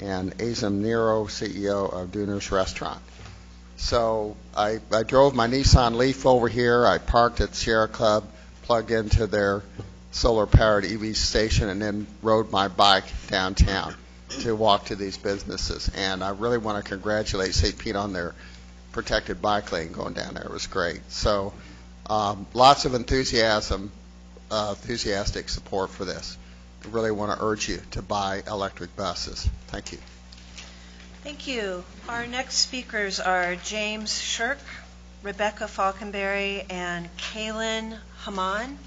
and Azam Nero, CEO of Dooner's Restaurant. So I drove my Nissan Leaf over here. I parked at Sierra Club, plugged into their solar-powered EV station, and then rode my bike downtown to walk to these businesses. And I really want to congratulate St. Pete on their protected bike lane going down there. It was great. So lots of enthusiastic support for this. I really want to urge you to buy electric buses. Thank you. Thank you. Our next speakers are James Shirk, Rebecca Falconberry, and Kaylin Haman.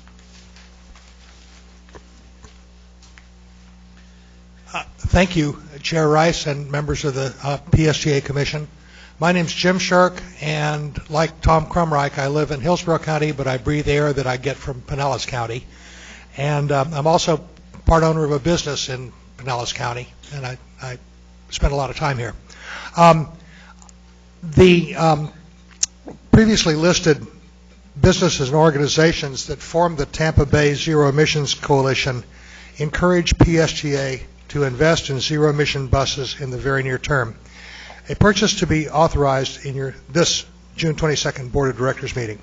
Thank you, Chair Rice and members of the PSTA Commission. My name's Jim Shirk, and like Tom Crumreich, I live in Hillsborough County, but I breathe air that I get from Pinellas County. And I'm also part owner of a business in Pinellas County, and I spend a lot of time here. The previously listed businesses and organizations that form the Tampa Bay Zero Emissions Coalition encourage PSTA to invest in zero-emission buses in the very near term. A purchase to be authorized in this June 22nd Board of Directors meeting.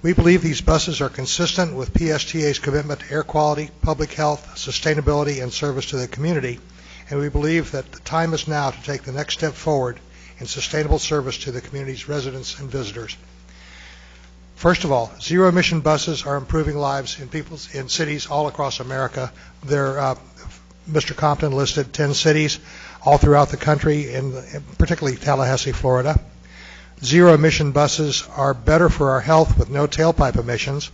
We believe these buses are consistent with PSTA's commitment to air quality, public health, sustainability, and service to the community, and we believe that the time is now to take the next step forward and sustainable service to the community's residents and visitors. First of all, zero-emission buses are improving lives in cities all across America. Mr. Compton listed 10 cities all throughout the country, and particularly Tallahassee, Florida. Zero-emission buses are better for our health with no tailpipe emissions.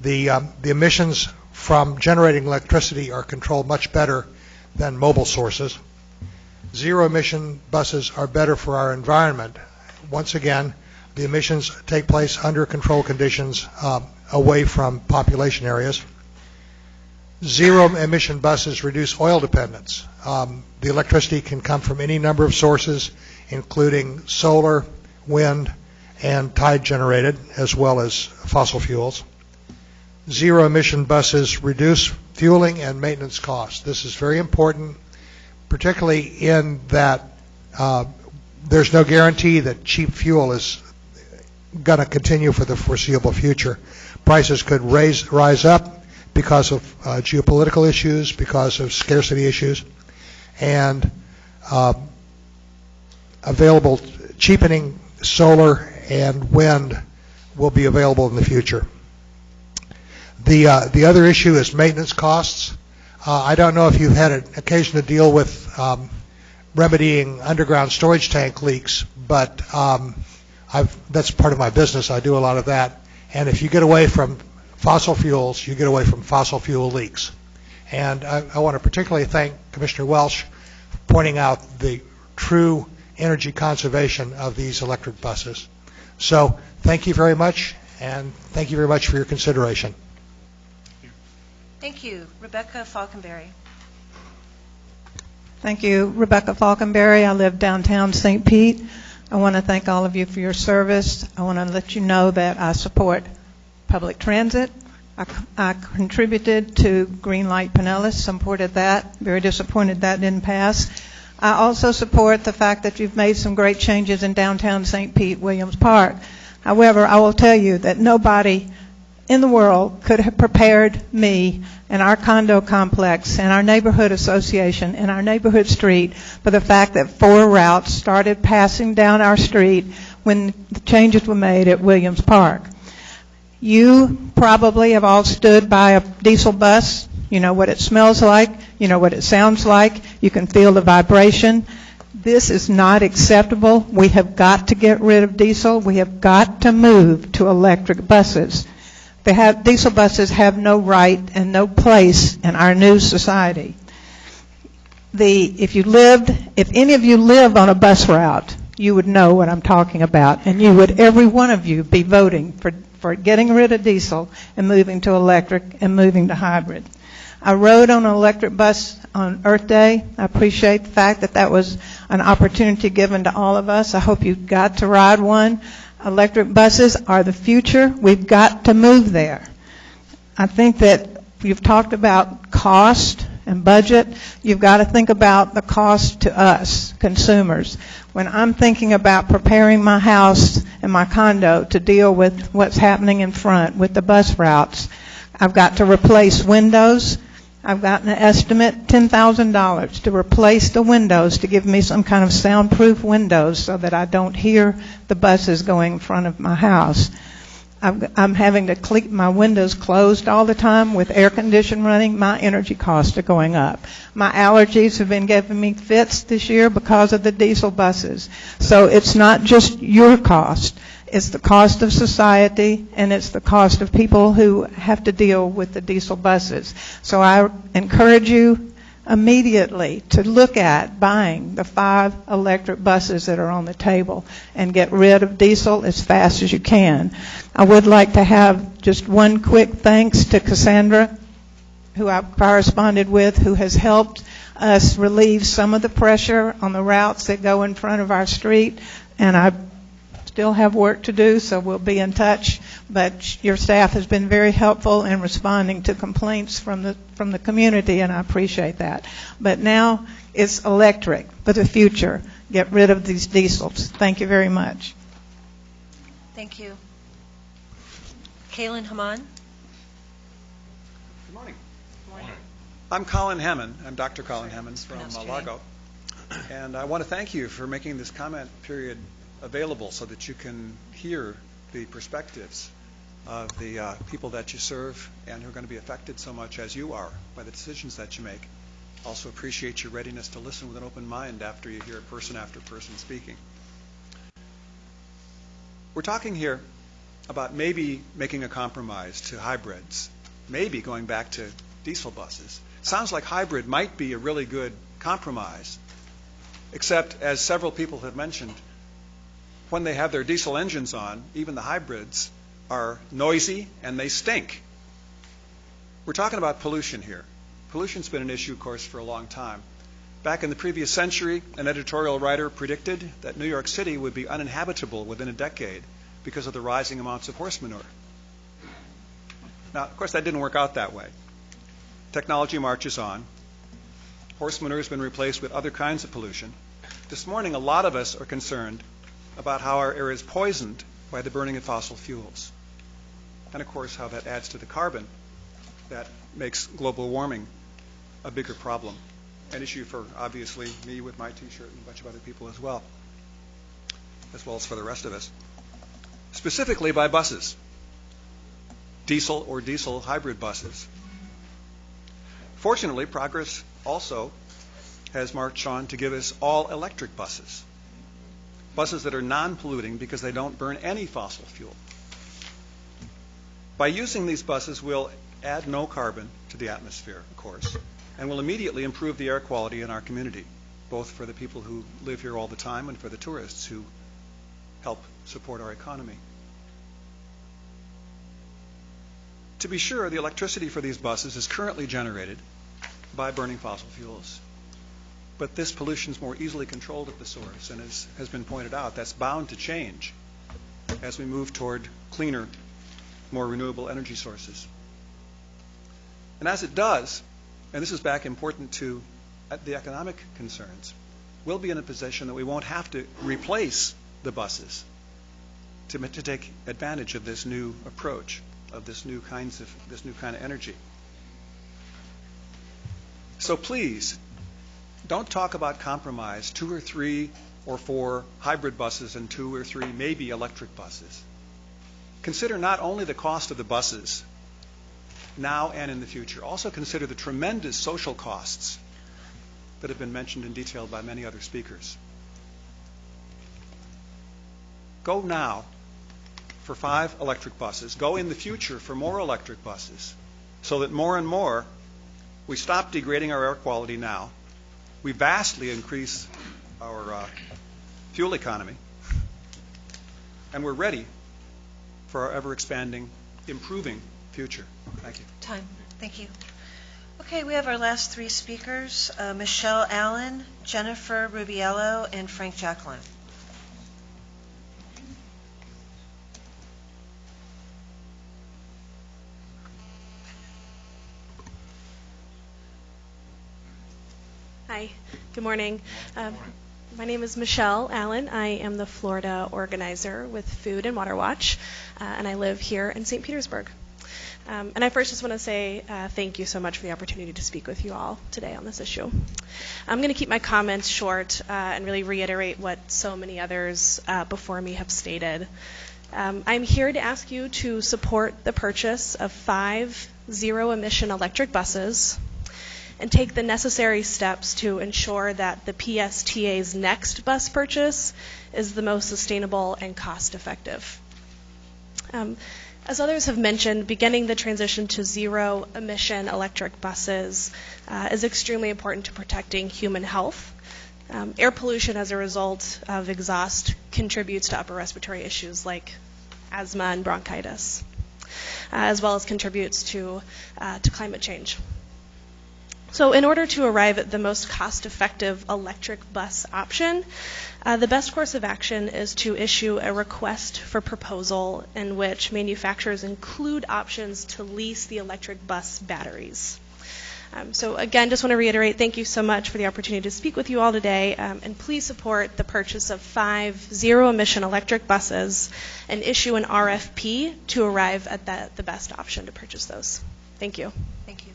The emissions from generating electricity are controlled much better than mobile sources. Zero-emission buses are better for our environment. Once again, the emissions take place under controlled conditions away from population areas. Zero-emission buses reduce oil dependence. The electricity can come from any number of sources, including solar, wind, and tide-generated, as well as fossil fuels. Zero-emission buses reduce fueling and maintenance costs. This is very important, particularly in that there's no guarantee that cheap fuel is going to continue for the foreseeable future. Prices could rise up because of geopolitical issues, because of scarcity issues, and available cheapening solar and wind will be available in the future. The other issue is maintenance costs. I don't know if you've had an occasion to deal with remedying underground storage tank leaks, but that's part of my business. I do a lot of that. And if you get away from fossil fuels, you get away from fossil fuel leaks. And I want to particularly thank Commissioner Welsh for pointing out the true energy conservation of these electric buses. So thank you very much, and thank you very much for your consideration. Thank you. Rebecca Falconberry. Thank you. Rebecca Falconberry. I live downtown St. Pete. I want to thank all of you for your service. I want to let you know that I support public transit. I contributed to Green Light Pinellas, supported that. Very disappointed that didn't pass. I also support the fact that you've made some great changes in downtown St. Pete, Williams Park. However, I will tell you that nobody in the world could have prepared me and our condo complex and our neighborhood association and our neighborhood street for the fact that 4 routes started passing down our street when the changes were made at Williams Park. You probably have all stood by a diesel bus. You know what it smells like. You know what it sounds like. You can feel the vibration. This is not acceptable. We have got to get rid of diesel. We have got to move to electric buses. Diesel buses have no right and no place in our new society. If any of you live on a bus route, you would know what I'm talking about, and every one of you, be voting for getting rid of diesel and moving to electric and moving to hybrid. I rode on an electric bus on Earth Day. I appreciate the fact that was an opportunity given to all of us. I hope you got to ride one. Electric buses are the future. We've got to move there. I think that you've talked about cost and budget. You've got to think about the cost to us, consumers. When I'm thinking about preparing my house and my condo to deal with what's happening in front with the bus routes, I've got to replace windows. I've got an estimate, $10,000 to replace the windows, to give me some kind of soundproof windows so that I don't hear the buses going in front of my house. I'm having to keep my windows closed all the time with air conditioning running. My energy costs are going up. My allergies have been giving me fits this year because of the diesel buses. So it's not just your cost. It's the cost of society, and it's the cost of people who have to deal with the diesel buses. So I encourage you immediately to look at buying the 5 electric buses that are on the table and get rid of diesel as fast as you can. I would like to have just one quick thanks to Cassandra, who I've corresponded with, who has helped us relieve some of the pressure on the routes that go in front of our street, and I still have work to do, so we'll be in touch. But your staff has been very helpful in responding to complaints from the community, and I appreciate that. But now it's electric for the future. Get rid of these diesels. Thank you very much. Thank you. Kalen Haman. Good morning. I'm Colin Hemmon. I'm Dr. Colin Hemmon from Largo. And I want to thank you for making this comment period available so that you can hear the perspectives of the people that you serve and who are going to be affected so much as you are by the decisions that you make. Also appreciate your readiness to listen with an open mind after you hear person after person speaking. We're talking here about maybe making a compromise to hybrids, maybe going back to diesel buses. Sounds like hybrid might be a really good compromise, except as several people have mentioned, when they have their diesel engines on, even the hybrids are noisy and they stink. We're talking about pollution here. Pollution's been an issue, of course, for a long time. Back in the previous century, an editorial writer predicted that New York City would be uninhabitable within a decade because of the rising amounts of horse manure. Now, of course, that didn't work out that way. Technology marches on. Horse manure has been replaced with other kinds of pollution. This morning, a lot of us are concerned about how our air is poisoned by the burning of fossil fuels. And, of course, how that adds to the carbon that makes global warming a bigger problem. An issue for, obviously, me with my T-shirt and a bunch of other people as well as for the rest of us. Specifically by buses, diesel or diesel hybrid buses. Fortunately, progress also has marched on to give us all electric buses. Buses that are non-polluting because they don't burn any fossil fuel. By using these buses, we'll add no carbon to the atmosphere, of course, and will immediately improve the air quality in our community, both for the people who live here all the time and for the tourists who help support our economy. To be sure, the electricity for these buses is currently generated by burning fossil fuels. But this pollution is more easily controlled at the source, and as has been pointed out, that's bound to change as we move toward cleaner, more renewable energy sources. And as it does, and this is back important to the economic concerns, we'll be in a position that we won't have to replace the buses to take advantage of this new approach, of this new kind of energy. So please, don't talk about compromise, 2 or 3 or 4 hybrid buses and 2 or 3 maybe electric buses. Consider not only the cost of the buses now and in the future, also consider the tremendous social costs that have been mentioned in detail by many other speakers. Go now for 5 electric buses. Go in the future for more electric buses so that more and more we stop degrading our air quality now. We vastly increase our fuel economy, and we're ready for our ever-expanding, improving future. Thank you. Time. Thank you. Okay, we have our last 3 speakers, Michelle Allen, Jennifer Rubiello, and Frank Jacqueline. Hi, good morning. My name is Michelle Allen. I am the Florida organizer with Food and Water Watch, and I live here in St. Petersburg. And I first just want to say thank you so much for the opportunity to speak with you all today on this issue. I'm going to keep my comments short and really reiterate what so many others before me have stated. I'm here to ask you to support the purchase of 5 zero-emission electric buses and take the necessary steps to ensure that the PSTA's next bus purchase is the most sustainable and cost-effective. As others have mentioned, beginning the transition to zero-emission electric buses is extremely important to protecting human health. Air pollution as a result of exhaust contributes to upper respiratory issues like asthma and bronchitis, as well as contributes to climate change. So in order to arrive at the most cost-effective electric bus option, the best course of action is to issue a request for proposal in which manufacturers include options to lease the electric bus batteries. So again, just want to reiterate, thank you so much for the opportunity to speak with you all today, and please support the purchase of 5 zero-emission electric buses and issue an RFP to arrive at the best option to purchase those. Thank you. Thank you.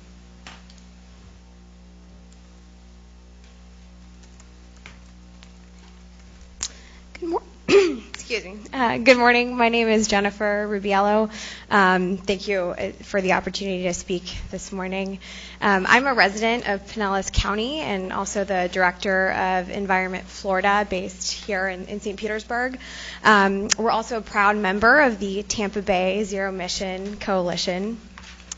Excuse me. Good morning. My name is Jennifer Rubiello. Thank you for the opportunity to speak this morning. I'm a resident of Pinellas County and also the director of Environment Florida based here in St. Petersburg. We're also a proud member of the Tampa Bay Zero Emission Coalition.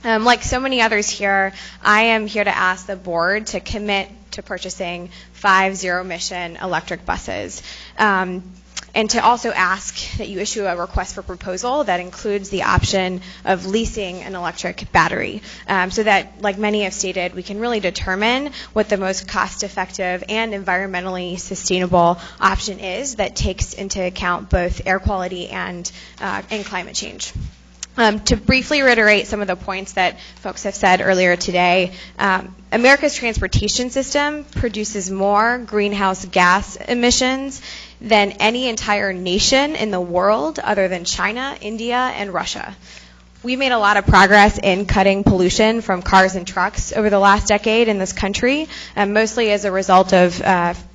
Like so many others here, I am here to ask the board to commit to purchasing 5 zero-emission electric buses. And to also ask that you issue a request for proposal that includes the option of leasing an electric battery, so that, like many have stated, we can really determine what the most cost-effective and environmentally sustainable option is that takes into account both air quality and climate change. To briefly reiterate some of the points that folks have said earlier today, America's transportation system produces more greenhouse gas emissions than any entire nation in the world other than China, India, and Russia. We made a lot of progress in cutting pollution from cars and trucks over the last decade in this country, mostly as a result of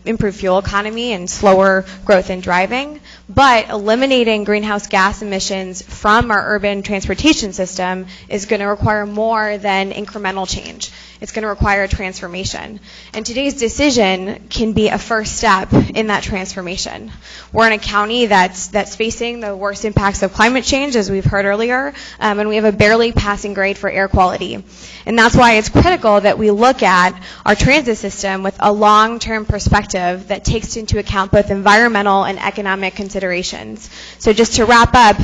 improved fuel economy and slower growth in driving. But eliminating greenhouse gas emissions from our urban transportation system is going to require more than incremental change. It's going to require a transformation. And today's decision can be a first step in that transformation. We're in a county that's facing the worst impacts of climate change, as we've heard earlier, and we have a barely passing grade for air quality. And that's why it's critical that we look at our transit system with a long-term perspective that takes into account both environmental and economic considerations. So just to wrap up,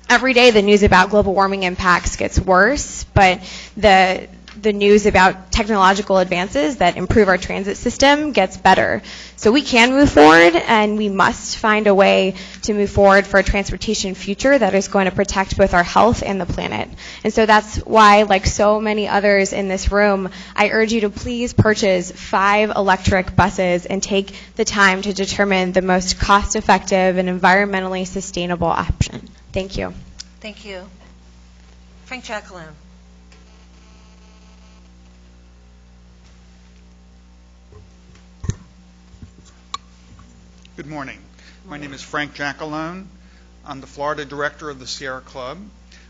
every day the news about global warming impacts gets worse, but the news about technological advances that improve our transit system gets better. So we can move forward, and we must find a way to move forward for a transportation future that is going to protect both our health and the planet. And so that's why, like so many others in this room, I urge you to please purchase 5 electric buses and take the time to determine the most cost-effective and environmentally sustainable option. Thank you. Thank you. Frank Jacqueline. Good morning. My name is Frank Jacalone. I'm the Florida director of the Sierra Club,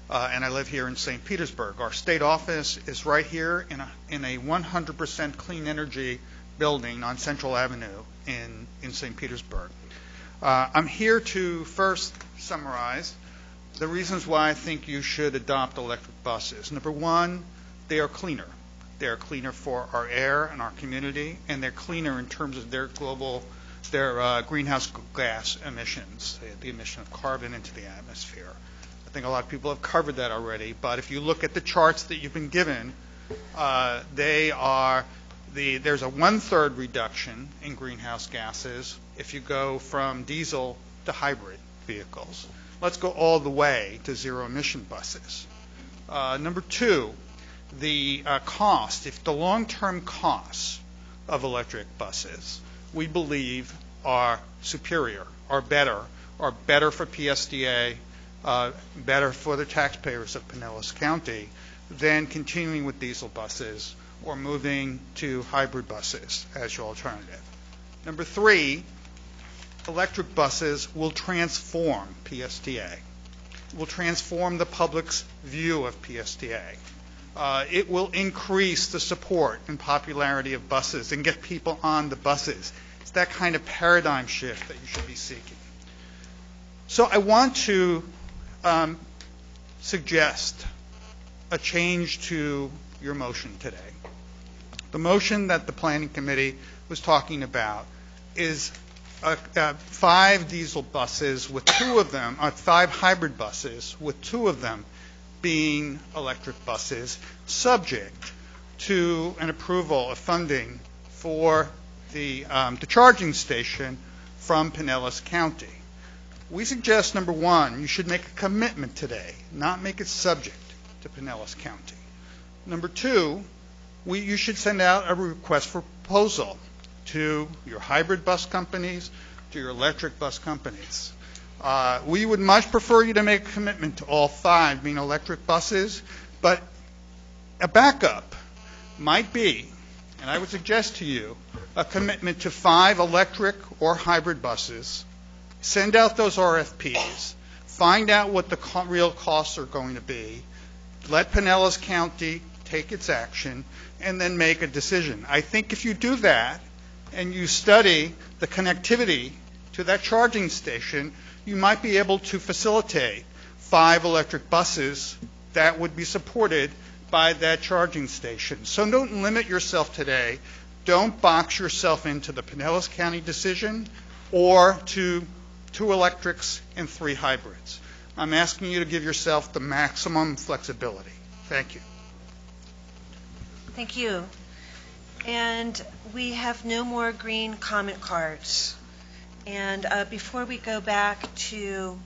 and I live here in St. Petersburg. Our state office is right here in a 100% clean energy building on Central Avenue in St. Petersburg. I'm here to first summarize the reasons why I think you should adopt electric buses. Number one, they are cleaner. They are cleaner for our air and our community, and they're cleaner in terms of their greenhouse gas emissions, the emission of carbon into the atmosphere. I think a lot of people have covered that already, but if you look at the charts that you've been given, there's a 1/3 reduction in greenhouse gases if you go from diesel to hybrid vehicles. Let's go all the way to zero-emission buses. Number two, the cost, if the long-term costs of electric buses, we believe are superior, are better for PSTA, better for the taxpayers of Pinellas County than continuing with diesel buses or moving to hybrid buses as your alternative. Number three, electric buses will transform PSTA, will transform the public's view of PSTA. It will increase the support and popularity of buses and get people on the buses. It's that kind of paradigm shift that you should be seeking. So I want to suggest a change to your motion today. The motion that the Planning Committee was talking about is 5 diesel buses with 2 of them, 5 hybrid buses with 2 of them being electric buses, subject to an approval of funding for the charging station from Pinellas County. We suggest, number one, you should make a commitment today, not make it subject to Pinellas County. Number two, you should send out a request for proposal to your hybrid bus companies, to your electric bus companies. We would much prefer you to make a commitment to all 5 being electric buses, but a backup might be, and I would suggest to you, a commitment to 5 electric or hybrid buses send out those RFPs, find out what the real costs are going to be, let Pinellas County take its action, and then make a decision. I think if you do that and you study the connectivity to that charging station, you might be able to facilitate 5 electric buses that would be supported by that charging station. So don't limit yourself today. Don't box yourself into the Pinellas County decision or to 2 electrics and 3 hybrids. I'm asking you to give yourself the maximum flexibility. Thank you. Thank you. And we have no more green comment cards. And before we go back to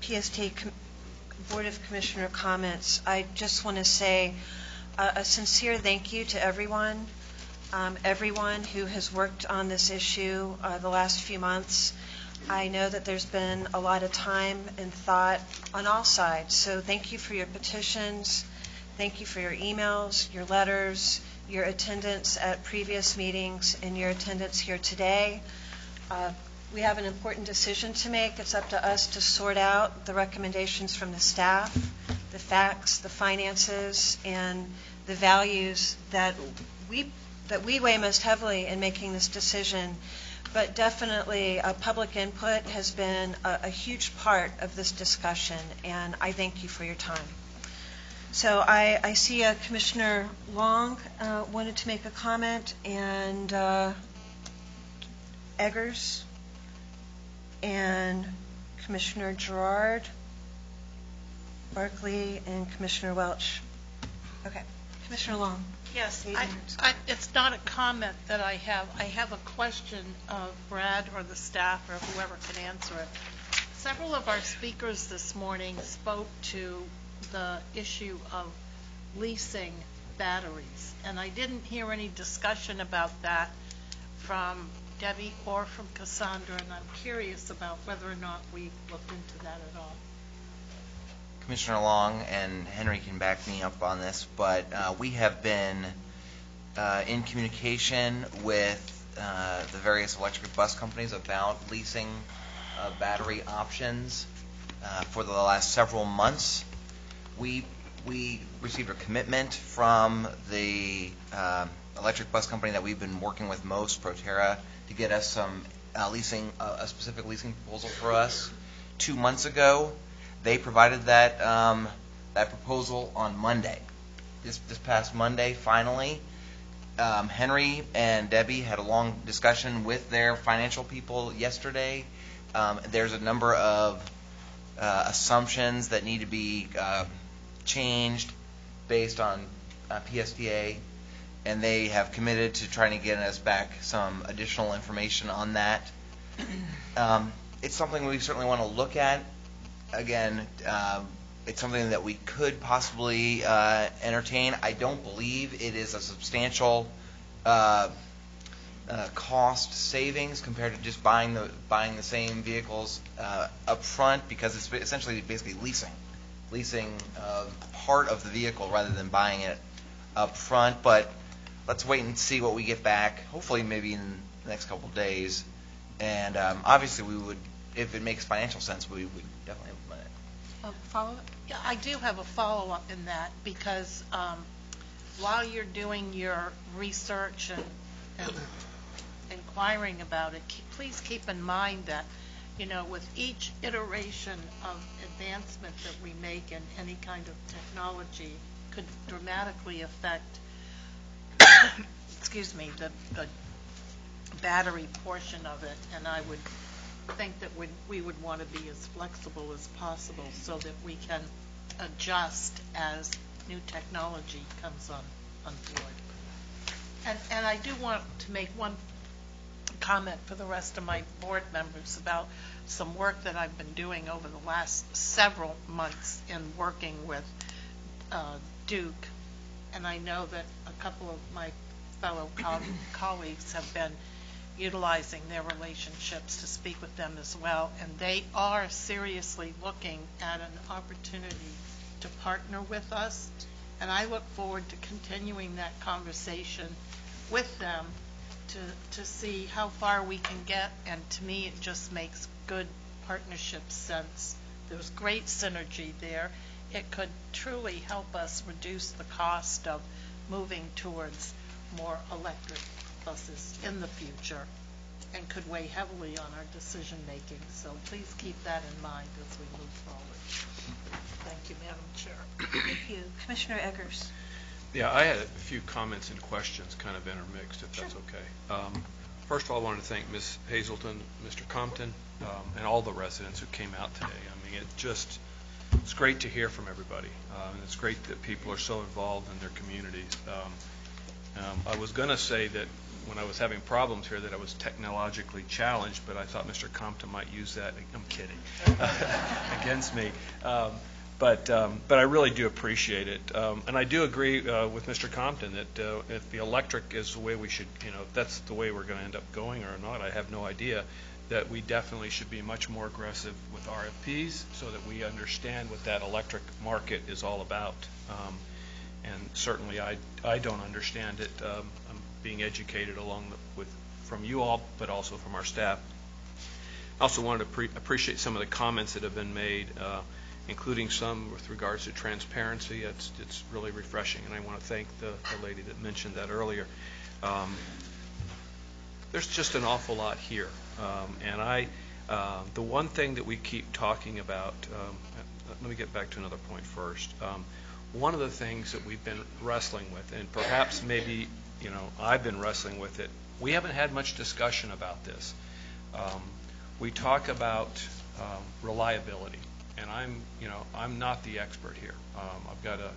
PSTA Board of Commissioner comments, I just want to say a sincere thank you to everyone who has worked on this issue the last few months. I know that there's been a lot of time and thought on all sides, so thank you for your petitions, thank you for your emails, your letters, your attendance at previous meetings, and your attendance here today. We have an important decision to make. It's up to us to sort out the recommendations from the staff, the facts, the finances, and the values that we weigh most heavily in making this decision. But definitely, public input has been a huge part of this discussion, and I thank you for your time. So I see Commissioner Long wanted to make a comment, and Eggers, and Commissioner Gerard, Barkley, and Commissioner Welch. Okay. Commissioner Long. Yes, it's not a comment that I have. I have a question of Brad or the staff or whoever can answer it. Several of our speakers this morning spoke to the issue of leasing batteries, and I didn't hear any discussion about that from Debbie or from Cassandra, and I'm curious about whether or not we looked into that at all. Commissioner Long and Henry can back me up on this, but we have been in communication with the various electric bus companies about leasing battery options for the last several months. We received a commitment from the electric bus company that we've been working with most, Proterra, to get us some a specific leasing proposal for us 2 months ago. They provided that proposal on Monday. This past Monday, finally. Henry and Debbie had a long discussion with their financial people yesterday. There's a number of assumptions that need to be changed based on PSTA, and they have committed to trying to get us back some additional information on that. It's something we certainly want to look at. Again, it's something that we could possibly entertain. I don't believe it is a substantial cost savings compared to just buying the same vehicles up front, because it's essentially basically leasing part of the vehicle rather than buying it up front. But let's wait and see what we get back, hopefully maybe in the next couple of days. And obviously we would, if it makes financial sense, we would definitely implement it. Follow-up? Yeah, I do have a follow-up in that, because while you're doing your research and inquiring about it, please keep in mind that, with each iteration of advancement that we make in any kind of technology could dramatically affect the battery portion of it, and I would think that we would want to be as flexible as possible so that we can adjust as new technology comes on board. And I do want to make one comment for the rest of my board members about some work that I've been doing over the last several months in working with Duke, and I know that a couple of my fellow colleagues have been utilizing their relationships to speak with them as well, and they are seriously looking at an opportunity to partner with us, and I look forward to continuing that conversation with them to see how far we can get, and to me, it just makes good partnership sense. There's great synergy there. It could truly help us reduce the cost of moving towards more electric buses in the future, and could weigh heavily on our decision making. So please keep that in mind as we move forward. Thank you, Madam Chair. Thank you. Commissioner Eggers. Yeah, I had a few comments and questions kind of intermixed, if that's okay. First of all, I wanted to thank Ms. Hazelton, Mr. Compton, and all the residents who came out today. I mean, it's great to hear from everybody, and it's great that people are so involved in their communities. I was going to say that when I was having problems here that I was technologically challenged, but I thought Mr. Compton might use that. I'm kidding. Against me. But I really do appreciate it. And I do agree with Mr. Compton that if the electric is the way we should, if that's the way we're going to end up going or not, I have no idea, that we definitely should be much more aggressive with RFPs so that we understand what that electric market is all about. And certainly I don't understand it. I'm being educated from you all, but also from our staff. I also wanted to appreciate some of the comments that have been made, including some with regards to transparency. It's really refreshing, and I want to thank the lady that mentioned that earlier. There's just an awful lot here, and the one thing that we keep talking about, let me get back to another point first. One of the things that we've been wrestling with, and perhaps maybe I've been wrestling with it, we haven't had much discussion about this. We talk about reliability, and I'm not the expert here. I've got a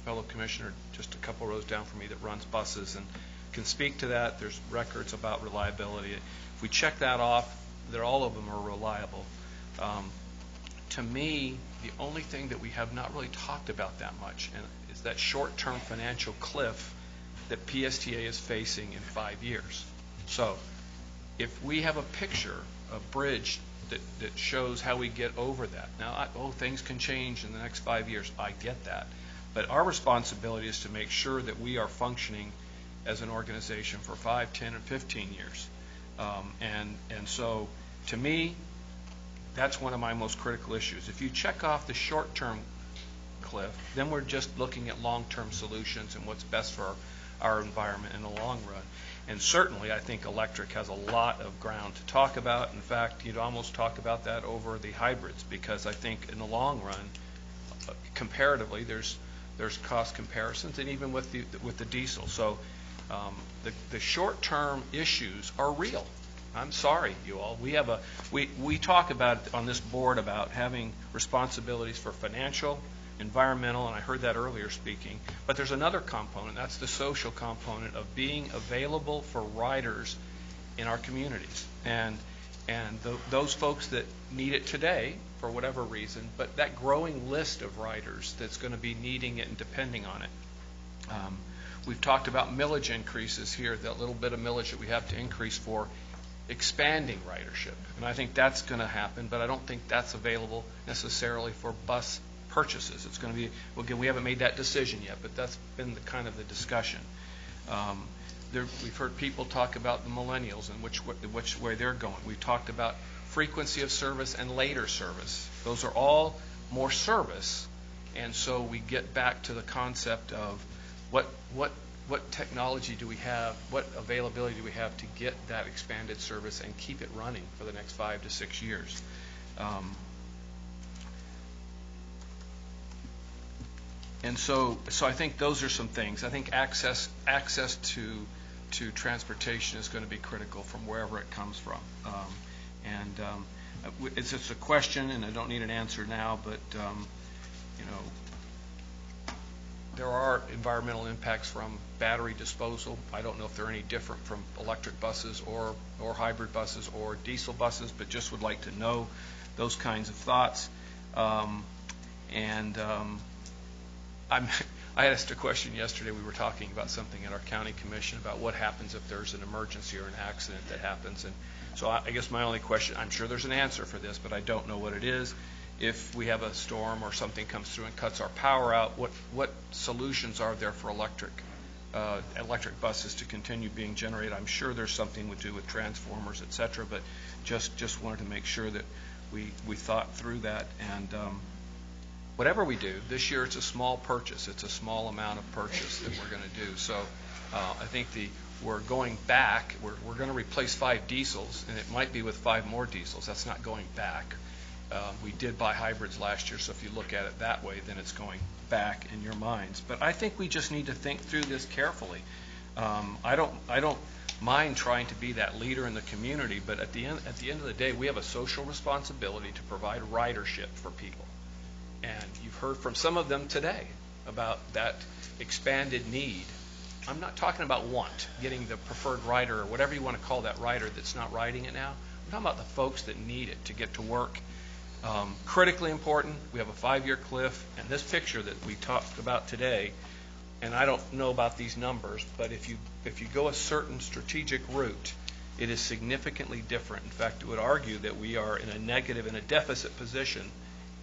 fellow commissioner just a couple rows down from me that runs buses and can speak to that. There's records about reliability. If we check that off, that all of them are reliable. To me, the only thing that we have not really talked about that much is that short-term financial cliff that PSTA is facing in 5 years. So if we have a picture, a bridge that shows how we get over that. Now, things can change in the next 5 years. I get that. But our responsibility is to make sure that we are functioning as an organization for 5, 10, and 15 years. And so, to me, that's one of my most critical issues. If you check off the short-term cliff, then we're just looking at long-term solutions and what's best for our environment in the long run. And certainly, I think electric has a lot of ground to talk about. In fact, you'd almost talk about that over the hybrids, because I think in the long run, comparatively, there's cost comparisons, and even with the diesel. So the short-term issues are real. I'm sorry, you all. We talk about on this board about having responsibilities for financial, environmental, and I heard that earlier speaking. But there's another component. That's the social component of being available for riders in our communities, and those folks that need it today for whatever reason. But that growing list of riders that's going to be needing it and depending on it. We've talked about millage increases here. That little bit of millage that we have to increase for expanding ridership, and I think that's going to happen, but I don't think that's available necessarily for bus purchases. It's going to be, well, again, we haven't made that decision yet, but that's been the kind of the discussion. We've heard people talk about the millennials and which way they're going. We've talked about frequency of service and later service. Those are all more service, and so we get back to the concept of what technology do we have, what availability do we have to get that expanded service and keep it running for the next 5 to 6 years. And so I think those are some things. I think access to transportation is going to be critical from wherever it comes from. It's just a question, and I don't need an answer now, but there are environmental impacts from battery disposal. I don't know if they're any different from electric buses or hybrid buses or diesel buses, but just would like to know those kinds of thoughts. I asked a question yesterday. We were talking about something at our county commission about what happens if there's an emergency or an accident that happens. And so I guess my only question, I'm sure there's an answer for this, but I don't know what it is. If we have a storm or something comes through and cuts our power out, what solutions are there for electric electric buses to continue being generated. I'm sure there's something to do with transformers, et cetera, but just wanted to make sure that we thought through that. And whatever we do, this year it's a small purchase. It's a small amount of purchase that we're going to do. So I think we're going back. We're going to replace 5 diesels, and it might be with 5 more diesels. That's not going back. We did buy hybrids last year, so if you look at it that way, then it's going back in your minds. But I think we just need to think through this carefully. I don't mind trying to be that leader in the community, but at the end of the day, we have a social responsibility to provide ridership for people. And you've heard from some of them today about that expanded need. I'm not talking about getting the preferred rider or whatever you want to call that rider that's not riding it now. I'm talking about the folks that need it to get to work. Critically important, we have a 5-year cliff, and this picture that we talked about today, and I don't know about these numbers, but if you go a certain strategic route, it is significantly different. In fact, it would argue that we are in a negative, in a deficit position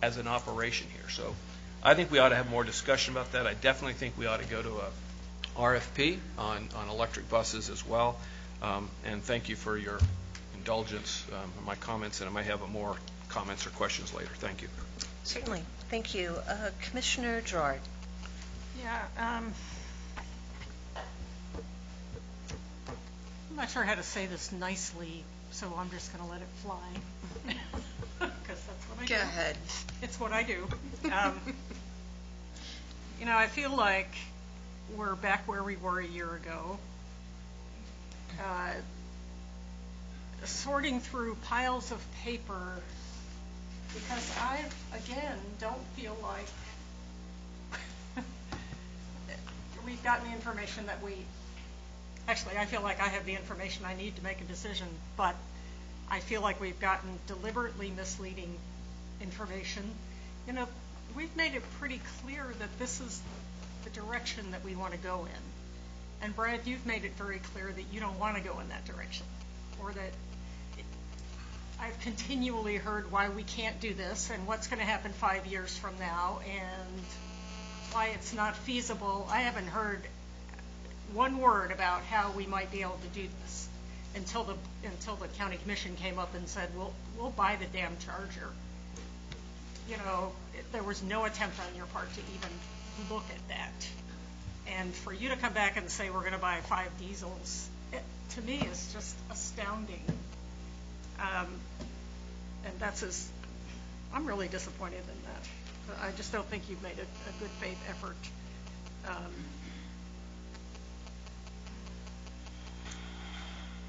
as an operation here. So I think we ought to have more discussion about that. I definitely think we ought to go to a RFP on electric buses as well. And thank you for your indulgence in my comments, and I might have more comments or questions later. Thank you. Certainly. Thank you. Commissioner Gerard. Yeah, I'm not sure how to say this nicely, so I'm just going to let it fly. Because that's what I do. Go ahead. It's what I do. I feel like we're back where we were a year ago. Sorting through piles of paper, because I, again, don't feel like we've gotten the information that actually, I feel like I have the information I need to make a decision, but I feel like we've gotten deliberately misleading information. We've made it pretty clear that this is the direction that we want to go in. And Brad, you've made it very clear that you don't want to go in that direction, or that I've continually heard why we can't do this and what's going to happen 5 years from now and why it's not feasible. I haven't heard one word about how we might be able to do this until the county commission came up and said, we'll buy the damn Charger. There was no attempt on your part to even look at that. And for you to come back and say we're going to buy 5 diesels, to me is just astounding. And I'm really disappointed in that. I just don't think you've made a good faith effort.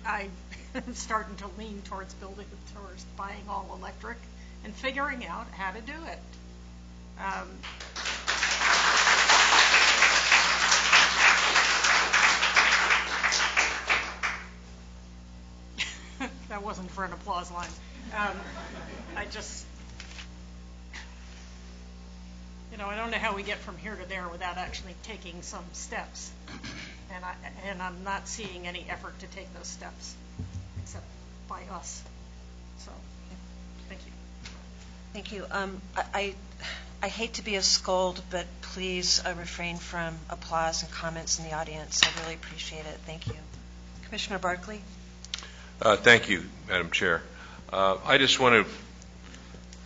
I am starting to lean towards buying all electric and figuring out how to do it. That wasn't for an applause line. I don't know how we get from here to there without actually taking some steps. And I'm not seeing any effort to take those steps, except by us. So, thank you. Thank you. I hate to be a scold, but please refrain from applause and comments in the audience. I really appreciate it. Thank you. Commissioner Barkley? Thank you, Madam Chair. I just want to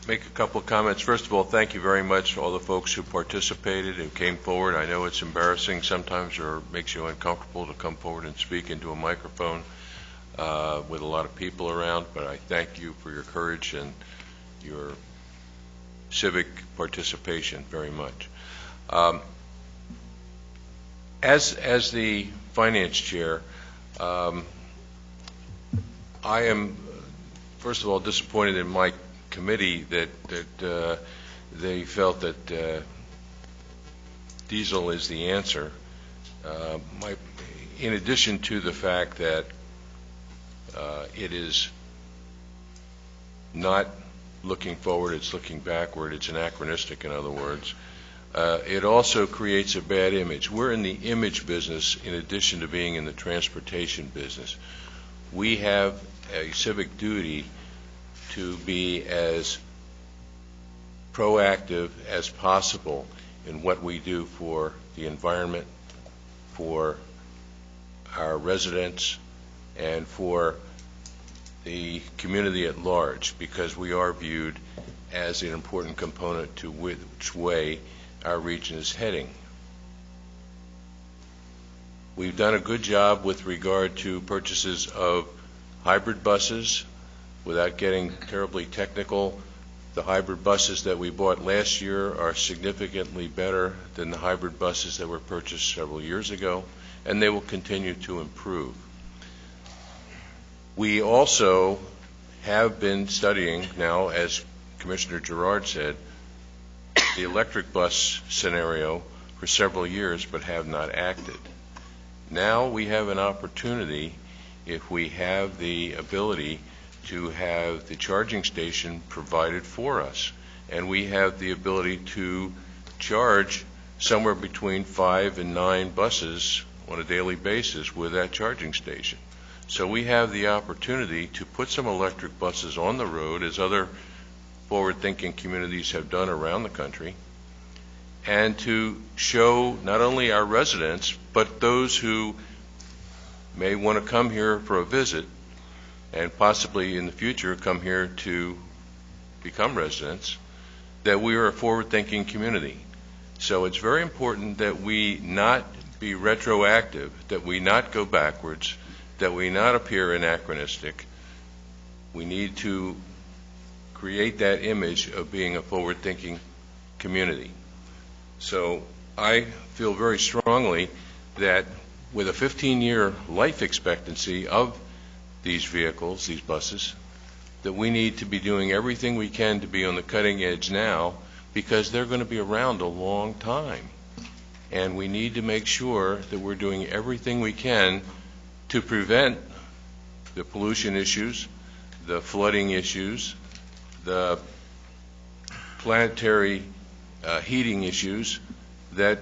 make a couple of comments. First of all, thank you very much to all the folks who participated and came forward. I know it's embarrassing sometimes or makes you uncomfortable to come forward and speak into a microphone with a lot of people around, but I thank you for your courage and your civic participation very much. As the Finance Chair, I am, first of all, disappointed in my committee that they felt that diesel is the answer. In addition to the fact that it is not looking forward, it's looking backward, it's anachronistic, in other words, it also creates a bad image. We're in the image business in addition to being in the transportation business. We have a civic duty to be as proactive as possible in what we do for the environment, for our residents and for the community at large, because we are viewed as an important component to which way our region is heading. We've done a good job with regard to purchases of hybrid buses. Without getting terribly technical, the hybrid buses that we bought last year are significantly better than the hybrid buses that were purchased several years ago, and they will continue to improve. We also have been studying now, as Commissioner Gerard said, the electric bus scenario for several years, but have not acted. Now we have an opportunity, if we have the ability, to have the charging station provided for us. And we have the ability to charge somewhere between 5 and 9 buses on a daily basis with that charging station. So we have the opportunity to put some electric buses on the road, as other forward-thinking communities have done around the country, and to show not only our residents, but those who may want to come here for a visit and possibly in the future come here to become residents, that we are a forward-thinking community. So it's very important that we not be retroactive, that we not go backwards, that we not appear anachronistic. We need to create that image of being a forward-thinking community. So I feel very strongly that with a 15-year life expectancy of these vehicles, these buses, that we need to be doing everything we can to be on the cutting edge now, because they're going to be around a long time. And we need to make sure that we're doing everything we can to prevent the pollution issues, the flooding issues, the planetary heating issues that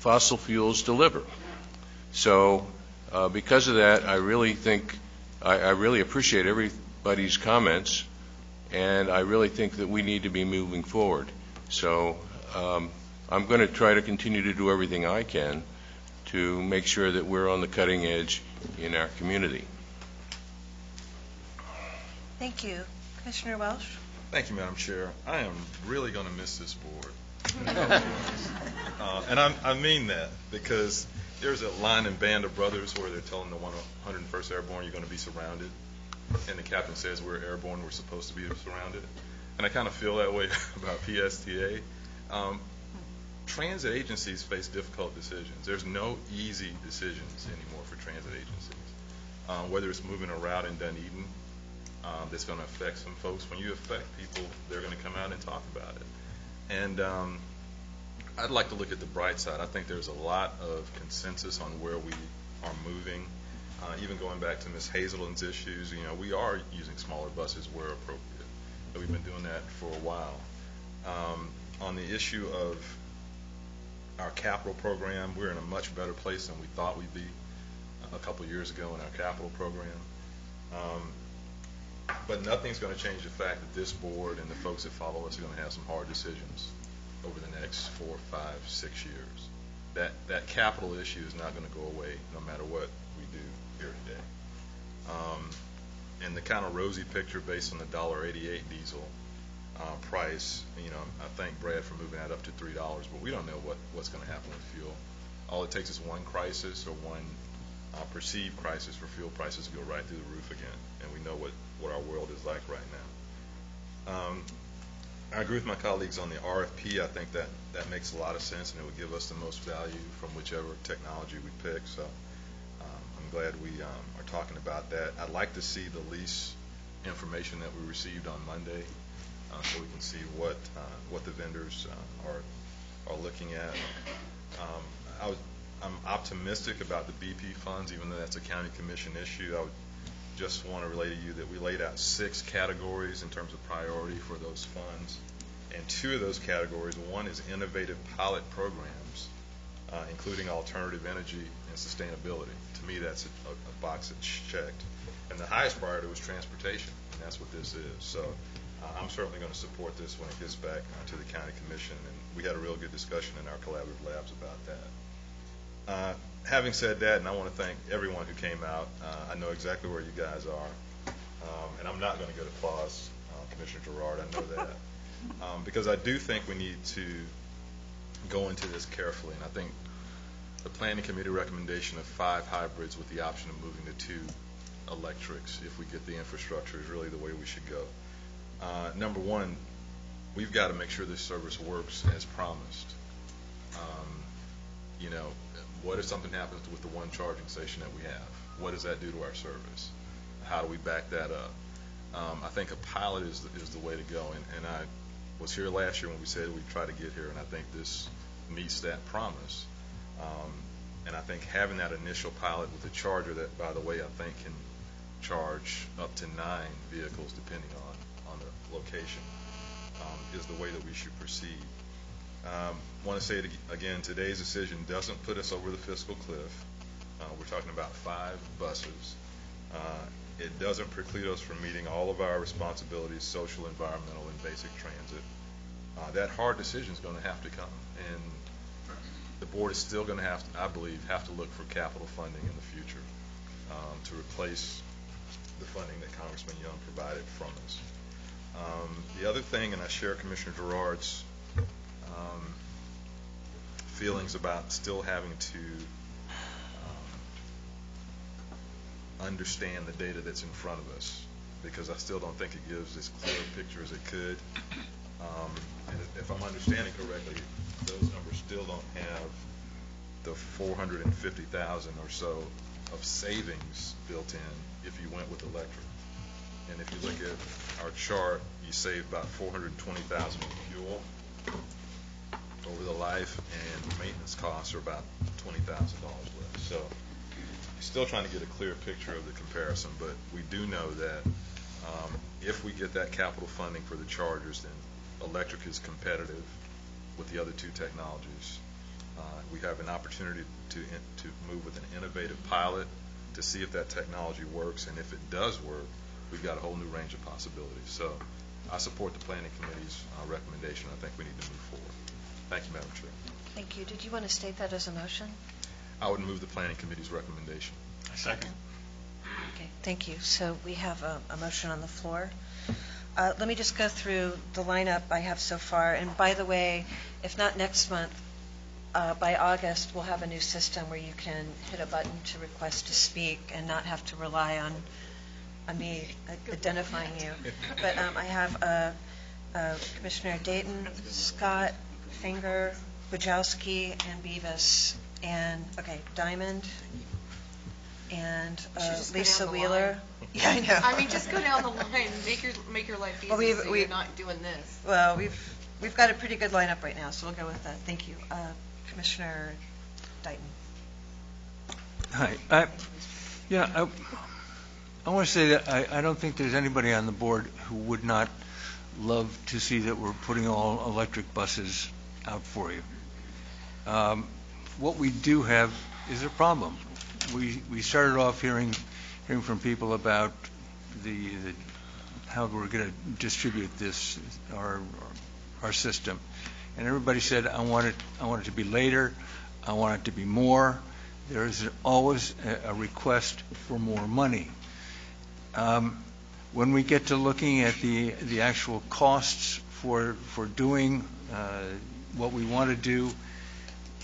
fossil fuels deliver. So because of that, I really think, I really appreciate everybody's comments, and I really think that we need to be moving forward. So I'm going to try to continue to do everything I can to make sure that we're on the cutting edge in our community. Thank you. Commissioner Welsh? Thank you, Madam Chair. I am really going to miss this board. And I mean that, because there's a line in Band of Brothers where they're telling the 101st Airborne, you're going to be surrounded. And the captain says, we're airborne, we're supposed to be surrounded. And I kind of feel that way about PSTA. Transit agencies face difficult decisions. There's no easy decisions anymore for transit agencies. Whether it's moving a route in Dunedin that's going to affect some folks. When you affect people, they're going to come out and talk about it. And I'd like to look at the bright side. I think there's a lot of consensus on where we are moving. Even going back to Ms. Hazelton's issues, you know, we are using smaller buses where appropriate. But we've been doing that for a while. On the issue of our capital program, we're in a much better place than we thought we'd be a couple years ago in our capital program. But nothing's going to change the fact that this board and the folks that follow us are going to have some hard decisions over the next 4, 5, 6 years. That capital issue is not going to go away no matter what we do here today. And the kind of rosy picture based on the $1.88 diesel price, you know, I thank Brad for moving that up to $3, but we don't know what's going to happen with fuel. All it takes is one crisis or one perceived crisis for fuel prices to go right through the roof again, and we know what our world is like right now. I agree with my colleagues on the RFP. I think that makes a lot of sense, and it would give us the most value from whichever technology we pick. So I'm glad we are talking about that. I'd like to see the lease information that we received on Monday, so we can see what the vendors are looking at. I'm optimistic about the BP funds, even though that's a county commission issue. I would just want to relay to you that we laid out 6 categories in terms of priority for those funds. And 2 of those categories, one is innovative pilot programs, including alternative energy and sustainability. To me, that's a box that's checked. And the highest priority was transportation, and that's what this is. So I'm certainly going to support this when it gets back to the county commission. And we had a real good discussion in our collaborative labs about that. Having said that, and I want to thank everyone who came out, I know exactly where you guys are, and I'm not going to get applause, Commissioner Gerard, I know that, because I do think we need to go into this carefully, and I think the Planning Committee recommendation of 5 hybrids with the option of moving to 2 electrics, if we get the infrastructure, is really the way we should go. Number one, we've got to make sure this service works as promised. What if something happens with the one charging station that we have? What does that do to our service? How do we back that up? I think a pilot is the way to go, and I was here last year when we said we'd try to get here, and I think this meets that promise. And I think having that initial pilot with the charger that, by the way, I think can charge up to 9 vehicles depending on the location, is the way that we should proceed. Want to say it again, today's decision doesn't put us over the fiscal cliff. We're talking about 5 buses. It doesn't preclude us from meeting all of our responsibilities, social, environmental, and basic transit. That hard decision is going to have to come, and the board is still going to have to, I believe, to look for capital funding in the future to replace the funding that Congressman Young provided from us. The other thing, and I share Commissioner Gerard's feelings about still having to understand the data that's in front of us, because I still don't think it gives as clear a picture as it could. And if I'm understanding correctly, those numbers still don't have the 450,000 or so of savings built in if you went with electric. And if you look at our chart, you save about 420,000 in fuel over the life, and maintenance costs are about $20,000 less. So you're still trying to get a clear picture of the comparison, but we do know that if we get that capital funding for the chargers, then electric is competitive with the other 2 technologies. We have an opportunity to move with an innovative pilot to see if that technology works, and if it does work, we've got a whole new range of possibilities. So I support the Planning Committee's recommendation. I think we need to move forward. Thank you, Madam Chair. Thank you. Did you want to state that as a motion? I would move the Planning Committee's recommendation. Second. Okay, thank you. So we have a motion on the floor. Let me just go through the lineup I have so far. And by the way, if not next month, by August, we'll have a new system where you can hit a button to request to speak and not have to rely on me identifying you. But I have Commissioner Dayton, Scott, Finger, Wojciechowski, and Beavis, and, Diamond, and Lisa Wheeler. Yeah, I know. I mean, just go down the line, make your life easy, Well, so you're not doing this. Well, we've got a pretty good lineup right now, so we'll go with that. Thank you. Commissioner Dighton. Hi. I want to say that I don't think there's anybody on the board who would not love to see that we're putting all electric buses out for you. What we do have is a problem. We started off hearing from people about how we're going to distribute our system, and everybody said, I want it to be later, I want it to be more. There is always a request for more money. When we get to looking at the actual costs for doing what we want to do,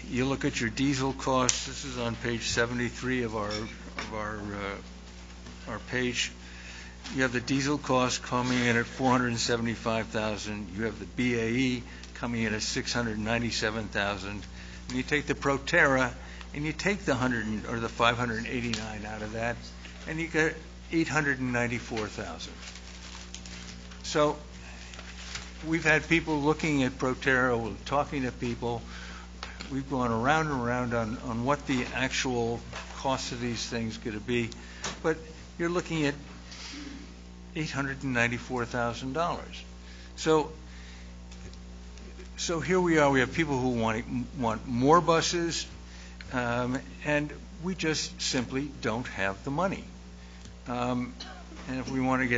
you look at your diesel costs. This is on page 73 of our page. You have the diesel cost coming in at $475,000. You have the BAE coming in at $697,000. And you take the Proterra and you take the $589 out of that, and you get $894,000. So we've had people looking at Proterra, we're talking to people. We've gone around and around on what the actual cost of these things going to be, but you're looking at $894,000. So here we are. We have people who want more buses, and we just simply don't have the money. And if we want to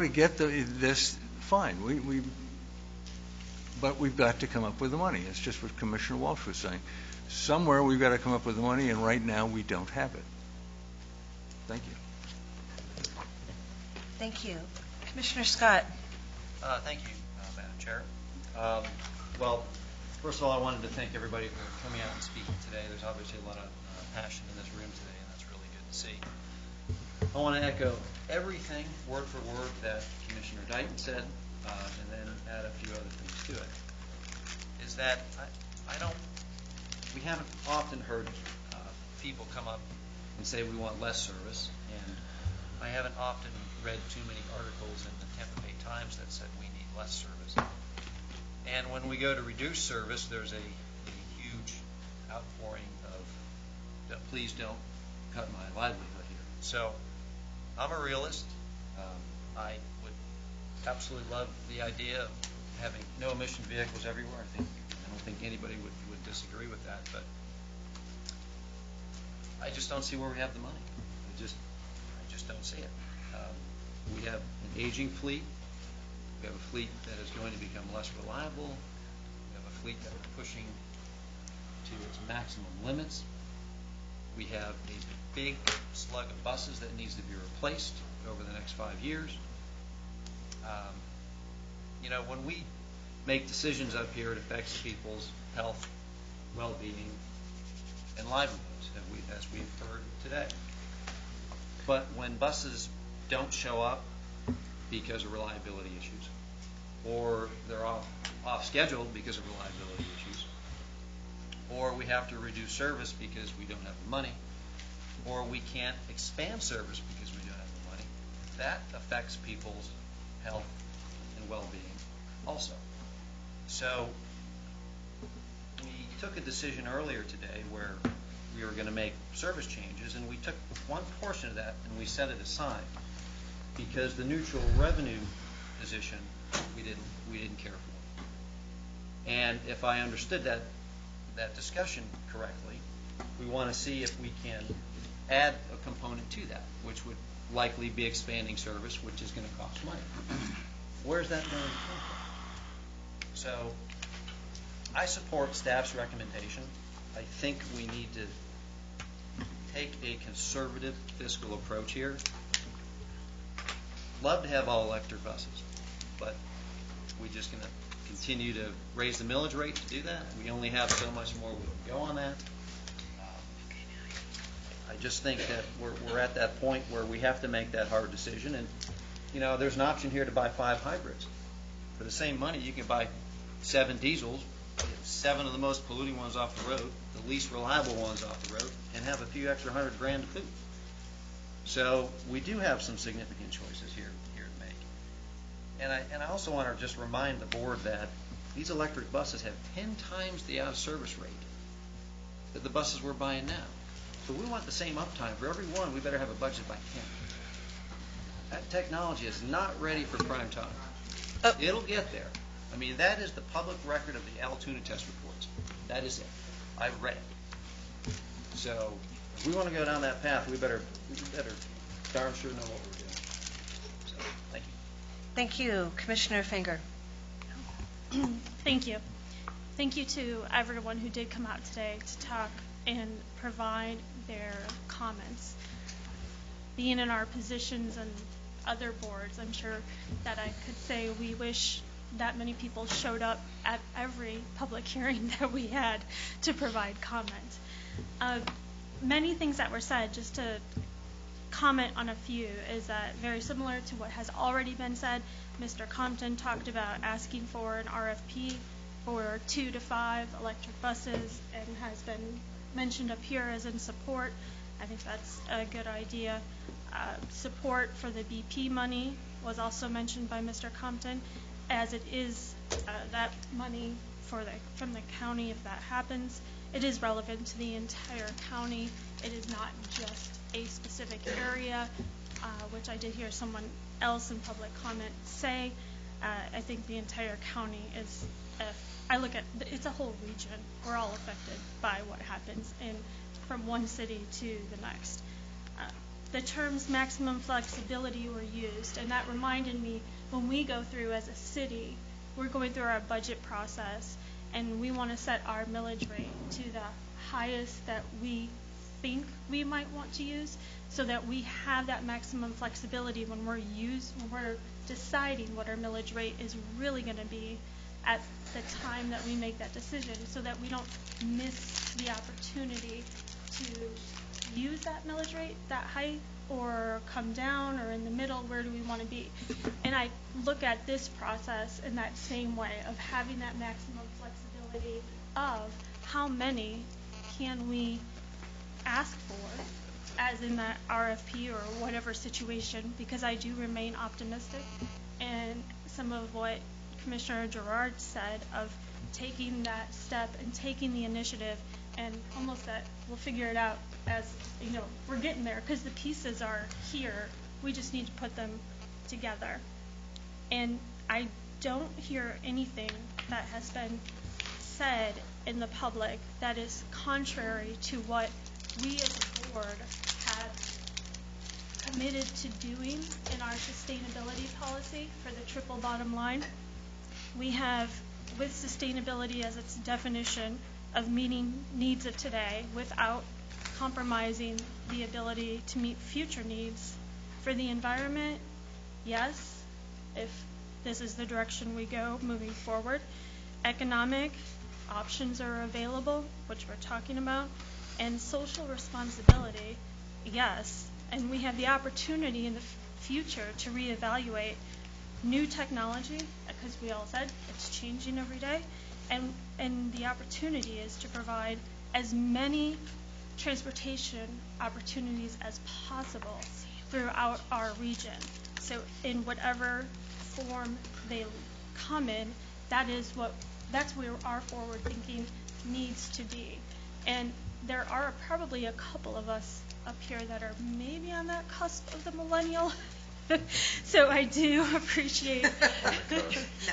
get this, fine. but we've got to come up with the money. It's just what Commissioner Walsh was saying. Somewhere we've got to come up with the money, and right now we don't have it. Thank you. Thank you. Commissioner Scott. Thank you, Madam Chair. Well, first of all, I wanted to thank everybody for coming out and speaking today. There's obviously a lot of passion in this room today, and that's really good to see. I want to echo everything, word for word, that Commissioner Dighton said, and then add a few other things to it. Is that we haven't often heard people come up and say we want less service, and I haven't often read too many articles in the Tampa Bay Times that said we need less service. And when we go to reduce service, there's a huge outpouring of, please don't cut my livelihood here. So I'm a realist. I would absolutely love the idea of having no emission vehicles everywhere. I don't think anybody would disagree with that, but I just don't see where we have the money. I just don't see it. We have an aging fleet. We have a fleet that is going to become less reliable. We have a fleet that we're pushing to its maximum limits. We have a big slug of buses that needs to be replaced over the next 5 years. When we make decisions up here, it affects people's health, well-being, and livelihoods, as we've heard today. But when buses don't show up because of reliability issues, or they're off schedule because of reliability issues, or we have to reduce service because we don't have the money, or we can't expand service because we don't have the money, that affects people's health and well-being also. So we took a decision earlier today where we were going to make service changes, and we took one portion of that and we set it aside because the neutral revenue position we didn't care for. And if I understood that discussion correctly, we want to see if we can add a component to that, which would likely be expanding service, which is going to cost money. Where's that money come from? So I support staff's recommendation. I think we need to take a conservative fiscal approach here. Love to have all electric buses, but we're just going to continue to raise the millage rate to do that. We only have so much more we can go on that. I just think that we're at that point where we have to make that hard decision. And, there's an option here to buy 5 hybrids. For the same money, you can buy 7 diesels, 7 of the most polluting ones off the road, the least reliable ones off the road, and have a few extra $100,000 to boot. So we do have some significant choices here to make. And I also want to just remind the board that these electric buses have 10 times the out-of-service rate that the buses we're buying now. So we want the same uptime. For every one, we better have a budget by 10. That technology is not ready for prime time. It'll get there. I mean, that is the public record of the Altoona test reports. That is it. I've read it. So if we want to go down that path, we better darn sure know what we're doing. So, thank you. Thank you. Commissioner Finger. Thank you. Thank you to everyone who did come out today to talk and provide their comments. Being in our positions and other boards, I'm sure that I could say we wish that many people showed up at every public hearing that we had to provide comment. Many things that were said, just to comment on a few, is that very similar to what has already been said. Mr. Compton talked about asking for an RFP for 2 to 5 electric buses and has been mentioned up here as in support. I think that's a good idea. Support for the BP money was also mentioned by Mr. Compton, as it is that money from the county. If that happens, it is relevant to the entire county. It is not just a specific area, which I did hear someone else in public comment say. I think the entire county is, I look at, it's a whole region. We're all affected by what happens from one city to the next. The terms maximum flexibility were used, and that reminded me when we go through as a city we're going through our budget process, and we want to set our millage rate to the highest that we think we might want to use, so that we have that maximum flexibility when we're deciding what our millage rate is really going to be at the time that we make that decision, so that we don't miss the opportunity to use that millage rate that high, or come down, or in the middle. Where do we want to be? And I look at this process in that same way of having that maximum flexibility of how many can we ask for, as in that RFP or whatever situation, because I do remain optimistic. And some of what Commissioner Gerard said of taking that step and taking the initiative, and almost that we'll figure it out as, we're getting there, because the pieces are here. We just need to put them together. And I don't hear anything that has been said in the public that is contrary to what we as a board have committed to doing in our sustainability policy for the triple bottom line. We have, with sustainability as its definition of meeting needs of today without compromising the ability to meet future needs for the environment, yes, if this is the direction we go moving forward. Economic options are available, which we're talking about, and social responsibility, yes, and we have the opportunity in the future to reevaluate new technology, because we all said it's changing every day, and the opportunity is to provide as many transportation opportunities as possible throughout our region. So in whatever form they come in, that's where our forward thinking needs to be. And there are probably a couple of us up here that are maybe on that cusp of the millennial. So I do appreciate,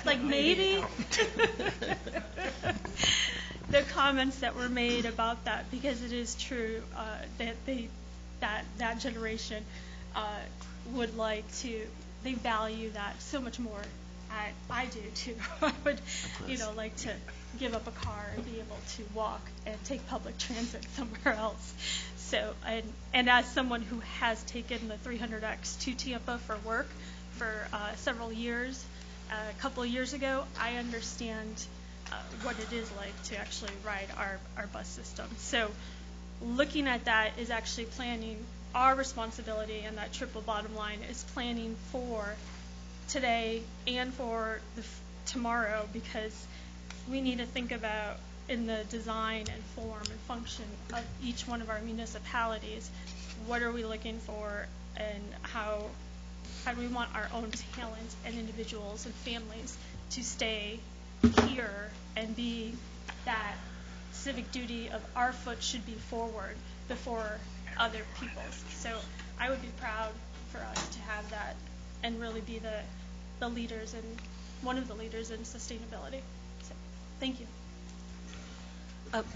like maybe, the comments that were made about that, because it is true that that generation would like to, they value that so much more. I do too. I would, like to give up a car and be able to walk and take public transit somewhere else. So, and as someone who has taken the 300X to Tampa for work for several years, a couple of years ago, I understand what it is like to actually ride our bus system. So looking at that is actually planning our responsibility, and that triple bottom line is planning for today and for tomorrow, because we need to think about, in the design and form and function of each one of our municipalities, what are we looking for, and how do we want our own talent and individuals and families to stay here and be that civic duty of our foot should be forward before other people's. So I would be proud for us to have that and really be the leaders, and one of the leaders in sustainability. So thank you.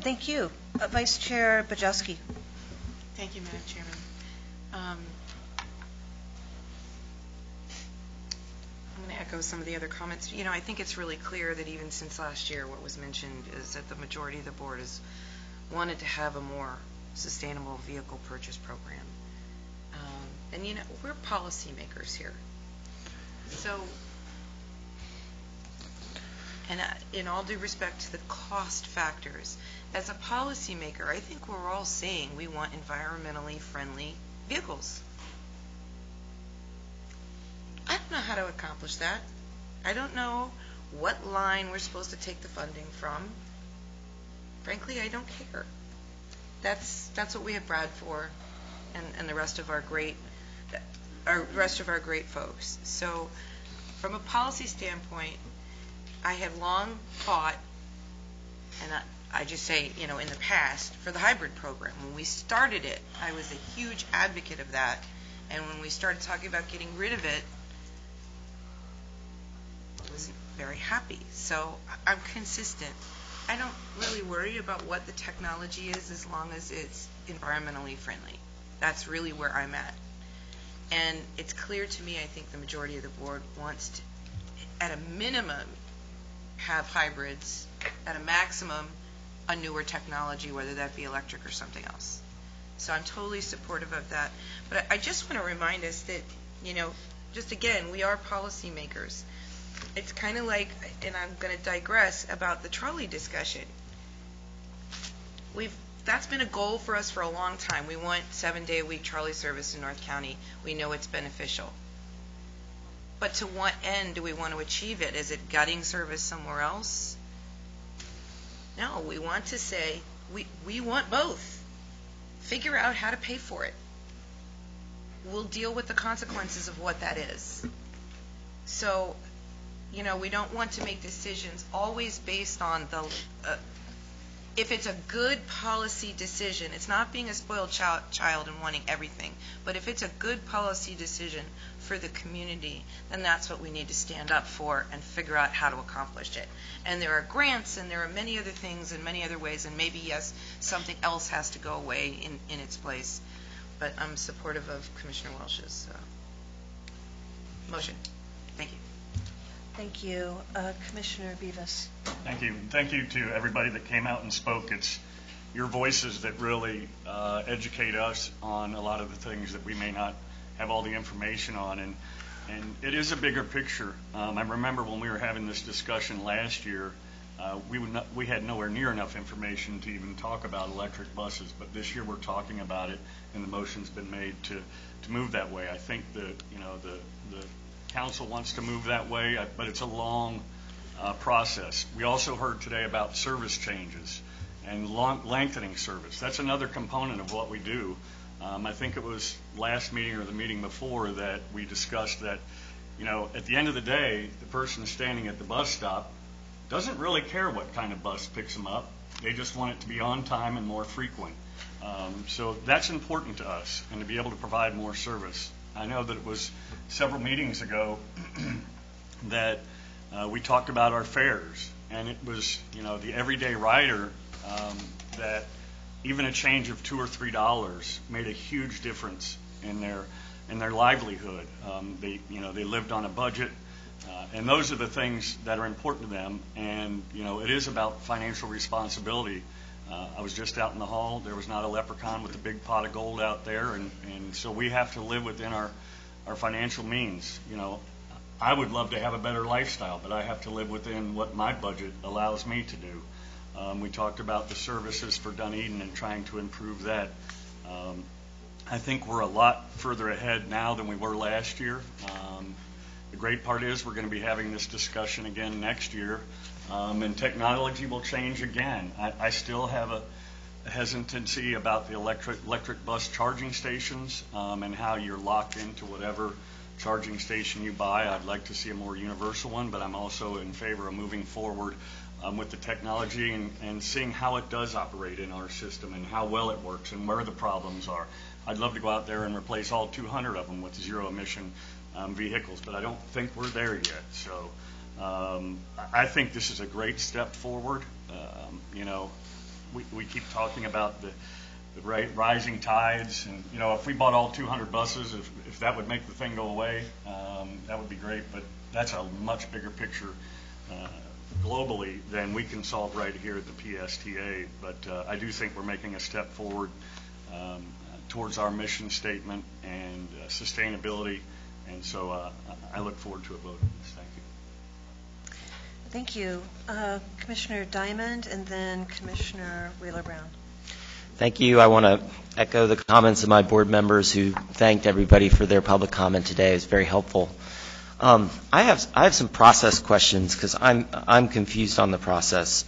Thank you. Vice Chair Bajowski. Thank you, Madam Chairman. I'm going to echo some of the other comments. I think it's really clear that even since last year, what was mentioned is that the majority of the board has wanted to have a more sustainable vehicle purchase program. And we're policymakers here. So, and in all due respect to the cost factors, as a policymaker, I think we're all saying we want environmentally friendly vehicles. I don't know how to accomplish that. I don't know what line we're supposed to take the funding from. Frankly, I don't care. That's what we have Brad for, and the rest of our great folks. So, from a policy standpoint, I have long fought, and I just say, in the past, for the hybrid program. When we started it, I was a huge advocate of that. And when we started talking about getting rid of it, I wasn't very happy. So I'm consistent. I don't really worry about what the technology is as long as it's environmentally friendly. That's really where I'm at. And it's clear to me, I think the majority of the board wants to, at a minimum, have hybrids at a maximum, a newer technology, whether that be electric or something else. So I'm totally supportive of that. But I just want to remind us that, just again, we are policymakers. It's kind of like, and I'm going to digress about the trolley discussion. That's been a goal for us for a long time. We want 7-day-a-week trolley service in North County. We know it's beneficial. But to what end do we want to achieve it? Is it gutting service somewhere else? No, we want to say we want both. Figure out how to pay for it. We'll deal with the consequences of what that is. So, we don't want to make decisions always based on if it's a good policy decision. It's not being a spoiled child and wanting everything. But if it's a good policy decision for the community, then that's what we need to stand up for and figure out how to accomplish it. And there are grants and there are many other things and many other ways, and maybe, yes, something else has to go away in its place. But I'm supportive of Commissioner Welch's motion. Thank you. Thank you. Commissioner Beavis. Thank you. Thank you to everybody that came out and spoke. It's your voices that really educate us on a lot of the things that we may not have all the information on. And it is a bigger picture. I remember when we were having this discussion last year, we had nowhere near enough information to even talk about electric buses. But this year we're talking about it, and the motion's been made to move that way. I think the council wants to move that way, but it's a long process. We also heard today about service changes and lengthening service. That's another component of what we do. I think it was last meeting or the meeting before that we discussed that, at the end of the day, the person standing at the bus stop doesn't really care what kind of bus picks them up. They just want it to be on time and more frequent. So that's important to us, and to be able to provide more service. I know that it was several meetings ago that we talked about our fares, and it was, the everyday rider that even a change of $2 or $3 made a huge difference in their livelihood. They lived on a budget, and those are the things that are important to them. And it is about financial responsibility. I was just out in the hall. There was not a leprechaun with a big pot of gold out there, and so we have to live within our financial means. I would love to have a better lifestyle, but I have to live within what my budget allows me to do. We talked about the services for Dunedin and trying to improve that. I think we're a lot further ahead now than we were last year. The great part is we're going to be having this discussion again next year, and technology will change again. I still have a hesitancy about the electric bus charging stations and how you're locked into whatever charging station you buy. I'd like to see a more universal one, but I'm also in favor of moving forward with the technology and seeing how it does operate in our system and how well it works and where the problems are. I'd love to go out there and replace all 200 of them with zero-emission vehicles, but I don't think we're there yet. So I think this is a great step forward. We keep talking about the rising tides, and if we bought all 200 buses, if that would make the thing go away, that would be great. But that's a much bigger picture globally than we can solve right here at the PSTA. But I do think we're making a step forward towards our mission statement and sustainability, and so I look forward to a vote on this. Thank you. Thank you. Commissioner Diamond, and then Commissioner Wheeler-Brown. Thank you. I want to echo the comments of my board members who thanked everybody for their public comment today. It was very helpful. I have some process questions because I'm confused on the process,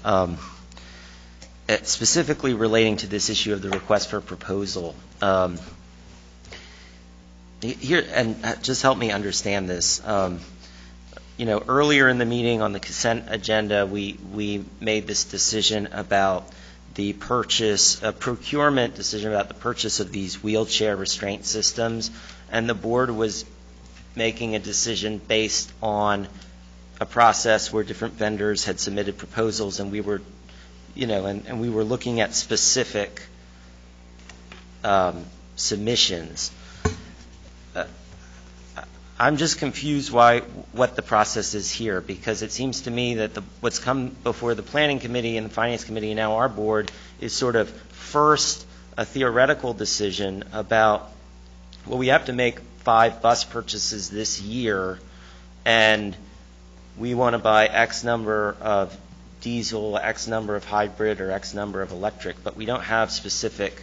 specifically relating to this issue of the request for proposal. Here, and just help me understand this. Earlier in the meeting on the consent agenda, we made this decision about the purchase, a procurement decision about the purchase of these wheelchair restraint systems, and the board was making a decision based on a process where different vendors had submitted proposals, and we were, and we were looking at specific I'm just confused what the process is here, because it seems to me that what's come before the Planning Committee and the Finance Committee and now our board is sort of first a theoretical decision about, well, we have to make 5 bus purchases this year, and we want to buy X number of diesel, X number of hybrid, or X number of electric, but we don't have specific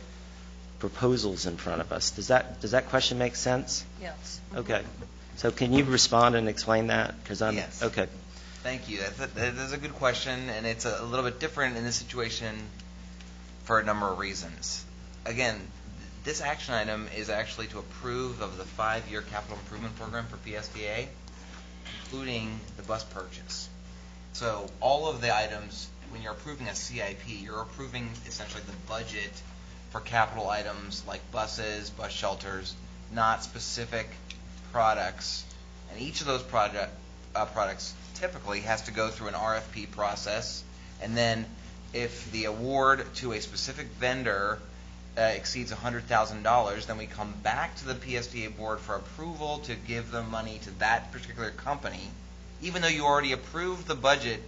proposals in front of us. Does that question make sense? Yes. Okay. So can you respond and explain that? Yes. Okay. Thank you. That is a good question, and it's a little bit different in this situation for a number of reasons. Again, this action item is actually to approve of the 5-year capital improvement program for PSTA, including the bus purchase. So all of the items, when you're approving a CIP, you're approving essentially the budget for capital items like buses, bus shelters, not specific products. And each of those products typically has to go through an RFP process. And then if the award to a specific vendor exceeds $100,000, then we come back to the PSTA board for approval to give the money to that particular company, even though you already approved the budget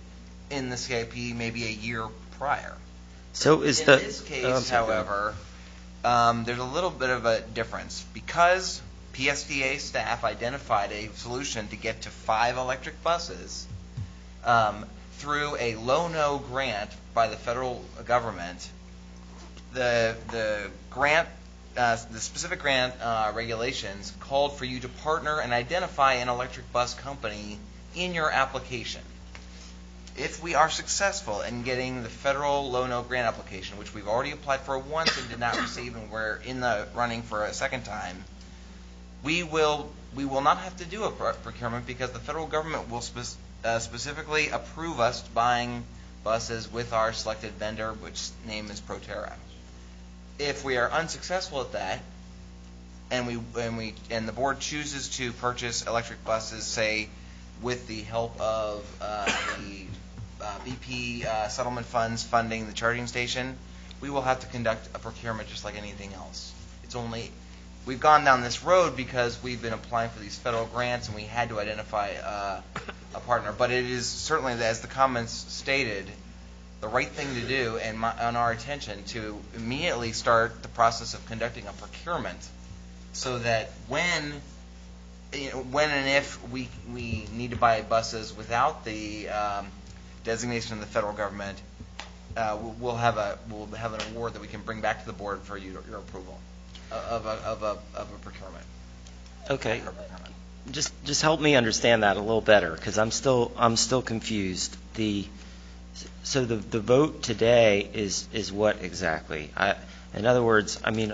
in the CIP maybe a year prior. So in this case, however, there's a little bit of a difference. Because PSTA staff identified a solution to get to 5 electric buses through a low-no grant by the federal government, the grant, the specific grant regulations called for you to partner and identify an electric bus company in your application. If we are successful in getting the federal low-no grant application, which we've already applied for once and did not receive, and we're in the running for a second time, we will not have to do a procurement because the federal government will specifically approve us buying buses with our selected vendor, which name is Proterra. If we are unsuccessful at that, and the board chooses to purchase electric buses, say with the help of the BP settlement funds funding the charging station, we will have to conduct a procurement just like anything else. We've gone down this road because we've been applying for these federal grants and we had to identify a partner. But it is certainly, as the comments stated, the right thing to do and on our attention to immediately start the process of conducting a procurement so that when and if we need to buy buses without the designation of the federal government, we'll have an award that we can bring back to the board for your approval of a procurement. Okay. Just help me understand that a little better, because I'm still confused. So the vote today is what exactly? In other words, I mean,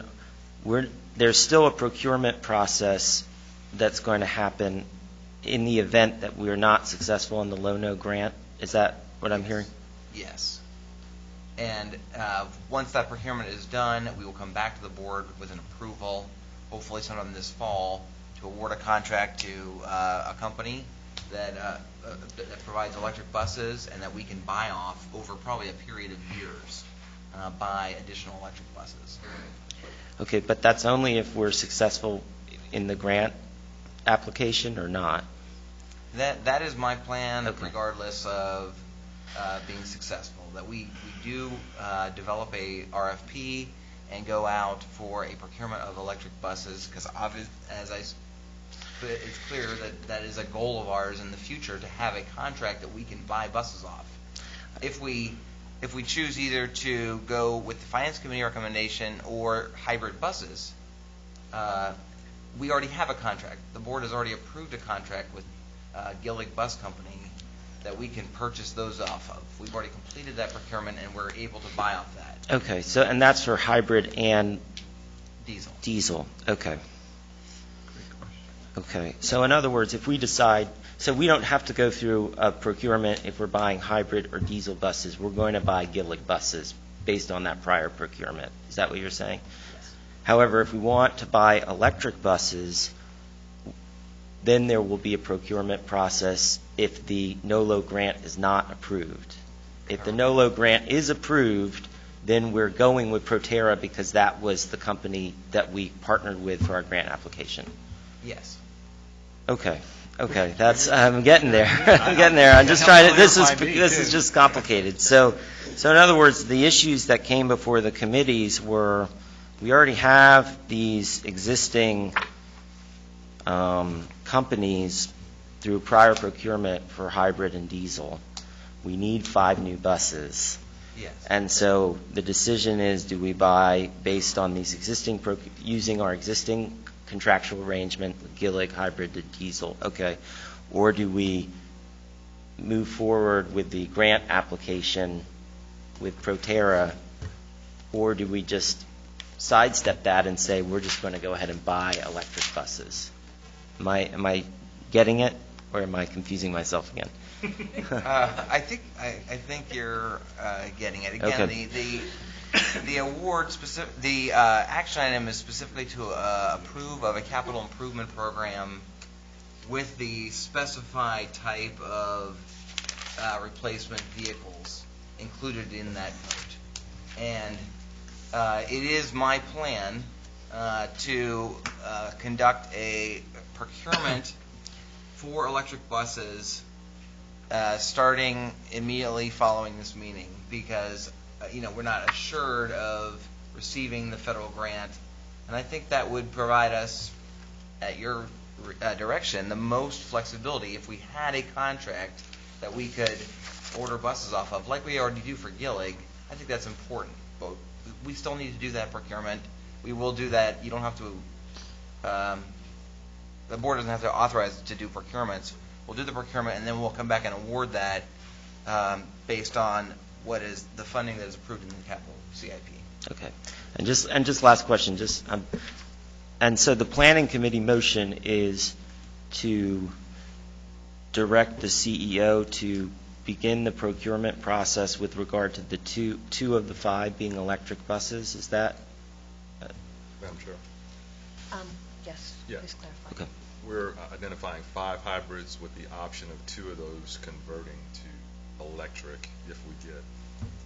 there's still a procurement process that's going to happen in the event that we're not successful in the low-no grant. Is that what I'm hearing? Yes. And once that procurement is done, we will come back to the board with an approval, hopefully sometime this fall, to award a contract to a company that provides electric buses and that we can buy off over probably a period of years, buy additional electric buses. Okay, but that's only if we're successful in the grant application or not? That is my plan, regardless of being successful. That we do develop a RFP and go out for a procurement of electric buses, because it's clear that is a goal of ours in the future to have a contract that we can buy buses off. If we choose either to go with the Finance Committee recommendation or hybrid buses, we already have a contract. The board has already approved a contract with Gillig Bus Company that we can purchase those off of. We've already completed that procurement and we're able to buy off that. Okay, so and that's for hybrid and diesel. Okay. Okay. So in other words, if we decide, so we don't have to go through a procurement if we're buying hybrid or diesel buses. We're going to buy Gillig buses based on that prior procurement. Is that what you're saying? Yes. However, if we want to buy electric buses, then there will be a procurement process if the NOLO grant is not approved. If the NOLO grant is approved, then we're going with Proterra because that was the company that we partnered with for our grant application. Yes. Okay. That's I'm getting there. I'm just trying to. This is just complicated. So in other words, the issues that came before the committees were, we already have these existing companies through prior procurement for hybrid and diesel. We need 5 new buses. Yes. And so the decision is, do we buy based on these existing, using our existing contractual arrangement with Gillig hybrid to diesel, okay, or do we move forward with the grant application with Proterra, or do we just sidestep that and say we're just going to go ahead and buy electric buses? Am I getting it, or am I confusing myself again? I think you're getting it. Again, Okay. the award the action item is specifically to approve of a capital improvement program with the specified type of replacement vehicles included in that note. And it is my plan to conduct a procurement for electric buses starting immediately following this meeting, because we're not assured of receiving the federal grant, and I think that would provide us, at your direction, the most flexibility if we had a contract that we could order buses off of, like we already do for Gillig. I think that's important, but we still need to do that procurement. We will do that. You don't have to. The board doesn't have to authorize to do procurements. We'll do the procurement, and then we'll come back and award that based on what is the funding that is approved in the capital CIP. Okay. And just last question. And so the planning committee motion is to direct the CEO to begin the procurement process with regard to the two of the 5 being electric buses. Is that? Madam Chair. Yes. Yeah. Please clarify. Okay. We're identifying 5 hybrids with the option of 2 of those converting to electric if we get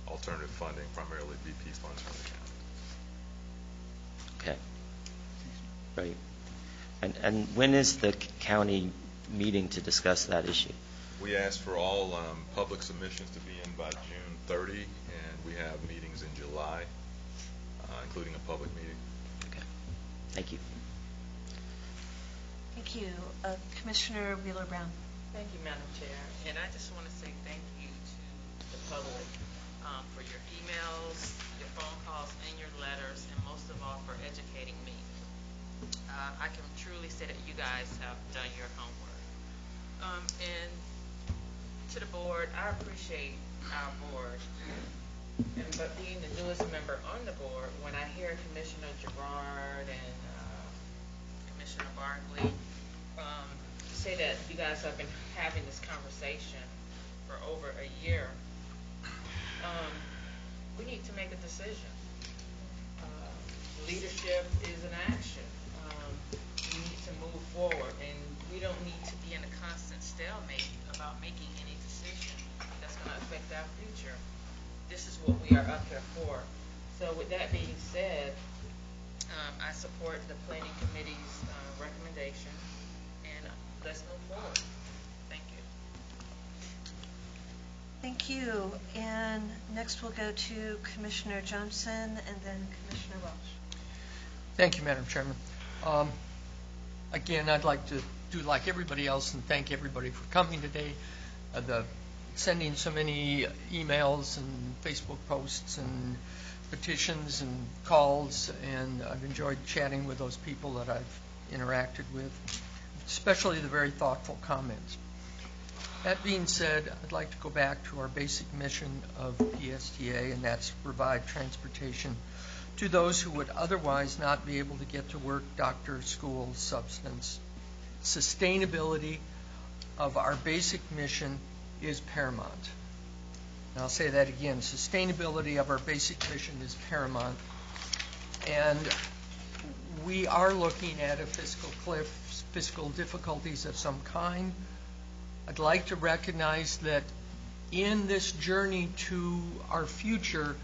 alternative funding, primarily BP funds from the county. Okay. Right. And when is the county meeting to discuss that issue? We asked for all public submissions to be in by June 30, and we have meetings in July, including a public meeting. Okay. Thank you. Thank you. Commissioner Wheeler-Brown. Thank you, Madam Chair. And I just want to say thank you to the public for your emails, your phone calls, and your letters, and most of all for educating me. I can truly say that you guys have done your homework. And to the board, I appreciate our board. But being the newest member on the board, when I hear Commissioner Gerard and Commissioner Barkley say that you guys have been having this conversation for over a year, we need to make a decision. Leadership is an action. We need to move forward, and we don't need to be in a constant stalemate about making any decision that's going to affect our future. This is what we are up here for. So with that being said, I support the planning committee's recommendation, and let's move forward. Thank you. Thank you. And next we'll go to Commissioner Johnson and then Commissioner Welch. Thank you, Madam Chairman. Again, I'd like to do like everybody else and thank everybody for coming today. Sending so many emails and Facebook posts and petitions and calls, and I've enjoyed chatting with those people that I've interacted with, especially the very thoughtful comments. That being said, I'd like to go back to our basic mission of PSTA, and that's to provide transportation to those who would otherwise not be able to get to work, doctor, school, substance. Sustainability of our basic mission is paramount. And I'll say that again, sustainability of our basic mission is paramount. And we are looking at a fiscal cliff, fiscal difficulties of some kind. I'd like to recognize that in this journey to our future,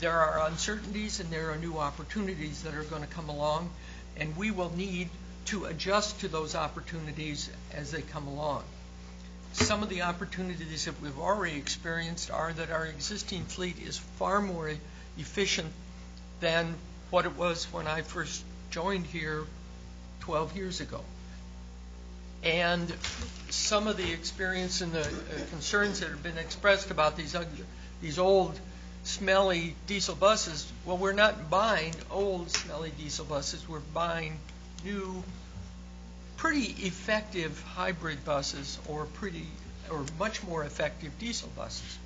there are uncertainties and there are new opportunities that are going to come along, and we will need to adjust to those opportunities as they come along. Some of the opportunities that we've already experienced are that our existing fleet is far more efficient than what it was when I first joined here 12 years ago. And some of the experience and the concerns that have been expressed about these old, smelly diesel buses, well, we're not buying old, smelly diesel buses. We're buying new, pretty effective hybrid buses or much more effective diesel buses.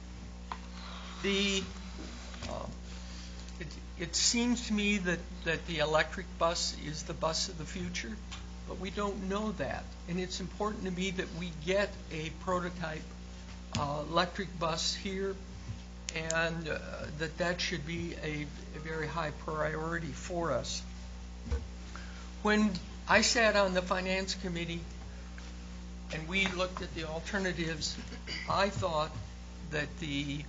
It seems to me that the electric bus is the bus of the future, but we don't know that. And it's important to me that we get a prototype electric bus here, and that should be a very high priority for us. When I sat on the Finance Committee and we looked at the alternatives, I thought that the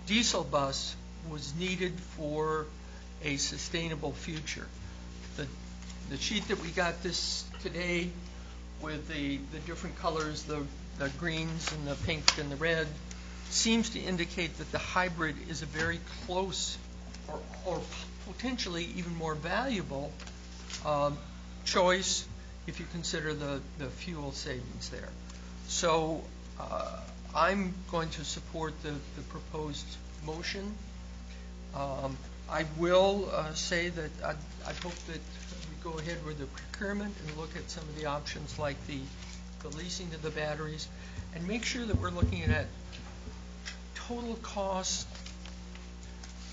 diesel bus was needed for a sustainable future. The sheet that we got this today with the different colors, the greens and the pink and the red, seems to indicate that the hybrid is a very close or potentially even more valuable choice if you consider the fuel savings there. So I'm going to support the proposed motion. I will say that I hope that we go ahead with the procurement and look at some of the options like the leasing of the batteries, and make sure that we're looking at total cost,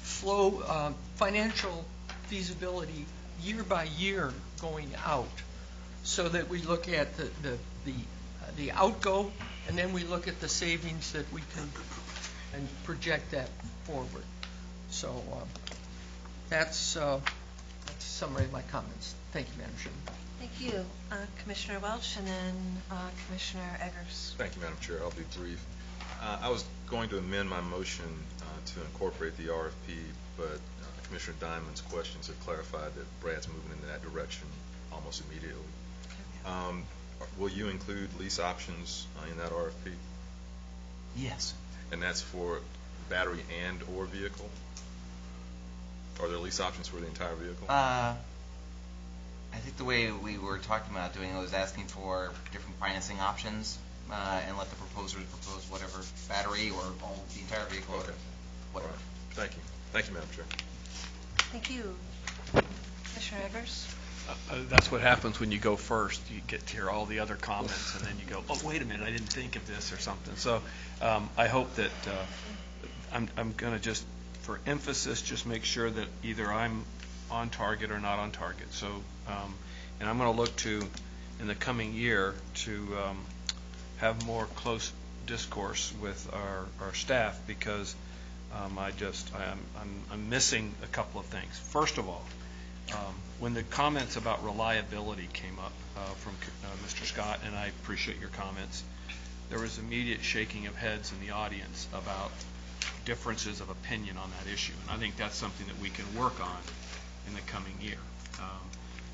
flow, financial feasibility year by year going out, so that we look at the outgo, and then we look at the savings that we can and project that forward. So that's a summary of my comments. Thank you, Madam Chairman. Thank you. Commissioner Welch, and then Commissioner Eggers. Thank you, Madam Chair. I'll be brief. I was going to amend my motion to incorporate the RFP, but Commissioner Diamond's questions have clarified that Brad's moving in that direction almost immediately. Will you include lease options in that RFP? Yes. And that's for battery and or vehicle? Are there lease options for the entire vehicle? I think the way we were talking about doing it was asking for different financing options and let the proposers propose whatever battery or all the entire vehicle or whatever. Thank you. Thank you, Madam Chair. Thank you. Commissioner Eggers? That's what happens when you go first. You get to hear all the other comments, and then you go, oh, wait a minute, I didn't think of this or something. So I hope that I'm going to just, for emphasis, just make sure that either I'm on target or not on target. So, and I'm going to look to, in the coming year, to have more close discourse with our staff, because I'm missing a couple of things. First of all, when the comments about reliability came up from Mr. Scott, and I appreciate your comments, there was immediate shaking of heads in the audience about differences of opinion on that issue. And I think that's something that we can work on in the coming year.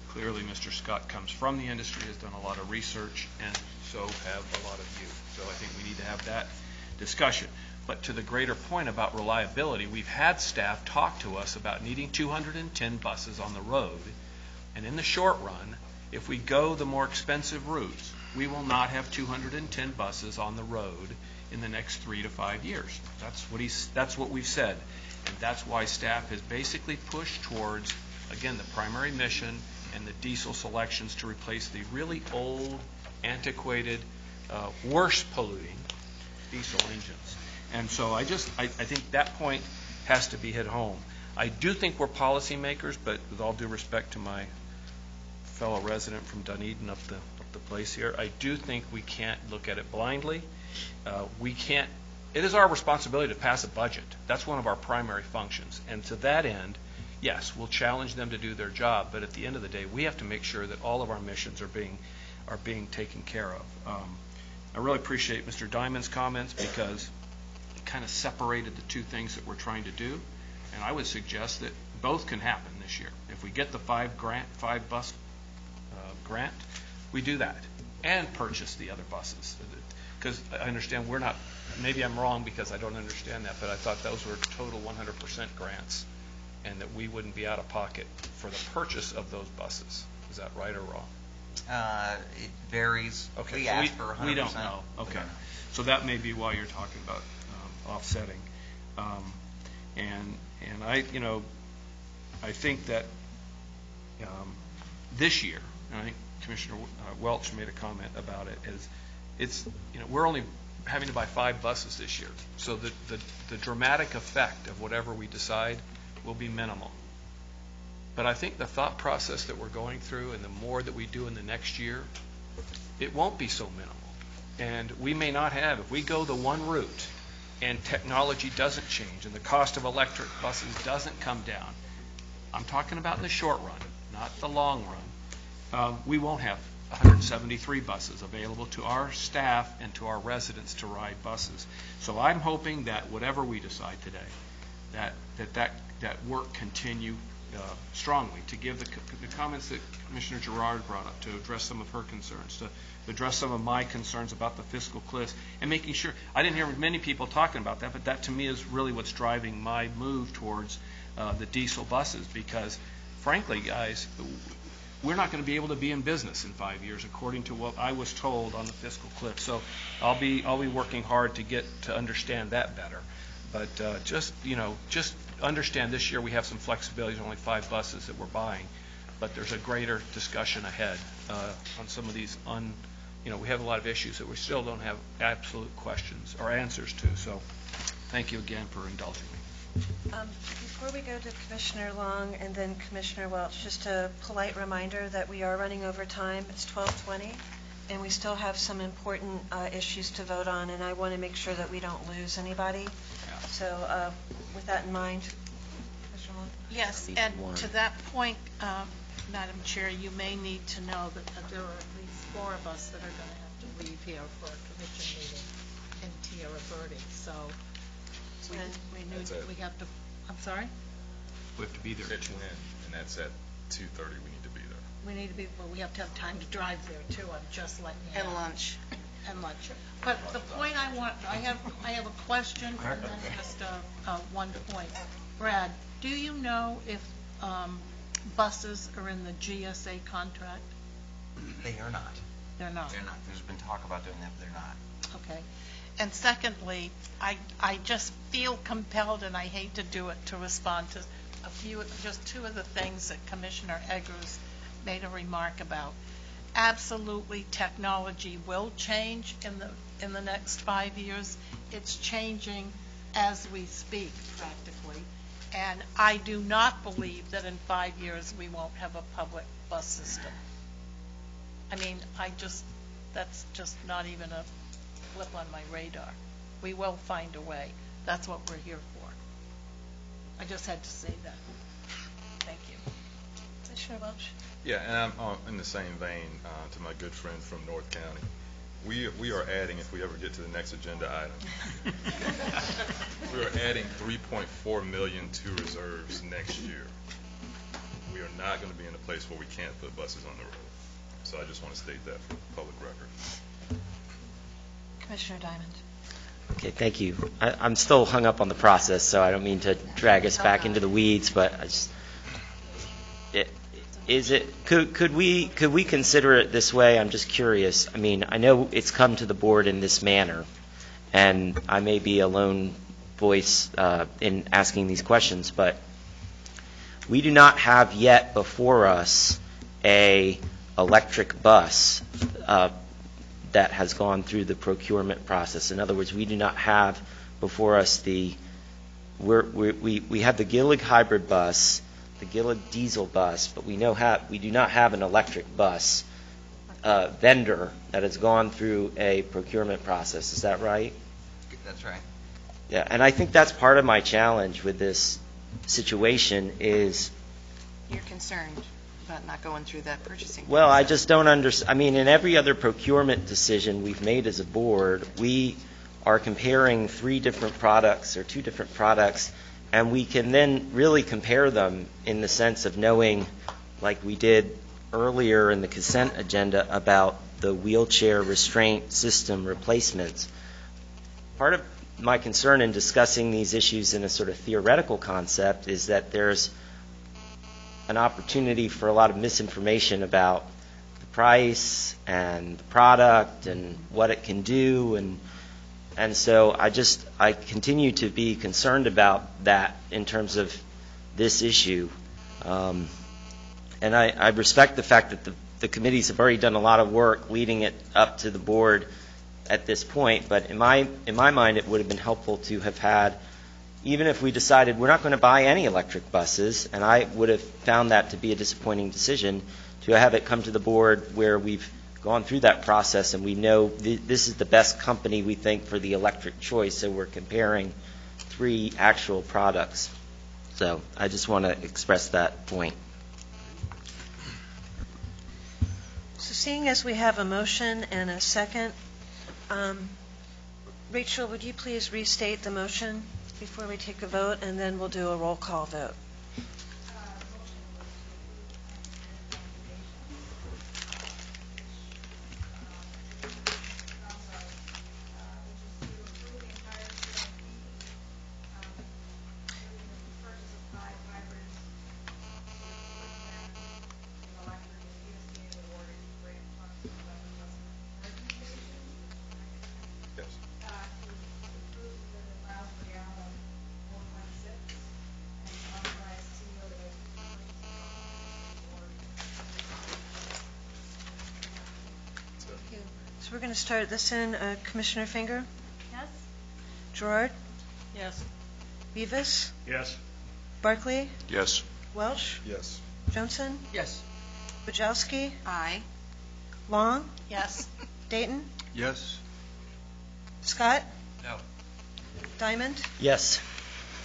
Clearly, Mr. Scott comes from the industry, has done a lot of research, and so have a lot of you. So I think we need to have that discussion. But to the greater point about reliability, we've had staff talk to us about needing 210 buses on the road. And in the short run, if we go the more expensive routes, we will not have 210 buses on the road in the next 3 to 5 years. That's what we've said. And that's why staff has basically pushed towards, again, the primary mission and the diesel selections to replace the really old, antiquated, worse polluting diesel engines. And so I think that point has to be hit home. I do think we're policymakers, but with all due respect to my fellow resident from Dunedin up the place here, I do think we can't look at it blindly. It is our responsibility to pass a budget. That's one of our primary functions. And to that end, yes, we'll challenge them to do their job, but at the end of the day, we have to make sure that all of our missions are being taken care of. I really appreciate Mr. Diamond's comments, because it kind of separated the two things that we're trying to do, and I would suggest that both can happen this year. If we get the 5 bus grant, we do that and purchase the other buses. Because I understand we're not, maybe I'm wrong because I don't understand that, but I thought those were total 100% grants and that we wouldn't be out of pocket for the purchase of those buses. Is that right or wrong? It varies. Okay, We so ask for 100%. we don't know. Okay, so that may be why you're talking about offsetting. And I, I think that this year, and I think Commissioner Welch made a comment about it, is it's, we're only having to buy 5 buses this year. So the dramatic effect of whatever we decide will be minimal. But I think the thought process that we're going through and the more that we do in the next year, it won't be so minimal. And we may not have, if we go the one route and technology doesn't change and the cost of electric buses doesn't come down, I'm talking about in the short run, not the long run, we won't have 173 buses available to our staff and to our residents to ride buses. So I'm hoping that whatever we decide today, that work continue strongly to give the comments that Commissioner Gerard brought up, to address some of her concerns, to address some of my concerns about the fiscal cliffs, and making sure, I didn't hear many people talking about that, but that to me is really what's driving my move towards the diesel buses, because frankly, guys, we're not going to be able to be in business in 5 years, according to what I was told on the fiscal cliff. So I'll be working hard to get to understand that better. But just understand this year we have some flexibility. There's only 5 buses that we're buying, but there's a greater discussion ahead on some of these. We have a lot of issues that we still don't have absolute questions or answers to. So thank you again for indulging me. Before we go to Commissioner Long and then Commissioner Welch, just a polite reminder that we are running over time. It's 12:20, and we still have some important issues to vote on, and I want to make sure that we don't lose anybody. Yeah. So with that in mind, Commissioner Long? Yes, and to that point, Madam Chair, you may need to know that there are at least 4 of us that are going to have to leave here for a commission meeting in Tierra Verde. So we have to, I'm sorry? We have to be there. Pitch in, and that's at 2:30. We need to be there. We need to be, well, we have to have time to drive there too. I'm just letting you know. And lunch. And lunch. But the point I have a question and then just one point. Brad, do you know if buses are in the GSA contract? They are not. They're not. They're not. There's been talk about doing that, but they're not. Okay. And secondly, I just feel compelled, and I hate to do it, to respond to just 2 of the things that Commissioner Eggers made a remark about. Absolutely, technology will change in the next 5 years. It's changing as we speak, practically. And I do not believe that in 5 years we won't have a public bus system. I mean, that's just not even a blip on my radar. We will find a way. That's what we're here for. I just had to say that. Thank you. Commissioner Welch? Yeah, and I'm in the same vein to my good friend from North County. We are adding, if we ever get to the next agenda item, we are adding $3.4 million to reserves next year. We are not going to be in a place where we can't put buses on the road. So I just want to state that for public record. Commissioner Diamond. Okay, thank you. I'm still hung up on the process, so I don't mean to drag us back into the weeds, but could we consider it this way? I'm just curious. I mean, I know it's come to the board in this manner, and I may be a lone voice in asking these questions, but we do not have yet before us a electric bus that has gone through the procurement process. In other words, we do not have before us we have the Gillig hybrid bus, the Gillig diesel bus, but we do not have an electric bus vendor that has gone through a procurement process. Is that right? That's right. Yeah, and I think that's part of my challenge with this situation is You're concerned about not going through that purchasing process. Well, I just don't understand. I mean, in every other procurement decision we've made as a board, we are comparing 3 different products or 2 different products, and we can then really compare them in the sense of knowing, like we did earlier in the consent agenda about the wheelchair restraint system replacements. Part of my concern in discussing these issues in a sort of theoretical concept is that there's an opportunity for a lot of misinformation about the price and the product and what it can do, and so I continue to be concerned about that in terms of this issue. And I respect the fact that the committees have already done a lot of work leading it up to the board at this point, but in my mind it would have been helpful to have had, even if we decided we're not going to buy any electric buses, and I would have found that to be a disappointing decision, to have it come to the board where we've gone through that process and we know this is the best company we think for the electric choice, so we're comparing 3 actual products. So I just want to express that point. So seeing as we have a motion and a second, Rachel, would you please restate the motion before we take a vote, and then we'll do a roll call vote. So we're going to start this in. Commissioner Finger? Yes. Gerard? Yes. Vivas? Yes. Barkley? Yes. Welsh? Yes. Johnson? Yes. Wojciechowski? Aye. Long? Yes. Dayton? Yes. Scott? No. Diamond? Yes.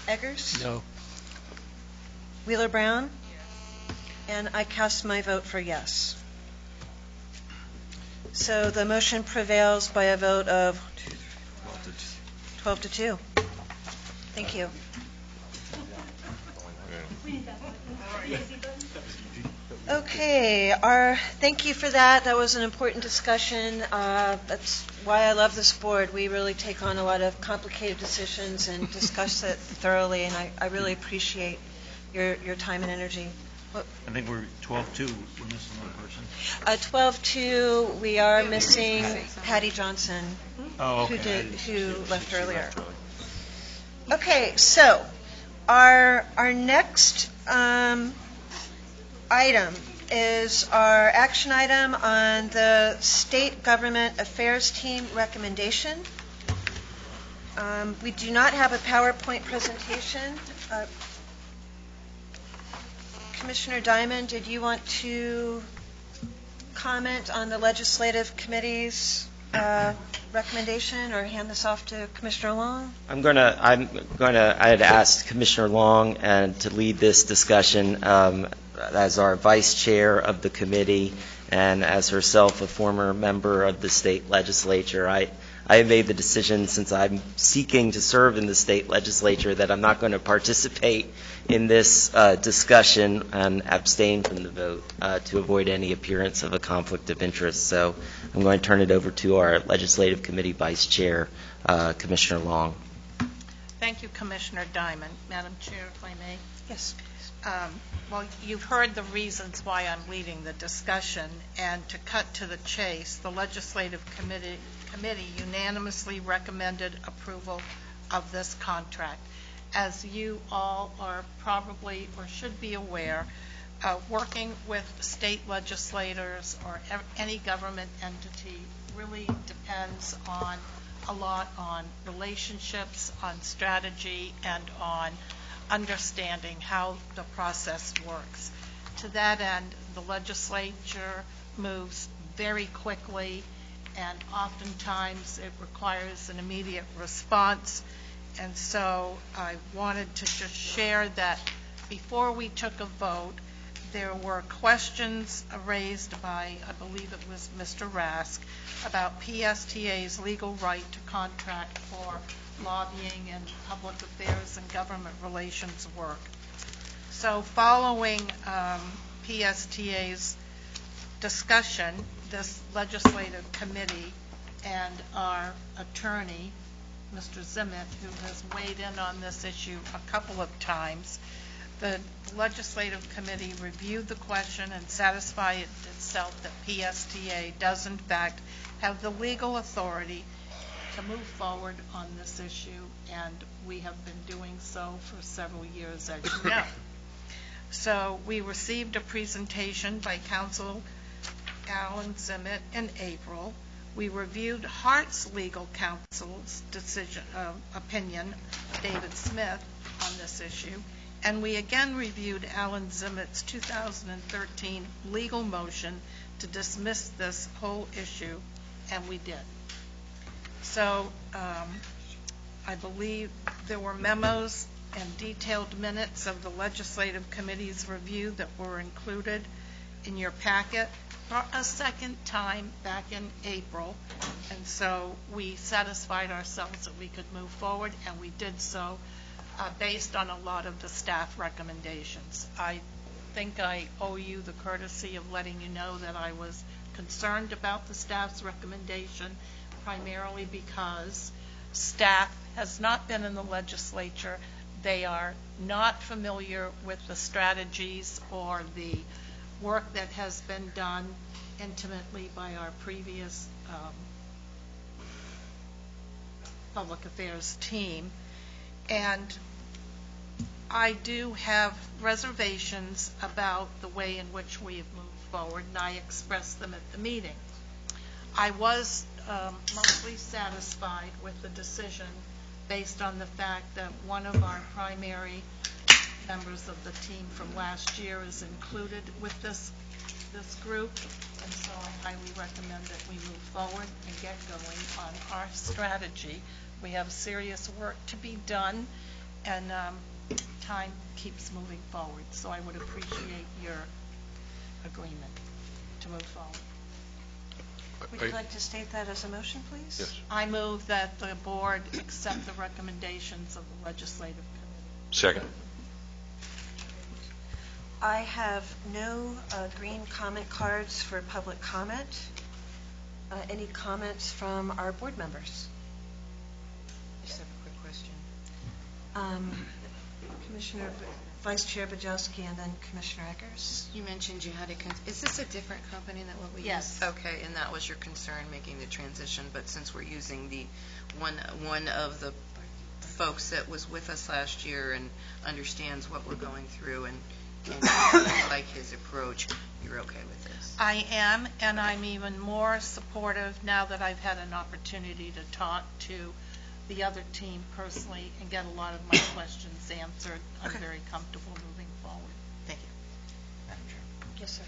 Eggers? No. Wheeler Brown? And I cast my vote for yes. So the motion prevails by a vote of 12 to 2. Thank you. Okay, thank you for that. That was an important discussion. That's why I love this board. We really take on a lot of complicated decisions and discuss it thoroughly, and I really appreciate your time and energy. I think we're 12-2. We're missing one person. 12-2, we are missing Patty Johnson, Oh, okay. who left earlier. Okay, so our next item is our action item on the State Government Affairs Team recommendation. We do not have a PowerPoint presentation. Commissioner Diamond, did you want to comment on the Legislative Committee's recommendation, or hand this off to Commissioner Long? I had asked Commissioner Long to lead this discussion as our vice chair of the committee, and as herself a former member of the state legislature. I have made the decision, since I'm seeking to serve in the state legislature, that I'm not going to participate in this discussion and abstain from the vote to avoid any appearance of a conflict of interest. So I'm going to turn it over to our Legislative Committee Vice Chair, Commissioner Long. Thank you, Commissioner Diamond. Madam Chair, if I may. Yes. Well, you've heard the reasons why I'm leading the discussion, and to cut to the chase, the Legislative Committee unanimously recommended approval of this contract. As you all are probably or should be aware, working with state legislators or any government entity really depends on a lot on relationships, on strategy, and on understanding how the process works. To that end, the legislature moves very quickly, and oftentimes it requires an immediate response. And so I wanted to just share that before we took a vote, there were questions raised by, I believe it was Mr. Rask, about PSTA's legal right to contract for lobbying and public affairs and government relations work. So following PSTA's discussion, this legislative committee and our attorney, Mr. Zimmett, who has weighed in on this issue a couple of times, the legislative committee reviewed the question and satisfied itself that PSTA does in fact have the legal authority to move forward on this issue, and we have been doing so for several years, as you know. So we received a presentation by Counsel Alan Zimmett in April. We reviewed Hart's legal counsel's opinion, David Smith, on this issue, and we again reviewed Alan Zimmett's 2013 legal motion to dismiss this whole issue, and we did. So I believe there were memos and detailed minutes of the legislative committee's review that were included in your packet for a second time back in April, and so we satisfied ourselves that we could move forward, and we did so based on a lot of the staff recommendations. I think I owe you the courtesy of letting you know that I was concerned about the staff's recommendation, primarily because staff has not been in the legislature. They are not familiar with the strategies or the work that has been done intimately by our previous public affairs team. And I do have reservations about the way in which we have moved forward, and I expressed them at the meeting. I was mostly satisfied with the decision based on the fact that one of our primary members of the team from last year is included with this group, and so I highly recommend that we move forward and get going on our strategy. We have serious work to be done, and time keeps moving forward, so I would appreciate your agreement to move forward. Would you like to state that as a motion, please? Yes. I move that the board accept the recommendations of the legislative committee. Second. I have no green comment cards for public comment. Any comments from our board members? I just have a quick question. Commissioner, Vice Chair Bajowski, and then Commissioner Eggers. You mentioned you had is this a different company than what we Yes. use? Okay, and that was your concern making the transition, but since we're using the one of the folks that was with us last year and understands what we're going through and like his approach, you're okay with this? I am, and I'm even more supportive now that I've had an opportunity to talk to the other team personally and get a lot of my questions answered. I'm very comfortable moving forward. Thank you. Madam Chair. Yes, sir.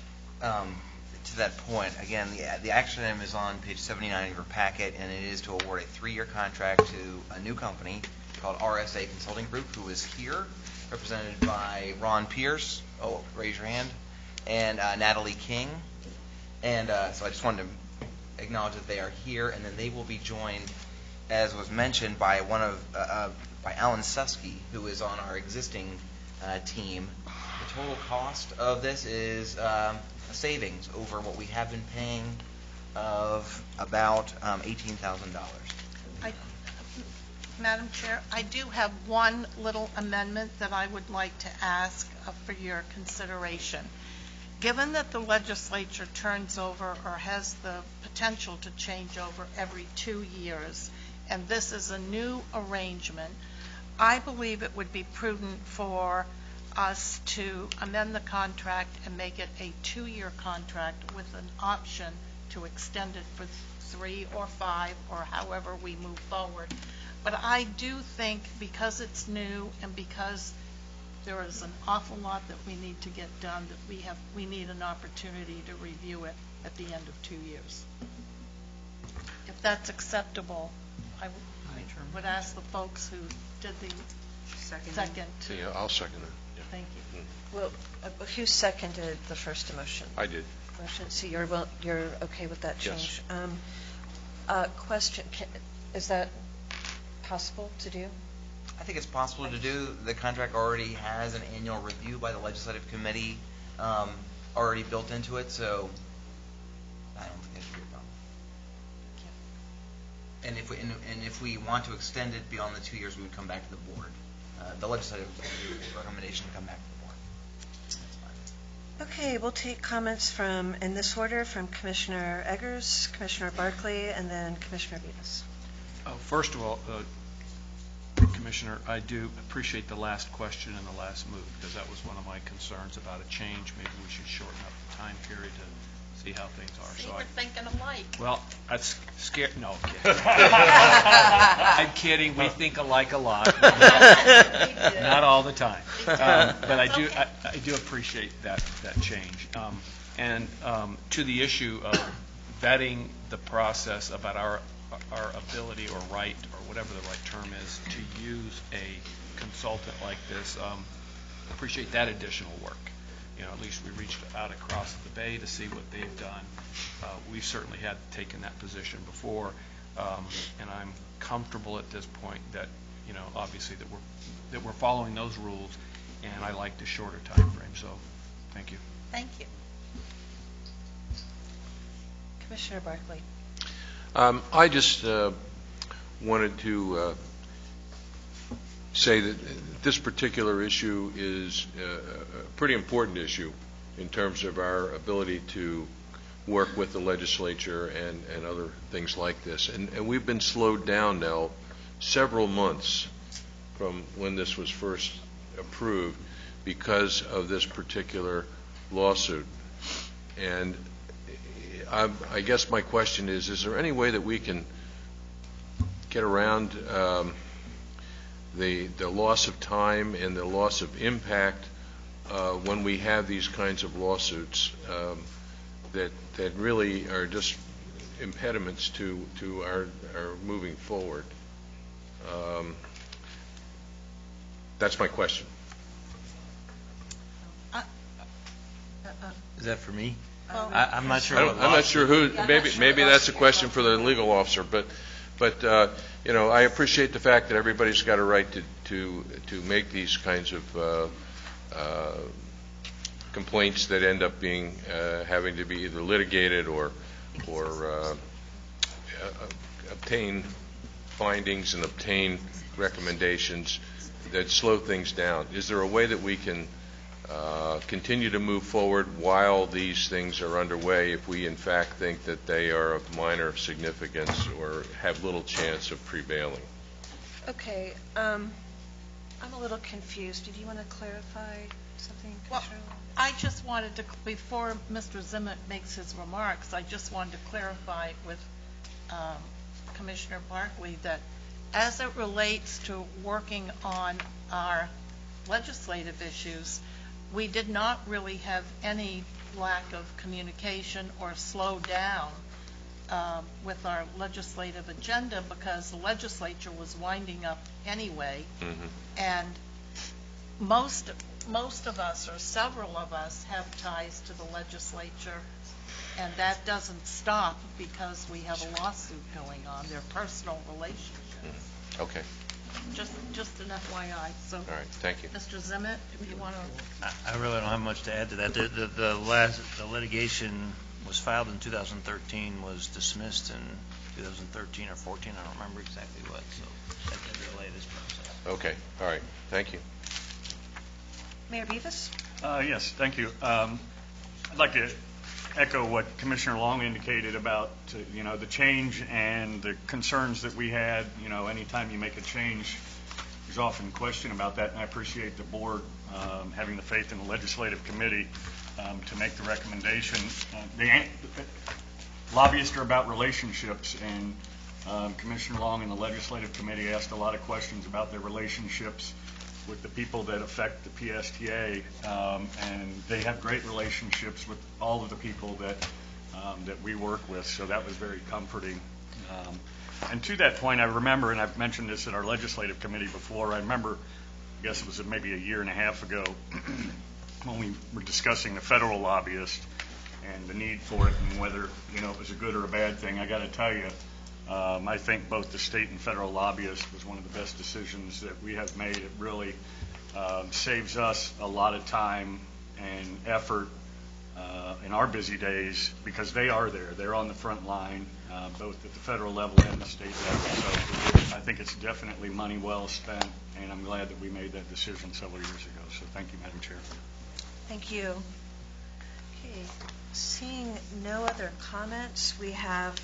To that point, again, the action item is on page 79 of your packet, and it is to award a 3-year contract to a new company called RSA Consulting Group, who is here, represented by Ron Pierce, raise your hand, and Natalie King. And so I just wanted to acknowledge that they are here, and then they will be joined, as was mentioned, by by Alan Susky, who is on our existing team. The total cost of this is a savings over what we have been paying of about $18,000. Madam Chair, I do have one little amendment that I would like to ask for your consideration. Given that the legislature turns over or has the potential to change over every 2 years, and this is a new arrangement, I believe it would be prudent for us to amend the contract and make it a 2-year contract with an option to extend it for 3 or 5 or however we move forward. But I do think because it's new and because there is an awful lot that we need to get done, that we need an opportunity to review it at the end of 2 years. If that's acceptable, I would ask the folks who did the second to. Yeah, I'll second it. Yeah. Thank you. Well, who seconded the first motion? I did. Motion. So you're okay with that change? Yes. Question: is that possible to do? I think it's possible to do. The contract already has an annual review by the legislative committee already built into it, so I don't think that should be a problem. And if we want to extend it beyond the 2 years, we would come back to the board. The legislative recommendation would come back to the board. Okay, we'll take comments from, in this order, from Commissioner Eggers, Commissioner Barkley, and then Commissioner Vivas. First of all, Commissioner, I do appreciate the last question and the last move, because that was one of my concerns about a change. Maybe we should shorten up the time period to see how things are. See, we're thinking alike. Well, that's scary. No, I'm kidding. I'm kidding. We think alike a lot. Not all the time. But I do appreciate that change. And to the issue of vetting the process about our ability or right, or whatever the right term is, to use a consultant like this, appreciate that additional work. At least we reached out across the bay to see what they've done. We certainly had taken that position before, and I'm comfortable at this point that, obviously that we're following those rules, and I like the shorter time frame. So, thank you. Thank you. Commissioner Barkley. I just wanted to say that this particular issue is a pretty important issue in terms of our ability to work with the legislature and other things like this. And we've been slowed down now several months from when this was first approved because of this particular lawsuit. And I guess my question is there any way that we can get around the loss of time and the loss of impact when we have these kinds of lawsuits that really are just impediments to our moving forward? That's my question. Is that for me? I'm not sure. I'm not sure who. Maybe that's a question for the legal officer. But I appreciate the fact that everybody's got a right to make these kinds of complaints that end up being having to be either litigated or obtain findings and obtain recommendations that slow things down. Is there a way that we can continue to move forward while these things are underway if we in fact think that they are of minor significance or have little chance of prevailing? Okay, I'm a little confused. Did you want to clarify something, Commissioner? Well, I just wanted to, before Mr. Zimmett makes his remarks, I just wanted to clarify with Commissioner Barkley that as it relates to working on our legislative issues, we did not really have any lack of communication or slow down with our legislative agenda because the legislature was winding up anyway. Mm-hmm. And most of us, or several of us, have ties to the legislature, and that doesn't stop because we have a lawsuit going on. They're personal relationships. Mm-hmm. Okay. Just an FYI. So, all right. Thank you. Mr. Zimmett, if you want to. I really don't have much to add to that. The litigation was filed in 2013, was dismissed in 2013 or 14. I don't remember exactly what. So that can delay this process. Okay. All right. Thank you. Mayor Beavis? Yes, thank you. I'd like to echo what Commissioner Long indicated about the change and the concerns that we had. Anytime you make a change, there's often question about that, and I appreciate the board having the faith in the legislative committee to make the recommendation. Lobbyists are about relationships, and Commissioner Long and the legislative committee asked a lot of questions about their relationships with the people that affect the PSTA, and they have great relationships with all of the people that we work with, so that was very comforting. And to that point, I remember, and I've mentioned this at our legislative committee before, I remember, I guess it was maybe a year and a half ago, when we were discussing the federal lobbyist and the need for it and whether it was a good or a bad thing. I got to tell you, I think both the state and federal lobbyist was one of the best decisions that we have made. It really saves us a lot of time and effort in our busy days, because they are there. They're on the front line, both at the federal level and the state level. So I think it's definitely money well spent, and I'm glad that we made that decision several years ago. So thank you, Madam Chair. Thank you. Okay, seeing no other comments, we have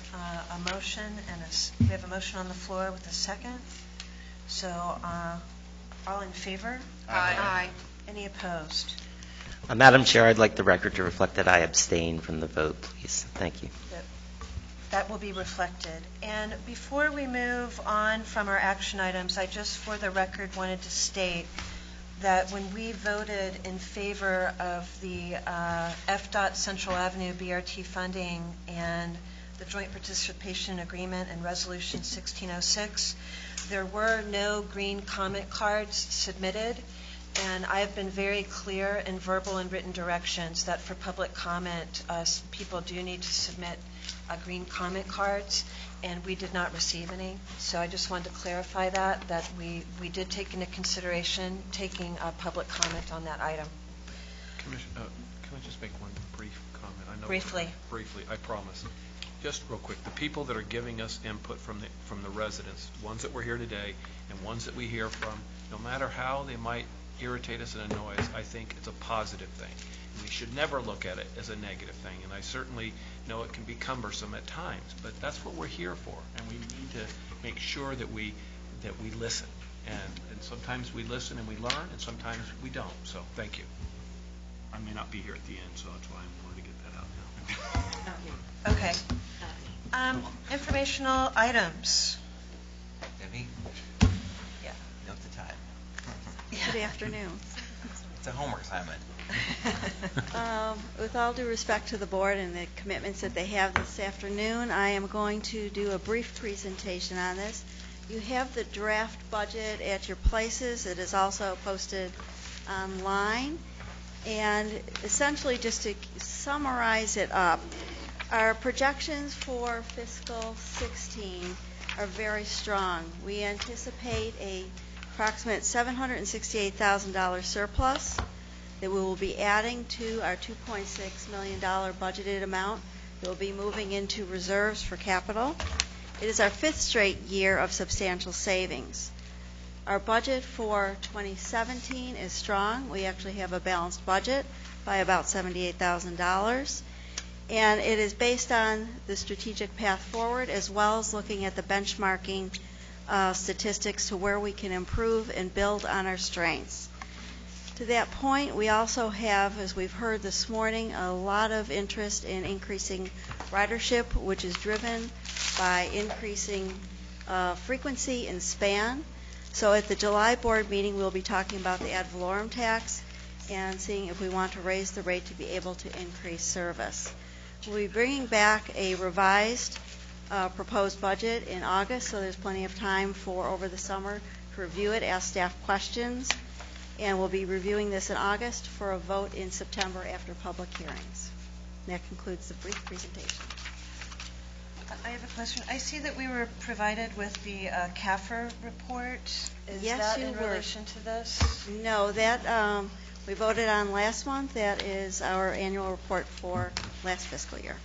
a motion and we have a motion on the floor with a second. So all in favor? Aye. Any opposed? Madam Chair, I'd like the record to reflect that I abstain from the vote, please. Thank you. That will be reflected. And before we move on from our action items, I just for the record wanted to state that when we voted in favor of the FDOT Central Avenue BRT funding and the Joint Participation Agreement and Resolution 1606, there were no green comment cards submitted. And I have been very clear in verbal and written directions that for public comment, people do need to submit green comment cards, and we did not receive any. So I just wanted to clarify that we did take into consideration taking public comment on that item. Commissioner, can I just make one brief comment? I know Briefly. Briefly, I promise. Just real quick, the people that are giving us input from the residents, ones that were here today and ones that we hear from, no matter how they might irritate us and annoy us, I think it's a positive thing. And we should never look at it as a negative thing. And I certainly know it can be cumbersome at times, but that's what we're here for. And we need to make sure that we listen. And sometimes we listen and we learn, and sometimes we don't. So thank you. I may not be here at the end, so that's why I wanted to get that out now. Okay. Informational items. Debbie? Yeah. Note the time. Good afternoon. It's a homework assignment. With all due respect to the board and the commitments that they have this afternoon, I am going to do a brief presentation on this. You have the draft budget at your places. It is also posted online. And essentially, just to summarize it up, our projections for fiscal 16 are very strong. We anticipate a approximate $768,000 surplus that we will be adding to our $2.6 million budgeted amount. It will be moving into reserves for capital. It is our fifth straight year of substantial savings. Our budget for 2017 is strong. We actually have a balanced budget by about $78,000. And it is based on the strategic path forward as well as looking at the benchmarking statistics to where we can improve and build on our strengths. To that point, we also have, as we've heard this morning, a lot of interest in increasing ridership, which is driven by increasing frequency and span. So at the July board meeting, we'll be talking about the ad valorem tax and seeing if we want to raise the rate to be able to increase service. We'll be bringing back a revised proposed budget in August, so there's plenty of time for over the summer to review it, ask staff questions, and we'll be reviewing this in August for a vote in September after public hearings. And that concludes the brief presentation. I have a question. I see that we were provided with the CAFR report. Is Yes, that you in were. relation to this? No, that we voted on last month. That is our annual report for last fiscal year.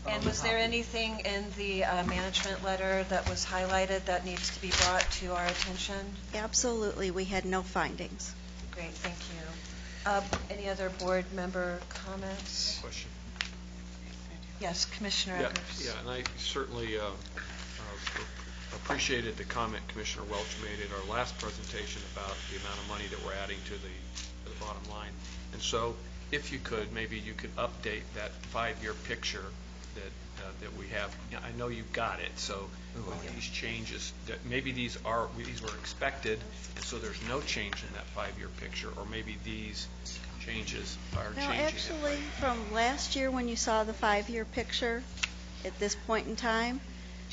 And was there anything in the management letter that was highlighted that needs to be brought to our attention? Absolutely. We had no findings. Great, thank you. Any other board member comments? Question. Yes, Commissioner Yeah, Eggers. yeah, and I certainly appreciated the comment Commissioner Welch made in our last presentation about the amount of money that we're adding to the bottom line. And so, if you could, maybe you could update that 5-year picture that we have. I know you've got it, so these changes, that maybe these were expected, and so there's no change in that 5-year picture, or maybe these changes are No, changing. actually, from last year when you saw the 5-year picture, at this point in time,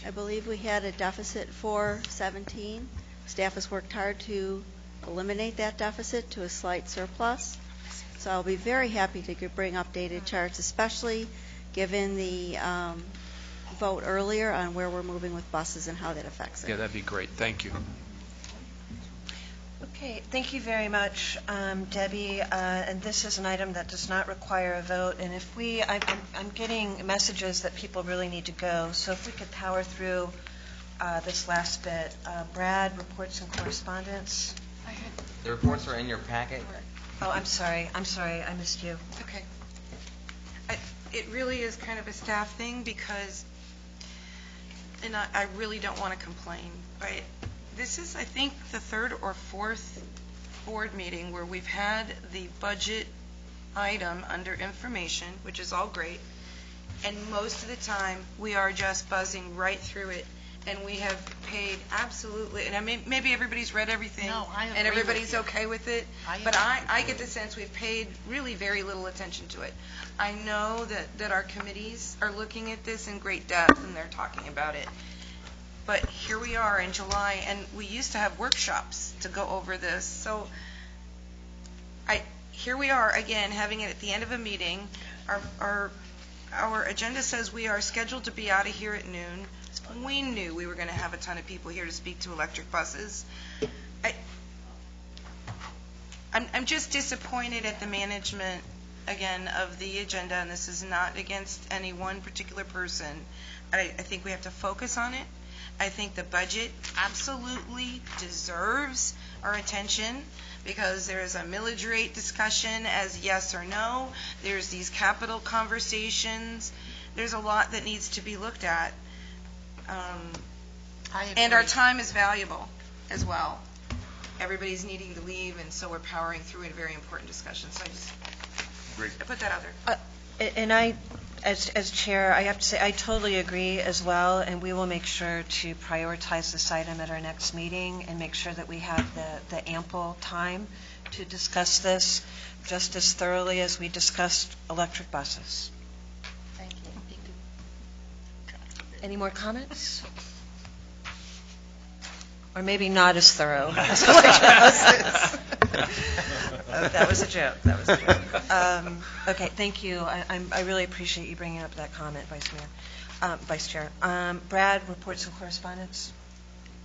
I believe we had a deficit for 17. Staff has worked hard to eliminate that deficit to a slight surplus. So I'll be very happy to bring updated charts, especially given the vote earlier on where we're moving with buses and how that affects it. Yeah, that'd be great. Thank you. Okay, thank you very much, Debbie. And this is an item that does not require a vote. And if I'm getting messages that people really need to go. So if we could power through this last bit. Brad, reports and correspondence. The reports are in your packet. Oh, I'm sorry. I missed you. Okay. It really is kind of a staff thing because, and I really don't want to complain, but this is, I think, the third or fourth board meeting where we've had the budget item under information, which is all great, and most of the time we are just buzzing right through it, and we have paid absolutely, and I mean, maybe everybody's read everything, No, I agree and everybody's with you. okay with it, I but agree. I get the sense we've paid really very little attention to it. I know that our committees are looking at this in great depth, and they're talking about it. But here we are in July, and we used to have workshops to go over this. So here we are again, having it at the end of a meeting. Our agenda says we are scheduled to be out of here at noon. We knew we were going to have a ton of people here to speak to electric buses. I'm just disappointed at the management, again, of the agenda, and this is not against any one particular person. I think we have to focus on it. I think the budget absolutely deserves our attention because there is a millage rate discussion as yes or no. There's these capital conversations. There's a lot that needs to be looked at. And our time is valuable as well. Everybody's needing to leave, and so we're powering through a very important discussion. So I put that out there. And as chair, I have to say I totally agree as well, and we will make sure to prioritize this item at our next meeting and make sure that we have the ample time to discuss this just as thoroughly as we discussed electric buses. Thank you. Any more comments? Or maybe not as thorough as electric buses. Oh, that was a joke. Okay, thank you. I really appreciate you bringing up that comment, Vice Chair. Brad, reports and correspondence.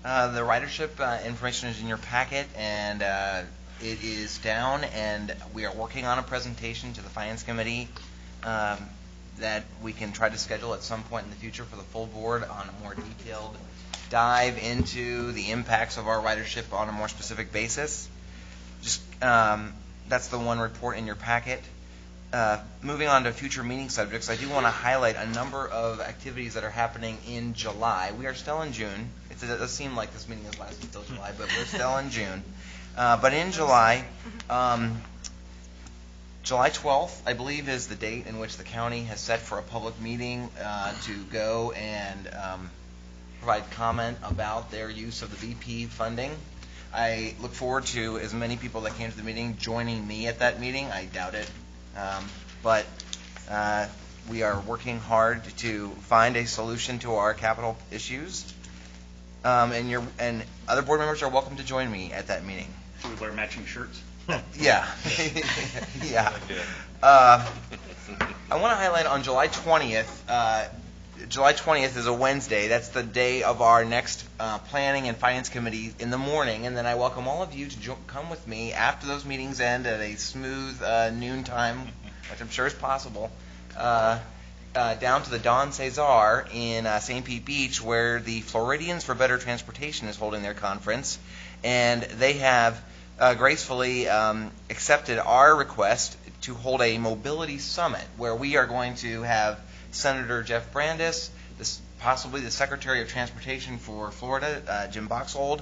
The ridership information is in your packet, and it is down, and we are working on a presentation to the Finance Committee that we can try to schedule at some point in the future for the full board on a more detailed dive into the impacts of our ridership on a more specific basis. That's the one report in your packet. Moving on to future meeting subjects, I do want to highlight a number of activities that are happening in July. We are still in June. It does seem like this meeting has lasted until July, but we're still in June. But in July, July 12th, I believe, is the date in which the county has set for a public meeting to go and provide comment about their use of the BP funding. I look forward to as many people that came to the meeting joining me at that meeting. I doubt it. But we are working hard to find a solution to our capital issues. And other board members are welcome to join me at that meeting. Should we wear matching shirts? Yeah. Yeah. I want to highlight on July 20th. July 20th is a Wednesday. That's the day of our next Planning and Finance Committee in the morning. And then I welcome all of you to come with me after those meetings end at a smooth noon time, which I'm sure is possible, down to the Don Cesar in St. Pete Beach, where the Floridians for Better Transportation is holding their conference. And they have gracefully accepted our request to hold a mobility summit where we are going to have Senator Jeff Brandes, possibly the Secretary of Transportation for Florida, Jim Boxhold,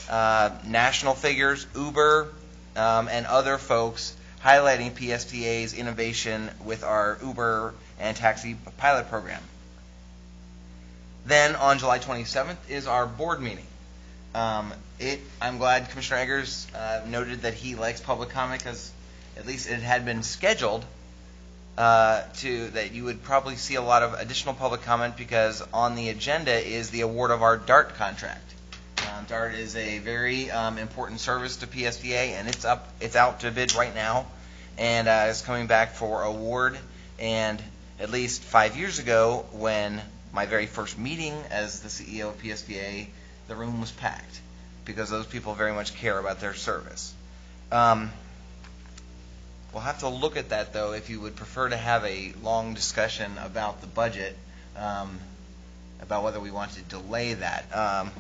national figures, Uber, and other folks highlighting PSTA's innovation with our Uber and taxi pilot program. Then on July 27th is our board meeting. I'm glad Commissioner Eggers noted that he likes public comment because at least it had been scheduled that you would probably see a lot of additional public comment because on the agenda is the award of our DART contract. DART is a very important service to PSTA, and it's out to bid right now, and is coming back for award. And at least 5 years ago, when my very first meeting as the CEO of PSTA, the room was packed. because those people very much care about their service. We'll have to look at that, though, if you would prefer to have a long discussion about the budget, about whether we want to delay that.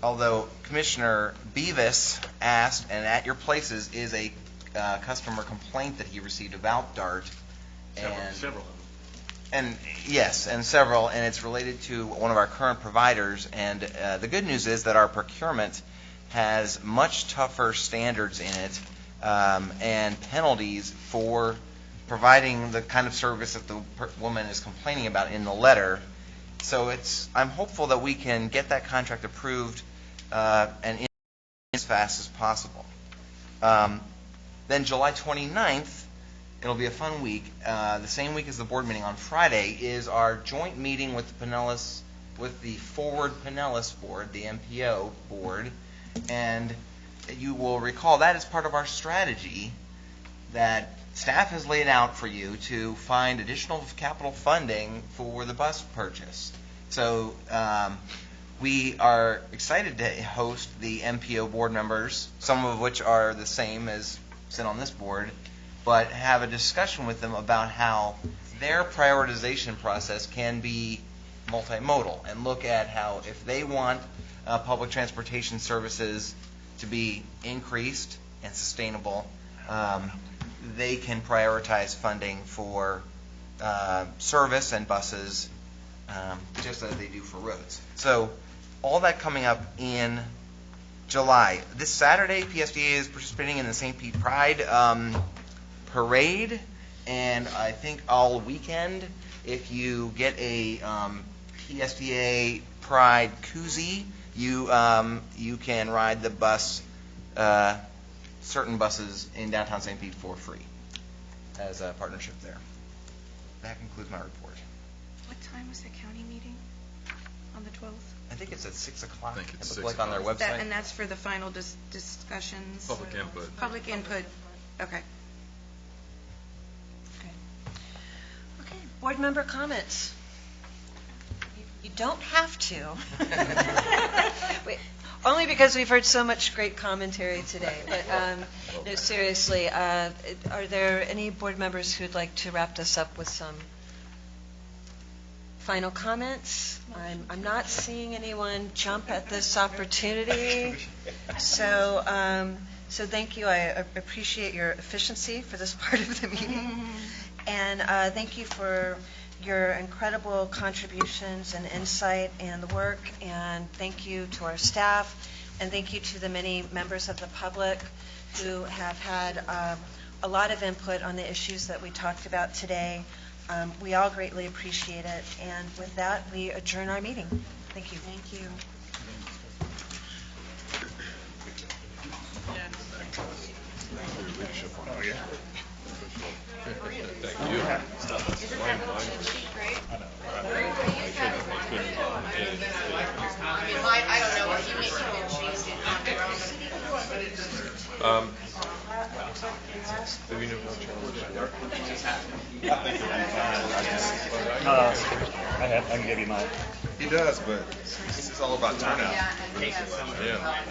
Although Commissioner Beavis asked, and at your places is a customer complaint that he received about DART. Several. And yes, and several, and it's related to one of our current providers. And the good news is that our procurement has much tougher standards in it and penalties for providing the kind of service that the woman is complaining about in the letter. So I'm hopeful that we can get that contract approved and in as fast as possible. Then July 29th, it'll be a fun week. The same week as the board meeting on Friday is our joint meeting with the Forward Pinellas Board, the MPO board, and you will recall that is part of our strategy that staff has laid out for you to find additional capital funding for the bus purchase. So we are excited to host the MPO board members, some of which are the same as sit on this board, but have a discussion with them about how their prioritization process can be multimodal and look at how if they want public transportation services to be increased and sustainable, they can prioritize funding for service and buses just as they do for roads. So all that coming up in July. This Saturday, PSTA is participating in the St. Pete Pride parade, and I think all weekend, if you get a PSTA Pride koozie, you can ride the bus, certain buses in downtown St. Pete for free as a partnership there. That concludes my report. What time was the county meeting on the 12th? I think it's at 6 o'clock. I think it's Look 6 like on their website. And that's for the final discussions? Public input. Public input, okay. Okay, board member comments. You don't have to. Only because we've heard so much great commentary today. But no, seriously, are there any board members who'd like to wrap this up with some final comments? I'm not seeing anyone jump at this opportunity. So thank you. I appreciate your efficiency for this part of the meeting. And thank you for your incredible contributions and insight and the work. And thank you to our staff. And thank you to the many members of the public who have had a lot of input on the issues that we talked about today. We all greatly appreciate it. And with that, we adjourn our meeting. Thank you. Thank you. Oh, yeah. Thank you. I don't know if you make it changed it on your own. Do we know how challenging I can give you mine. He does, but this is all about turnout. Yeah.